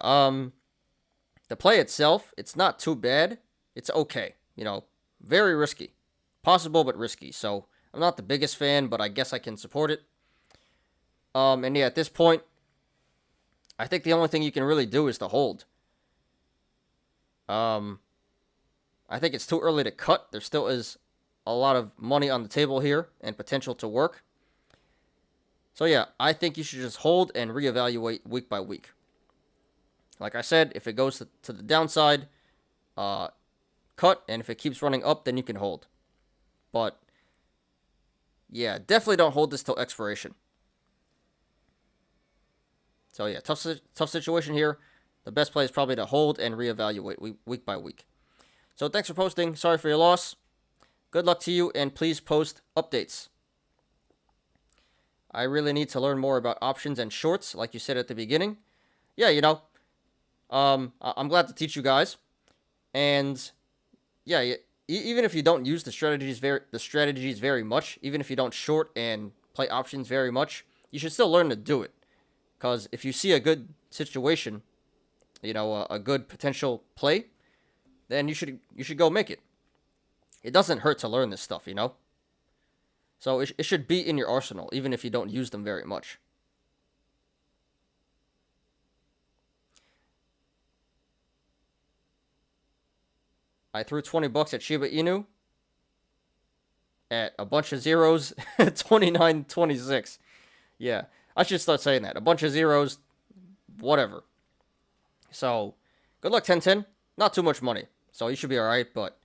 the play itself, it's not too bad. It's okay. Very risky. Possible, but risky. So I'm not the biggest fan, but I guess I can support it. And yeah, at this point, I think the only thing you can really do is to hold. I think it's too early to cut. There still is a lot of money on the table here and potential to work. So yeah, I think you should just hold and reevaluate week by week. Like I said, if it goes to the downside, cut, and if it keeps running up, then you can hold. But yeah, definitely don't hold this till expiration. So yeah, tough situation here. The best play is probably to hold and reevaluate week by week. So thanks for posting. Sorry for your loss. Good luck to you, and please post updates. I really need to learn more about options and shorts, like you said at the beginning. Yeah, I'm glad to teach you guys. And yeah, even if you don't use the strategies very much, even if you don't short and play options very much, you should still learn to do it. Because if you see a good situation, a good potential play, then you should go make it. It doesn't hurt to learn this stuff, So it should be in your arsenal, even if you don't use them very much. I threw $20 at Shiba Inu at a bunch of zeros, 29.26. Yeah, I should start saying that. A bunch of zeros, whatever. So, good luck, 1010. Not too much money, so you should be alright, but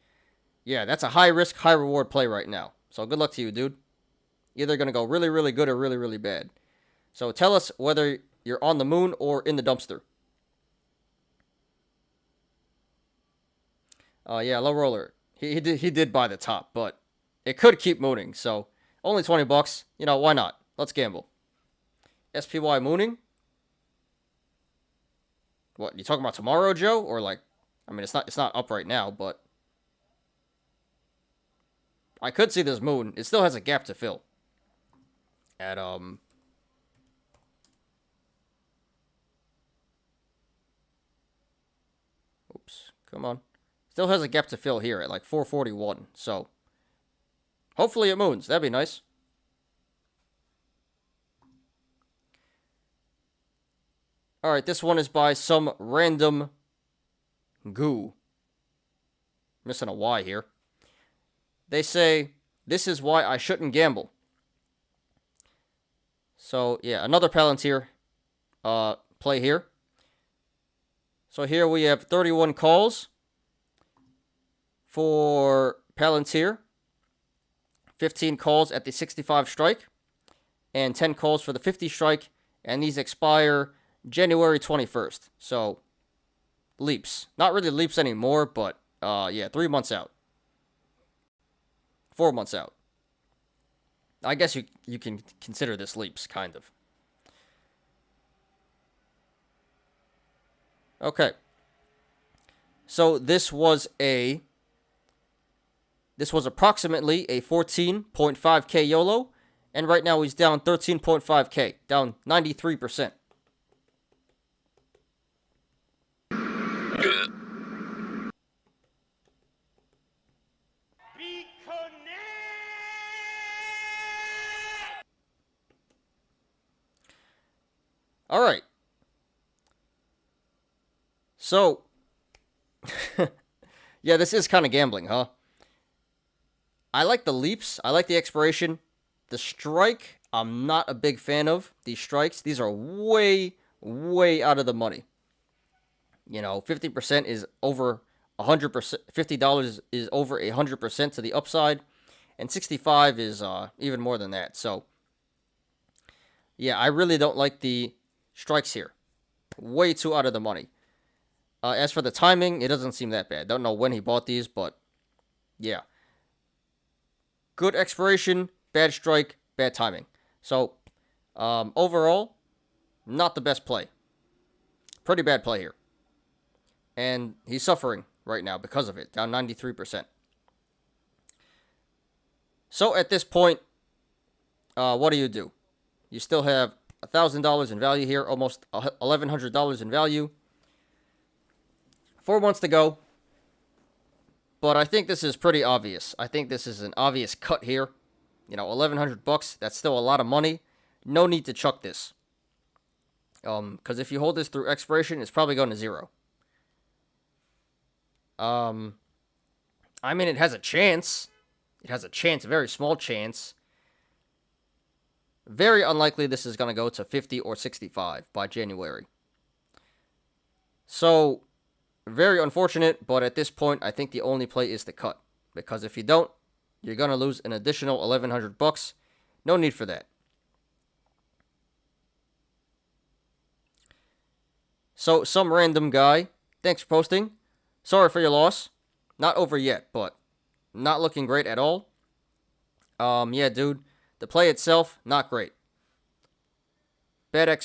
yeah, that's a high risk, high reward play right now. So, good luck to you, dude. Either going to go really, really good or really, really bad. So, tell us whether you're on the moon or in the dumpster. Yeah, low roller. He did buy the top, but it could keep mooning. So only $20. Why not? Let's gamble. SPY mooning. What, you talking about tomorrow, Joe? Or it's not up right now, but I could see this moon. It still has a gap to fill. At oops, come on. Still has a gap to fill here at 441. So hopefully it moons. That'd be nice. All right, this one is by some random goo. Missing a Y here. They say, this is why I shouldn't gamble. So yeah, another Palantir play here. So here we have 31 calls for Palantir, 15 calls at the 65 strike, and 10 calls for the 50 strike, and these expire January 21st. So, leaps. Not really leaps anymore, but, yeah, 3 months out. 4 months out. I guess you can consider this leaps, kind of. Okay. So, this was approximately a 14.5K YOLO, and right now he's down 13.5K, down 93%. All right. So, yeah, this is kind of gambling, huh? I like the leaps. I like the expiration. The strike, I'm not a big fan of. These strikes, these are way, way out of the money. 50% is over 100%. $50 is over 100% to the upside, and 65 is even more than that. So, yeah, I really don't like the strikes here. Way too out of the money. As for the timing, it doesn't seem that bad. Don't know when he bought these, but yeah. Good expiration, bad strike, bad timing. So, overall, not the best play. Pretty bad play here. And he's suffering right now because of it, down 93%. So, at this point, what do? You still have $1,000 in value here, almost $1,100 in value. 4 months to go. But I think this is pretty obvious. I think this is an obvious cut here. $1,100, that's still a lot of money. No need to chuck this. Because if you hold this through expiration, it's probably going to zero. I mean, it has a chance. It has a chance, a very small chance. Very unlikely this is going to go to 50 or 65 by January. So, very unfortunate, but at this point, I think the only play is to cut. Because if you don't, you're going to lose an additional $1,100. No need for that. So, some random guy, thanks for posting. Sorry for your loss. Not over yet, but not looking great at all. Yeah, dude. The play itself, not great. Bad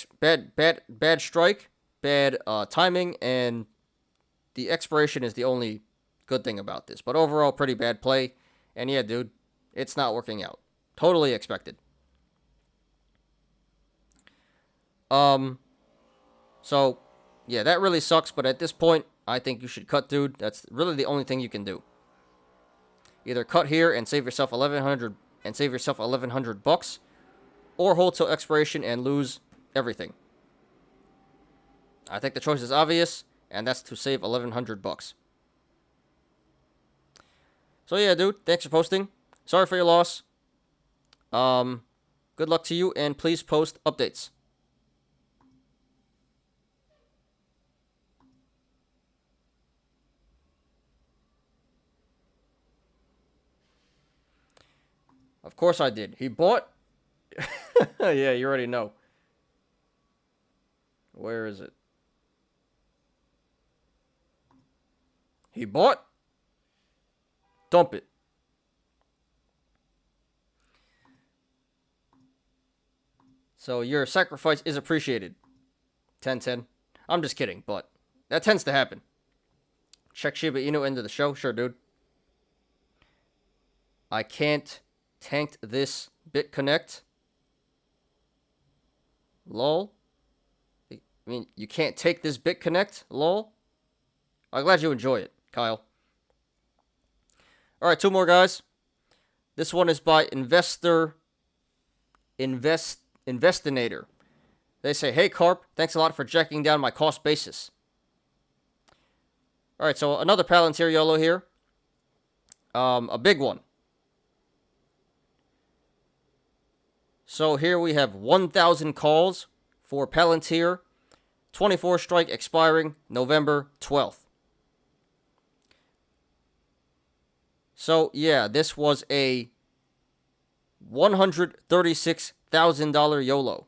strike, bad timing, and the expiration is the only good thing about this. But overall, pretty bad play. And yeah, dude, it's not working out. Totally expected. So, yeah, that really sucks. But at this point, I think you should cut, dude. That's really the only thing you can do. Either cut here and save yourself $1,100 or hold till expiration and lose everything. I think the choice is obvious, and that's to save $1,100. So yeah, dude, thanks for posting. Sorry for your loss. Good luck to you, and please post updates. Of course I did. He bought. Yeah, you already know. Where is it? He bought. Dump it. So your sacrifice is appreciated. 10-10. I'm just kidding, but that tends to happen. Check Shiba Inu into the show. Sure, dude. I can't tank this BitConnect. Lol. I mean, you can't take this BitConnect. Lol. I'm glad you enjoy it, Kyle. All right, 2 more, guys. This one is by Investinator. They say, hey, Carp, thanks a lot for jacking down my cost basis. All right, so another Palantir YOLO here. A big one. So here we have 1,000 calls for Palantir. 24 strike expiring November 12th. So, yeah, this was a $136,000 YOLO.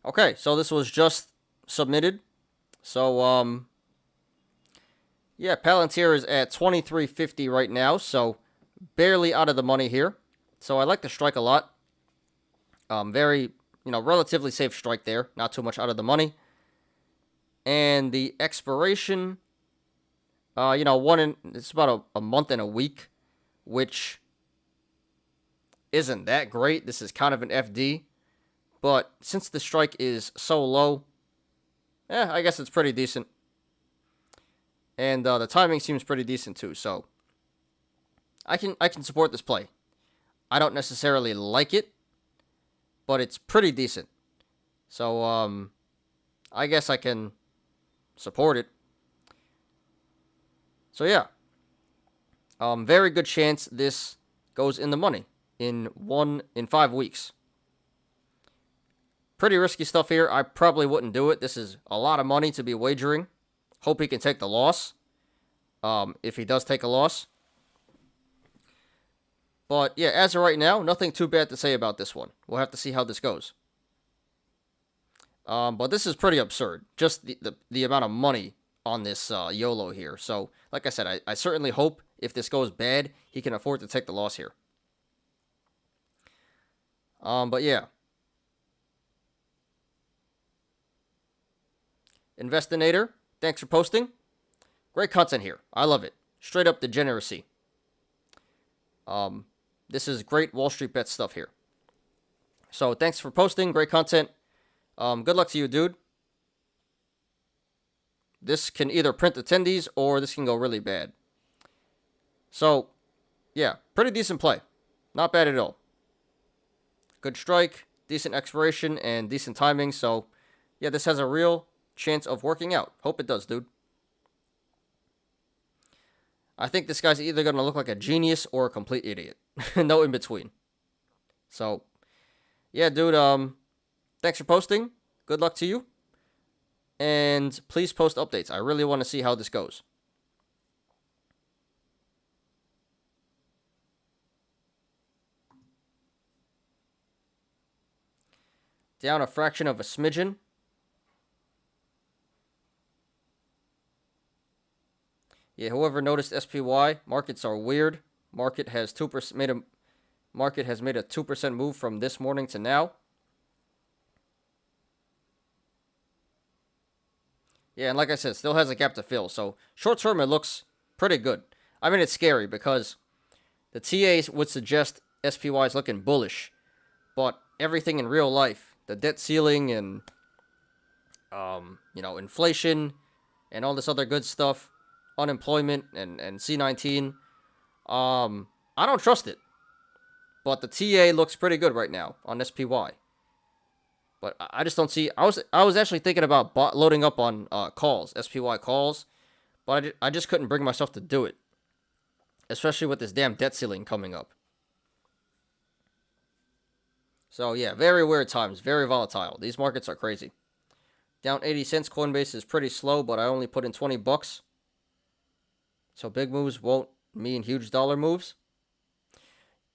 Okay, so this was just submitted. So, yeah, Palantir is at 23.50 right now, so barely out of the money here. So I like the strike a lot. Very, relatively safe strike there. Not too much out of the money. And the expiration, it's about a month and a week, which isn't that great. This is kind of an FD. But since the strike is so low, I guess it's pretty decent. And the timing seems pretty decent too, so I can support this play. I don't necessarily like it, but it's pretty decent. So I guess I can support it. So yeah. Very good chance this goes in the money in 5 weeks. Pretty risky stuff here. I probably wouldn't do it. This is a lot of money to be wagering. Hope he can take the loss. If he does take a loss. But yeah, as of right now, nothing too bad to say about this one. We'll have to see how this goes. But this is pretty absurd. Just the amount of money on this YOLO here. So, like I said, I certainly hope if this goes bad, he can afford to take the loss here. But yeah. Investinator, thanks for posting. Great content here. I love it. Straight up degeneracy. This is great Wall Street bet stuff here. So thanks for posting. Great content. Good luck to you, dude. This can either print attendees or this can go really bad. So, yeah, pretty decent play. Not bad at all. Good strike, decent expiration, and decent timing. So, yeah, this has a real chance of working out. Hope it does, dude. I think this guy's either going to look like a genius or a complete idiot. No in between. So, yeah, dude, thanks for posting. Good luck to you. And please post updates. I really want to see how this goes. Down a fraction of a smidgen. Yeah, whoever noticed SPY, markets are weird. Market has 2% made a 2% move from this morning to now. Yeah, and like I said, still has a gap to fill. So short term, it looks pretty good. I mean, it's scary because the TAs would suggest SPY is looking bullish, but everything in real life, the debt ceiling and inflation and all this other good stuff, unemployment and C19, I don't trust it. But the TA looks pretty good right now on SPY. But I just don't see. I was actually thinking about loading up on calls, SPY calls, but I just couldn't bring myself to do it, especially with this damn debt ceiling coming up. So yeah, very weird times, very volatile. These markets are crazy. Down 80 cents. Coinbase is pretty slow, but I only put in $20. So big moves won't mean huge dollar moves.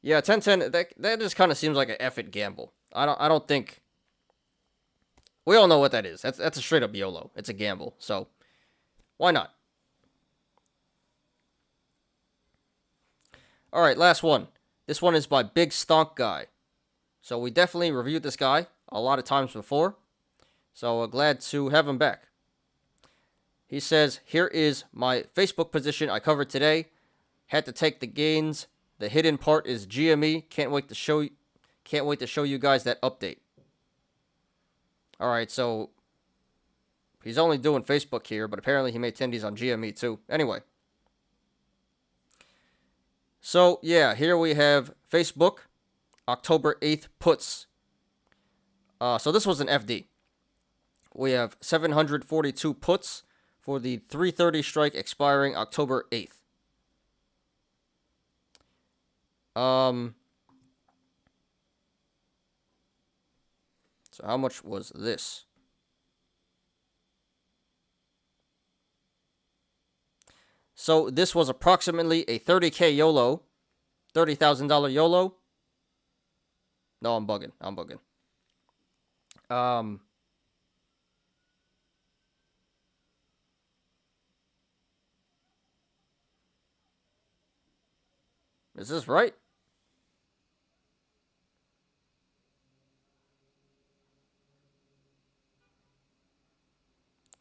Yeah, 1010. That just kind of seems like an effort gamble. I don't think. We all know what that is. That's a straight up YOLO. It's a gamble. So, why not? All right, last one. This one is by Big Stonk Guy. So, we definitely reviewed this guy a lot of times before. So, glad to have him back. He says, here is my Facebook position I covered today. Had to take the gains. The hidden part is GME. Can't wait to show you guys that update. All right, so he's only doing Facebook here, but apparently he made tendies on GME too. Anyway. So, yeah, here we have Facebook, October 8th puts. So this was an FD. We have 742 puts for the 330 strike expiring October 8th. So how much was this? So this was approximately a 30K YOLO, $30,000 YOLO. No, I'm bugging. Is this right?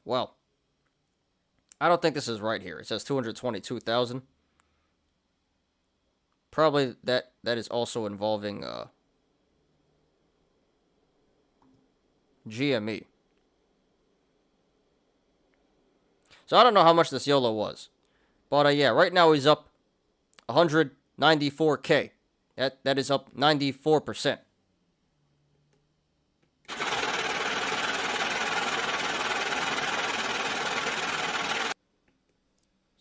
Well, I don't think this is right here. It says 222,000. Probably that is also involving GME. So I don't know how much this YOLO was. But yeah, right now he's up 194K. That is up 94%.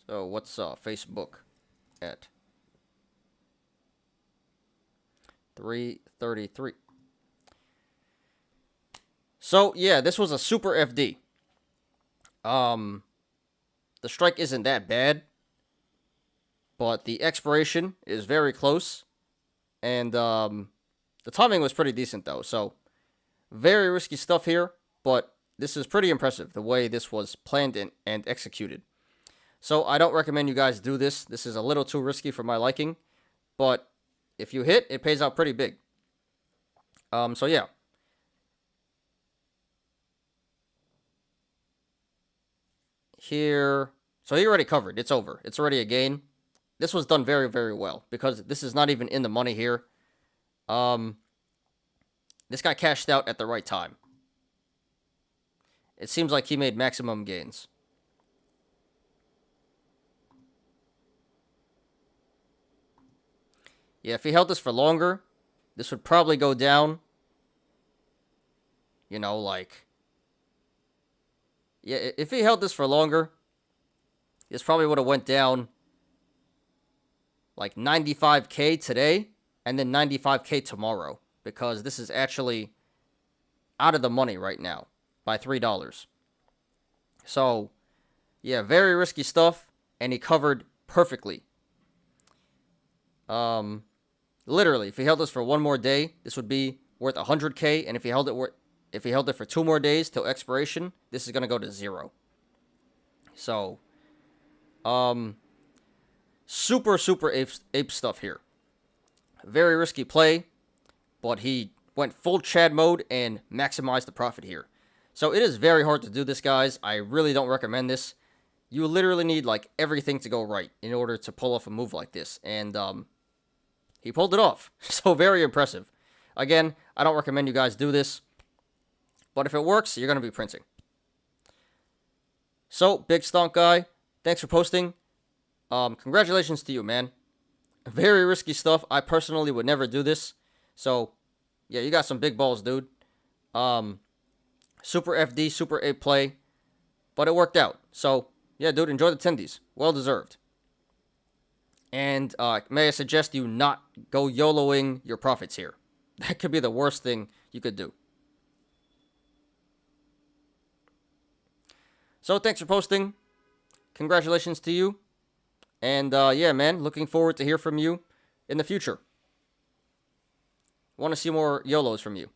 So what's Facebook at? 333. So yeah, this was a super FD. The strike isn't that bad, but the expiration is very close, and the timing was pretty decent though. So very risky stuff here, but this is pretty impressive the way this was planned and executed. So I don't recommend you guys do this. This is a little too risky for my liking, but if you hit, it pays out pretty big. So yeah. Here, so he already covered. It's over. It's already a gain. This was done very, very well because this is not even in the money here. This guy cashed out at the right time. It seems like he made maximum gains. Yeah, if he held this for longer, this would probably go down. You know, like... Yeah, if he held this for longer, this probably would have went down like 95K today and then 95K tomorrow, because this is actually out of the money right now by $3. So, yeah, very risky stuff, and he covered perfectly. Literally, if he held this for one more day, this would be worth 100K, and if he held it for 2 more days till expiration, this is going to go to 0. So, super, super ape stuff here. Very risky play, but he went full Chad mode and maximized the profit here. So it is very hard to do this, guys. I really don't recommend this. You literally need, like, everything to go right in order to pull off a move like this. And, he pulled it off. So very impressive. Again, I don't recommend you guys do this. But if it works, you're going to be printing. So, Big Stonk Guy, thanks for posting. Congratulations to you, man. Very risky stuff. I personally would never do this. So, yeah, you got some big balls, dude. Super FD, super A play. But it worked out. So, yeah, dude, enjoy the tendies. Well deserved. And may I suggest you not go YOLOing your profits here. That could be the worst thing you could do. So, thanks for posting. Congratulations to you. And, yeah, man, looking forward to hear from you in the future. Want to see more YOLOs from you.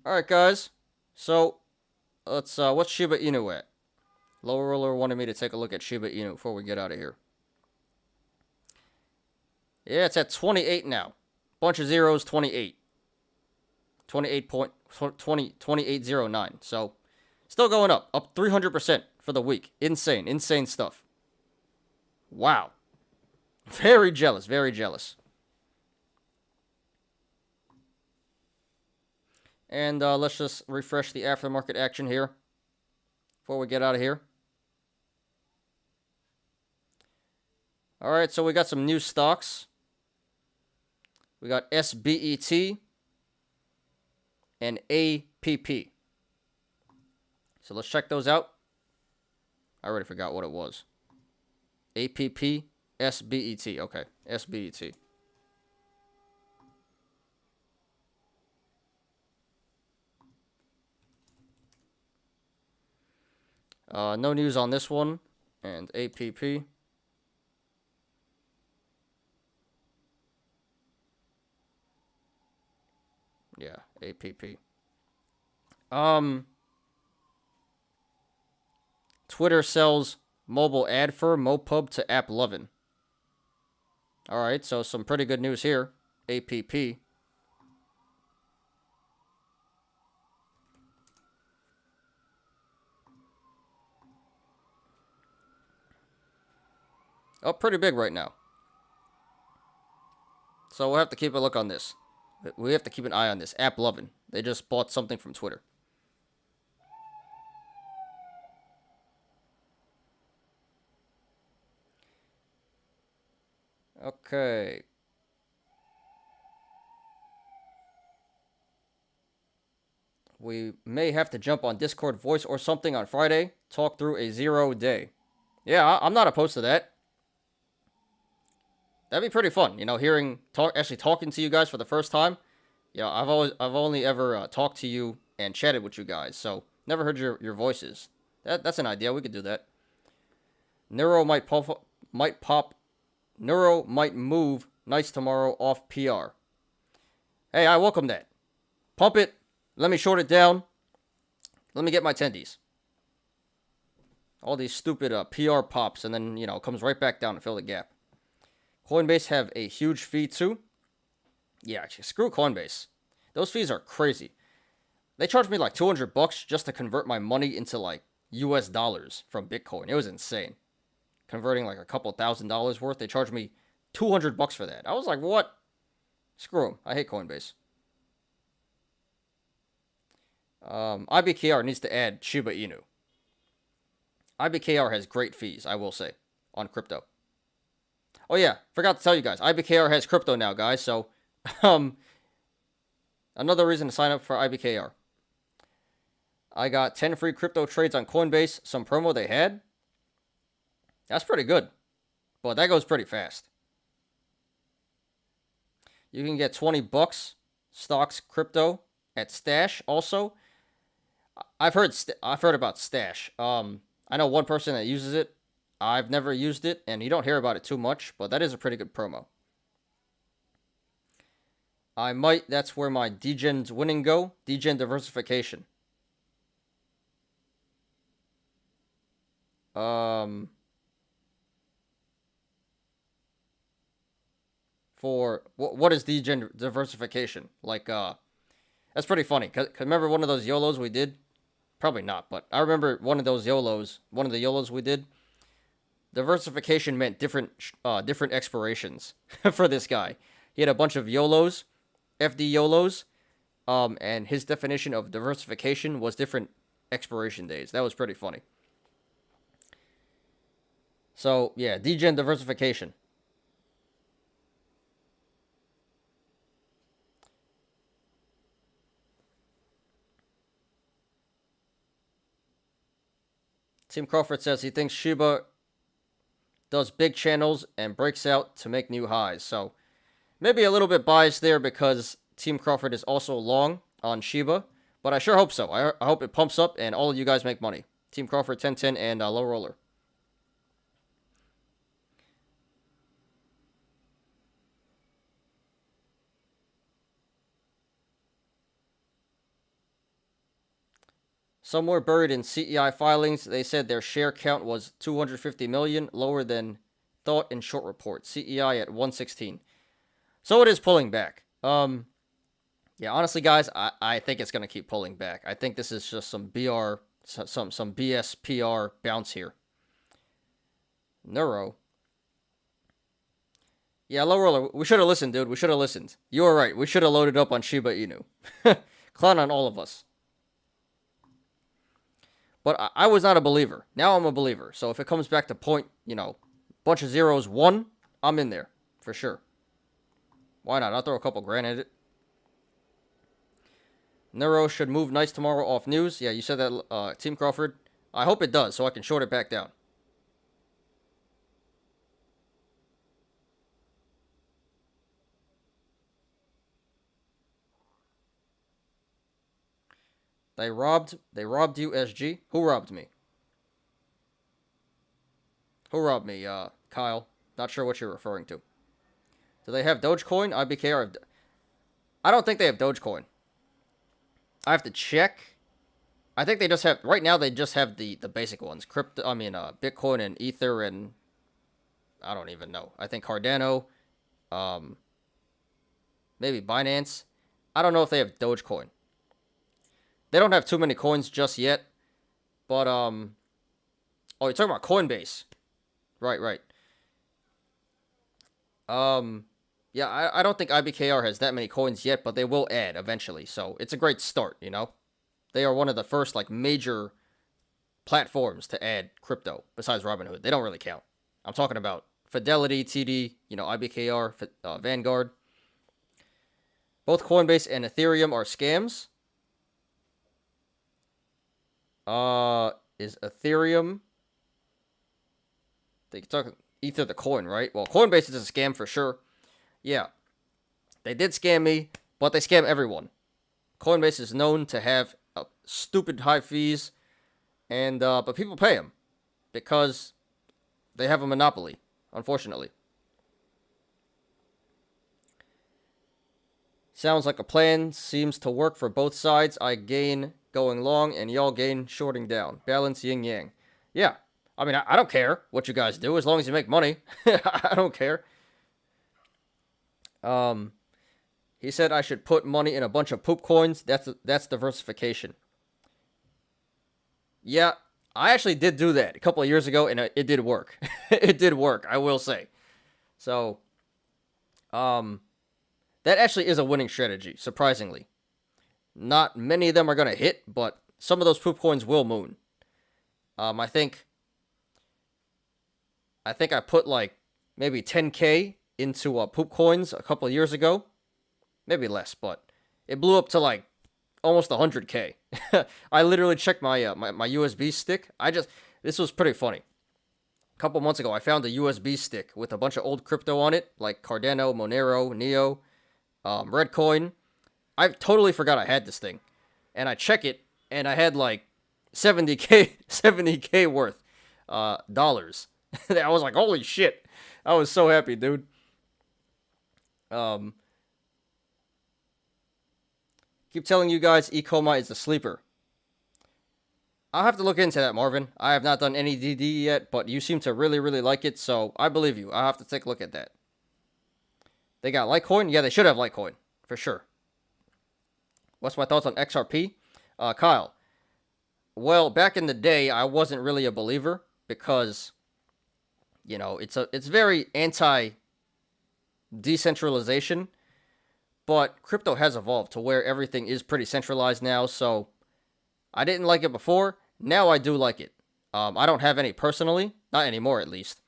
Alright, guys. So, let's, what's Shiba Inu at? Lower Roller wanted me to take a look at Shiba Inu before we get out of here. Yeah, it's at 28 now. Bunch of zeros, 28. 28.09. So, still going up. Up 300% for the week. Insane. Insane stuff. Wow. Very jealous. Very jealous. And let's just refresh the aftermarket action here before we get out of here. Alright, so we got some new stocks. We got SBET and APP. So let's check those out. I already forgot what it was. APP, SBET. Okay, SBET. No news on this one. And APP. Yeah, APP. Twitter sells mobile ad for Mopub to AppLovin. Alright, so some pretty good news here. APP. Oh, pretty big right now. So we'll have to keep a look on this. We have to keep an eye on this. App Lovin'. They just bought something from Twitter. Okay. We may have to jump on Discord voice or something on Friday. Talk through a 0 day. Yeah, I'm not opposed to that. That'd be pretty fun, actually talking to you guys for the first time. Yeah, I've only ever talked to you and chatted with you guys, so never heard your voices. That's an idea. We could do that. Neuro might pop. Neuro might move nice tomorrow off PR. Hey, I welcome that. Pump it. Let me short it down. Let me get my tendies. All these stupid PR pops, and then comes right back down to fill the gap. Coinbase have a huge fee too. Yeah, actually, screw Coinbase. Those fees are crazy. They charged me like $200 just to convert my money into like US dollars from Bitcoin. It was insane. Converting like a couple $1,000s worth. They charged me $200 for that. I was like, what? Screw them. I hate Coinbase. IBKR needs to add Shiba Inu. IBKR has great fees, I will say, on crypto. Oh yeah, forgot to tell you guys. IBKR has crypto now, guys. So, another reason to sign up for IBKR. I got 10 free crypto trades on Coinbase. Some promo they had. That's pretty good. But that goes pretty fast. You can get $20 stocks crypto at Stash also. I've heard about Stash. I know one person that uses it. I've never used it, and you don't hear about it too much, but that is a pretty good promo. That's where my degen's winning go. Degen diversification. For what is degen diversification? Like, that's pretty funny. Cause remember one of those YOLOs we did? Probably not, but I remember one of the YOLOs we did. Diversification meant different expirations for this guy. He had a bunch of YOLOs, FD YOLOs, and his definition of diversification was different expiration days. That was pretty funny. So, yeah, degen diversification. Tim Crawford says he thinks Shiba does big channels and breaks out to make new highs. So maybe a little bit biased there because Team Crawford is also long on Shiba, but I sure hope so. I hope it pumps up and all of you guys make money. Team Crawford 1010 and Low Roller. Somewhere buried in CEI filings, they said their share count was 250 million, lower than thought in short report. CEI at 116. So it is pulling back. Yeah, honestly, guys, I think it's going to keep pulling back. I think this is just some BS PR bounce here. Neuro. Yeah, Low Roller, we should have listened, dude. We should have listened. You were right. We should have loaded up on Shiba Inu. Clown on all of us. But I was not a believer. Now I'm a believer. So if it comes back to bunch of zeros, 1, I'm in there. For sure. Why not? I'll throw a couple grand at it. Neuro should move nice tomorrow off news. Yeah, you said that, Team Crawford. I hope it does, so I can short it back down. They robbed you, SG. Who robbed me? Who robbed me, Kyle? Not sure what you're referring to. Do they have Dogecoin? IBKR. I don't think they have Dogecoin. I have to check. I think they just have, right now they just have the basic ones. Bitcoin and Ether and, I don't even know. I think Cardano, maybe Binance. I don't know if they have Dogecoin. They don't have too many coins just yet. But, oh, you're talking about Coinbase. Right. Yeah, Yeah, I don't think IBKR has that many coins yet, but they will add eventually. So it's a great start, you know? They are one of the first, like, major platforms to add crypto besides Robinhood. They don't really count. I'm talking about Fidelity, TD, IBKR, Vanguard. Both Coinbase and Ethereum are scams. Is Ethereum... They talk Ether the coin, right? Well, Coinbase is a scam for sure. Yeah. They did scam me, but they scam everyone. Coinbase is known to have stupid high fees, and but people pay them because they have a monopoly, unfortunately. Sounds like a plan. Seems to work for both sides. I gain going long, and y'all gain shorting down. Balance yin yang. Yeah. I mean, I don't care what you guys do as long as you make money. I don't care. He said I should put money in a bunch of poop coins. That's diversification. Yeah, I actually did do that a couple of years ago, and it did work. It did work, I will say. So, that actually is a winning strategy, surprisingly. Not many of them are going to hit, but some of those poop coins will moon. I think I put like maybe 10K into poop coins a couple of years ago. Maybe less, but it blew up to like almost 100K. I literally checked my my USB stick. This was pretty funny. A couple months ago, I found a USB stick with a bunch of old crypto on it, like Cardano, Monero, Neo, Redcoin. I totally forgot I had this thing, and I check it, and I had like 70K worth dollars. I was like, holy shit. I was so happy, dude. Keep telling you guys Ecoma is a sleeper. I'll have to look into that, Marvin. I have not done any DD yet, but you seem to really, really like it, so I believe you. I'll have to take a look at that. They got Litecoin? Yeah, they should have Litecoin, for sure. What's my thoughts on XRP? Kyle. Well, back in the day, I wasn't really a believer because, it's very anti-decentralization, but crypto has evolved to where everything is pretty centralized now, so I didn't like it before. Now I do like it. I don't have any personally, not anymore at least.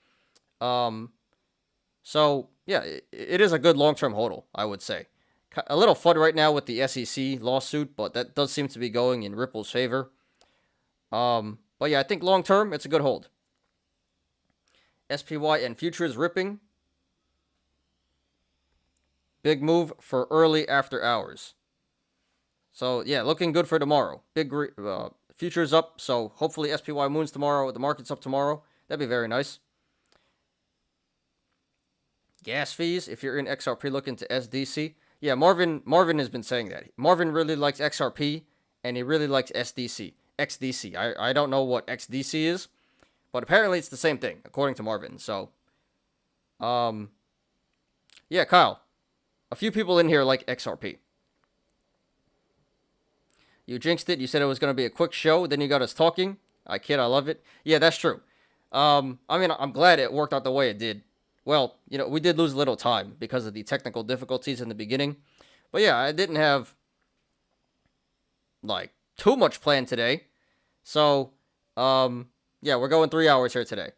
So, yeah, it is a good long-term hodl, I would say. A little FUD right now with the SEC lawsuit, but that does seem to be going in Ripple's favor. But yeah, I think long-term, it's a good hold. SPY and futures ripping. Big move for early after hours. So, yeah, looking good for tomorrow. Big futures up, so hopefully SPY moons tomorrow. The market's up tomorrow. That'd be very nice. Gas fees, if you're in XRP, look into SDC. Yeah, Marvin has been saying that. Marvin really likes XRP, and he really likes SDC. XDC. I don't know what XDC is, but apparently it's the same thing, according to Marvin. So, yeah, Kyle. A few people in here like XRP. You jinxed it. You said it was going to be a quick show. Then you got us talking. I kid. I love it. Yeah, that's true. I mean, I'm glad it worked out the way it did. Well, we did lose a little time because of the technical difficulties in the beginning. But yeah, I didn't have, like, too much planned today. So, yeah, we're going 3 hours here today.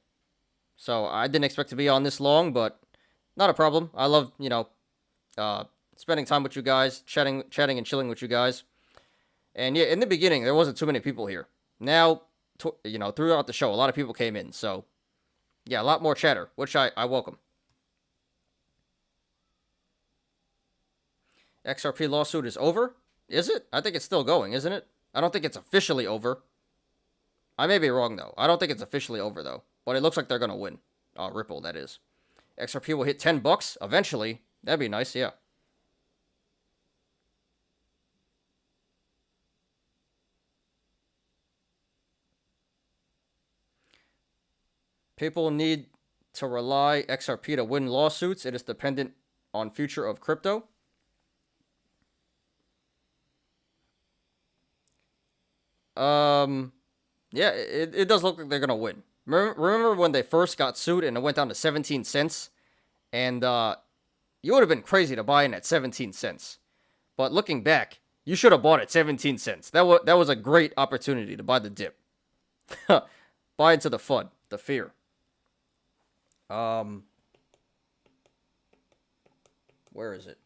So I didn't expect to be on this long, but not a problem. I love, spending time with you guys, chatting and chilling with you guys. And yeah, in the beginning, there wasn't too many people here. Now, throughout the show, a lot of people came in. So, yeah, a lot more chatter, which I welcome. XRP lawsuit is over? Is it? I think it's still going, isn't it? I don't think it's officially over. I may be wrong, though. I don't think it's officially over, though. But it looks like they're going to win. Ripple, that is. XRP will hit $10 eventually. That'd be nice, yeah. People need to rely XRP to win lawsuits. It is dependent on future of crypto. Yeah, it does look like they're gonna win. Remember when they first got sued and it went down to 17 cents, and you would have been crazy to buy in at 17 cents. But looking back, you should have bought at 17 cents. That was a great opportunity to buy the dip. Buy into the FUD, the fear. Where is it?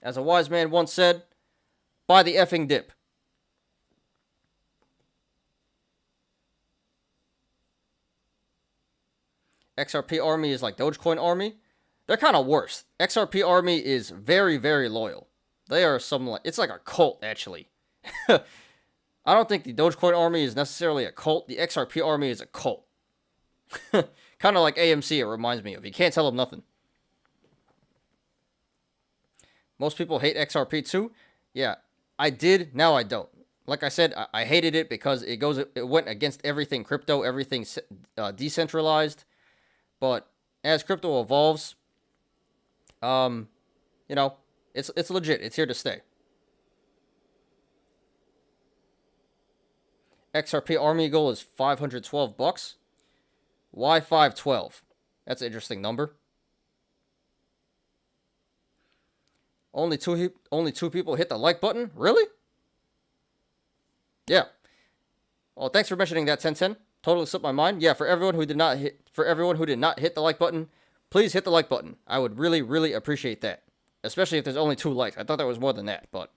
As a wise man once said, buy the effing dip. XRP Army is like Dogecoin Army. They're kind of worse. XRP Army is very, very loyal. They are it's like a cult, actually. I don't think the Dogecoin Army is necessarily a cult. The XRP Army is a cult. Kind of like AMC, it reminds me of. You can't tell them nothing. Most people hate XRP too. Yeah, I did. Now I don't. Like I said, I hated it because it went against everything crypto, everything decentralized. But as crypto evolves, you know, it's legit. It's here to stay. XRP Army goal is $512. Why 512? That's an interesting number. Only two people hit the like button? Really? Yeah. Well, thanks for mentioning that, 1010. Totally slipped my mind. Yeah, for everyone who did not hit the like button, please hit the like button. I would really, really appreciate that. Especially if there's only 2 likes. I thought there was more than that, but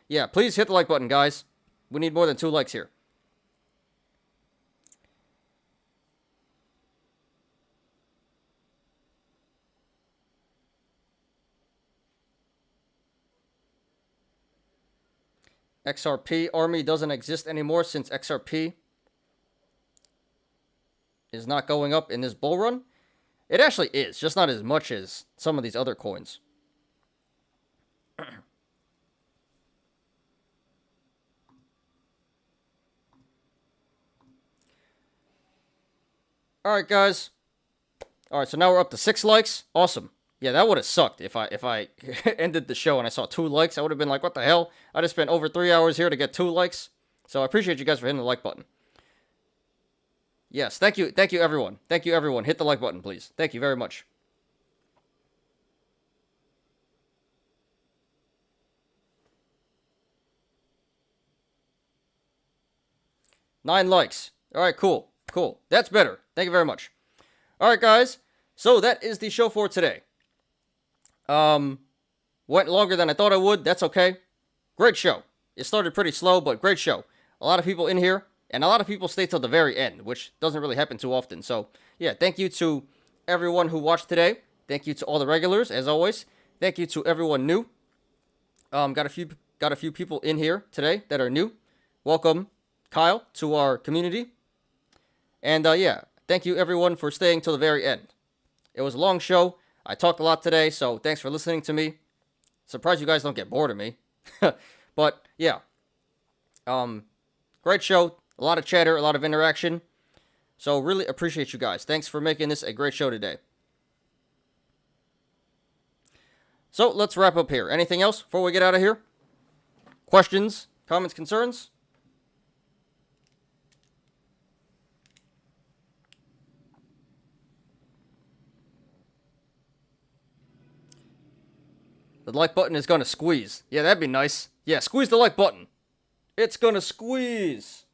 yeah, please hit the like button, guys. We need more than 2 likes here. XRP Army doesn't exist anymore since XRP is not going up in this bull run. It actually is, just not as much as some of these other coins. Alright, guys. Alright, so now we're up to 6 likes. Awesome. Yeah, that would have sucked if I ended the show and I saw 2 likes. I would have been like, what the hell? I just spent over 3 hours here to get 2 likes. So I appreciate you guys for hitting the like button. Yes, thank you everyone. Thank you everyone. Hit the like button, please. Thank you very much. Nine likes. Alright, cool. Cool. That's better. Thank you very much. Alright, guys. So that is the show for today. Went longer than I thought I would. That's okay. Great show. It started pretty slow, but great show. A lot of people in here, and a lot of people stay till the very end, which doesn't really happen too often. So, yeah, thank you to everyone who watched today. Thank you to all the regulars, as always. Thank you to everyone new. Got a few people in here today that are new. Welcome, Kyle, to our community. And, yeah, thank you everyone for staying till the very end. It was a long show. I talked a lot today, so thanks for listening to me. Surprised you guys don't get bored of me. But, yeah. Great show. A lot of chatter, a lot of interaction. So, really appreciate you guys. Thanks for making this a great show today. So, let's wrap up here. Anything else before we get out of here? Questions, comments, concerns? The like button is going to squeeze. Yeah, that'd be nice. Yeah, squeeze the like button. It's going to squeeze.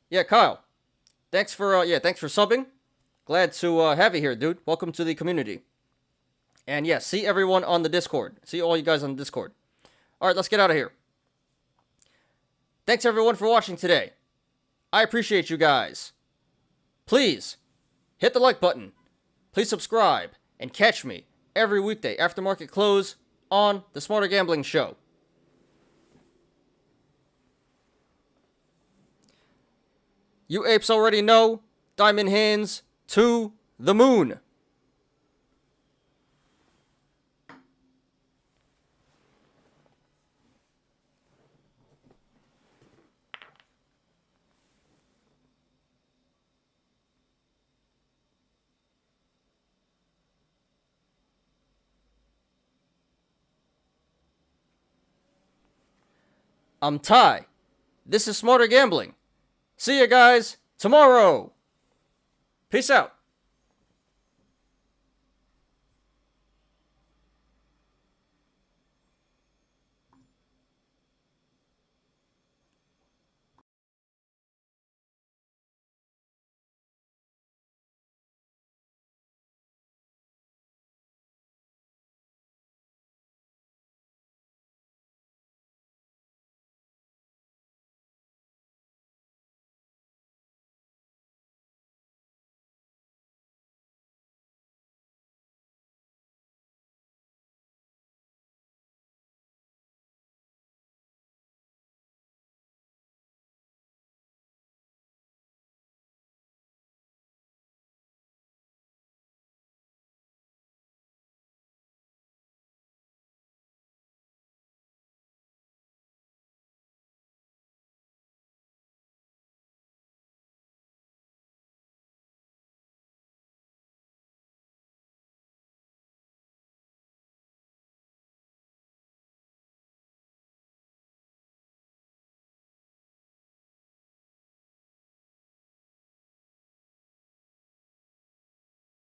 Yeah, Kyle. Thanks for subbing. Glad to have you here, dude. Welcome to the community. And yeah, see everyone on the Discord. See all you guys on the Discord. All right, let's get out of here. Thanks everyone for watching today. I appreciate you guys. Please hit the like button. Please subscribe and catch me every weekday after market close on the Smarter Gambling Show. You apes already know. Diamond hands to the moon. I'm Ty. This is Smarter Gambling. See you guys tomorrow. Peace out.